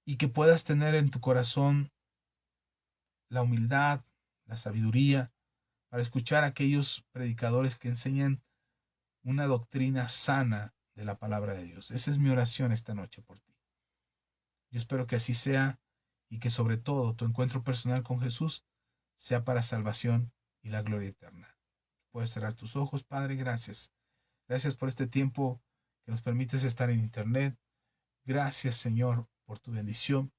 Y que puedas tener en tu corazón la humildad, la sabiduría, para escuchar a aquellos predicadores que enseñan una doctrina sana de la palabra de Dios. Esa es mi oración esta noche por ti. Yo espero que así sea y que sobre todo tu encuentro personal con Jesús sea para salvación y la gloria eterna. Puedes cerrar tus ojos, Padre, gracias. Gracias por este tiempo que nos permites estar en internet. Gracias, Señor, por tu bendición.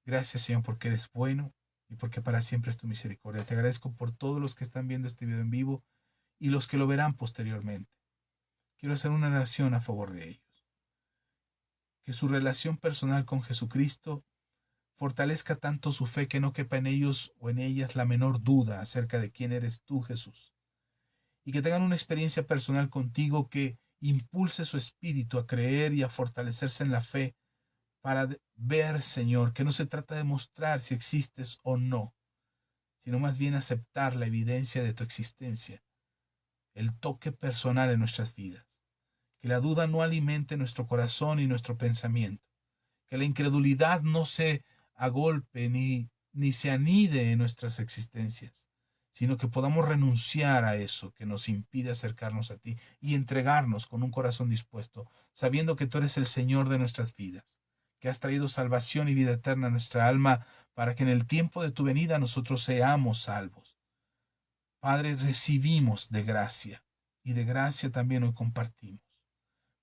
Gracias, Señor, porque eres bueno y porque para siempre es tu misericordia. Te agradezco por todos los que están viendo este video en vivo y los que lo verán posteriormente. Quiero hacer una oración a favor de ellos. Que su relación personal con Jesucristo fortalezca tanto su fe que no quepa en ellos o en ellas la menor duda acerca de quién eres tú, Jesús. Y que tengan una experiencia personal contigo que impulse su espíritu a creer y a fortalecerse en la fe para ver, Señor, que no se trata de mostrar si existes o no, sino más bien aceptar la evidencia de tu existencia, el toque personal en nuestras vidas. Que la duda no alimente nuestro corazón y nuestro pensamiento, que la incredulidad no se agolpe ni se anide en nuestras existencias, sino que podamos renunciar a eso que nos impide acercarnos a ti y entregarnos con un corazón dispuesto, sabiendo que tú eres el Señor de nuestras vidas, que has traído salvación y vida eterna a nuestra alma para que en el tiempo de tu venida nosotros seamos salvos. Padre, recibimos de gracia y de gracia también hoy compartimos.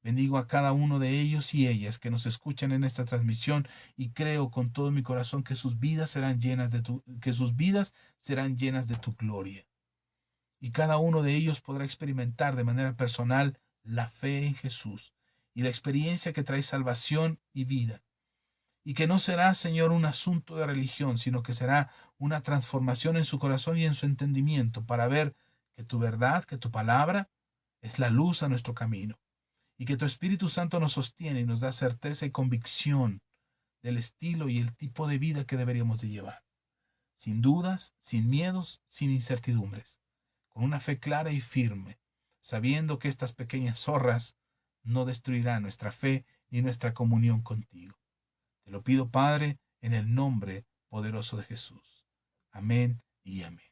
Bendigo a cada uno de ellos y ellas que nos escuchan en esta transmisión y creo con todo mi corazón que sus vidas serán llenas de tu gloria. Y cada uno de ellos podrá experimentar de manera personal la fe en Jesús y la experiencia que trae salvación y vida. Y que no será, Señor, un asunto de religión, sino que será una transformación en su corazón y en su entendimiento para ver que tu verdad, que tu palabra es la luz a nuestro camino y que tu Espíritu Santo nos sostiene y nos da certeza y convicción del estilo y el tipo de vida que deberíamos de llevar, sin dudas, sin miedos, sin incertidumbres, con una fe clara y firme, sabiendo que estas pequeñas zorras no destruirán nuestra fe ni nuestra comunión contigo. Te lo pido, Padre, en el nombre poderoso de Jesús. Amén y amén.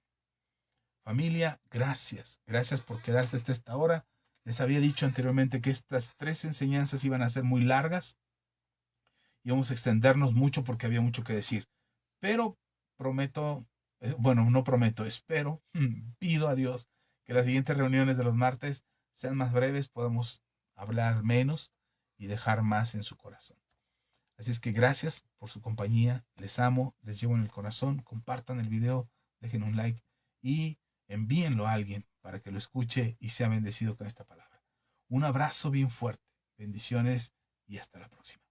Familia, gracias. Gracias por quedarse hasta esta hora. Les había dicho anteriormente que estas 3 enseñanzas iban a ser muy largas. Íbamos a extendernos mucho porque había mucho que decir. Pero prometo, bueno, no prometo, espero, pido a Dios que las siguientes reuniones de los martes sean más breves, podamos hablar menos y dejar más en su corazón. Así es que gracias por su compañía, les amo, les llevo en el corazón, compartan el video, dejen un like y envíenlo a alguien para que lo escuche y sea bendecido con esta palabra. Un abrazo bien fuerte, bendiciones y hasta la próxima.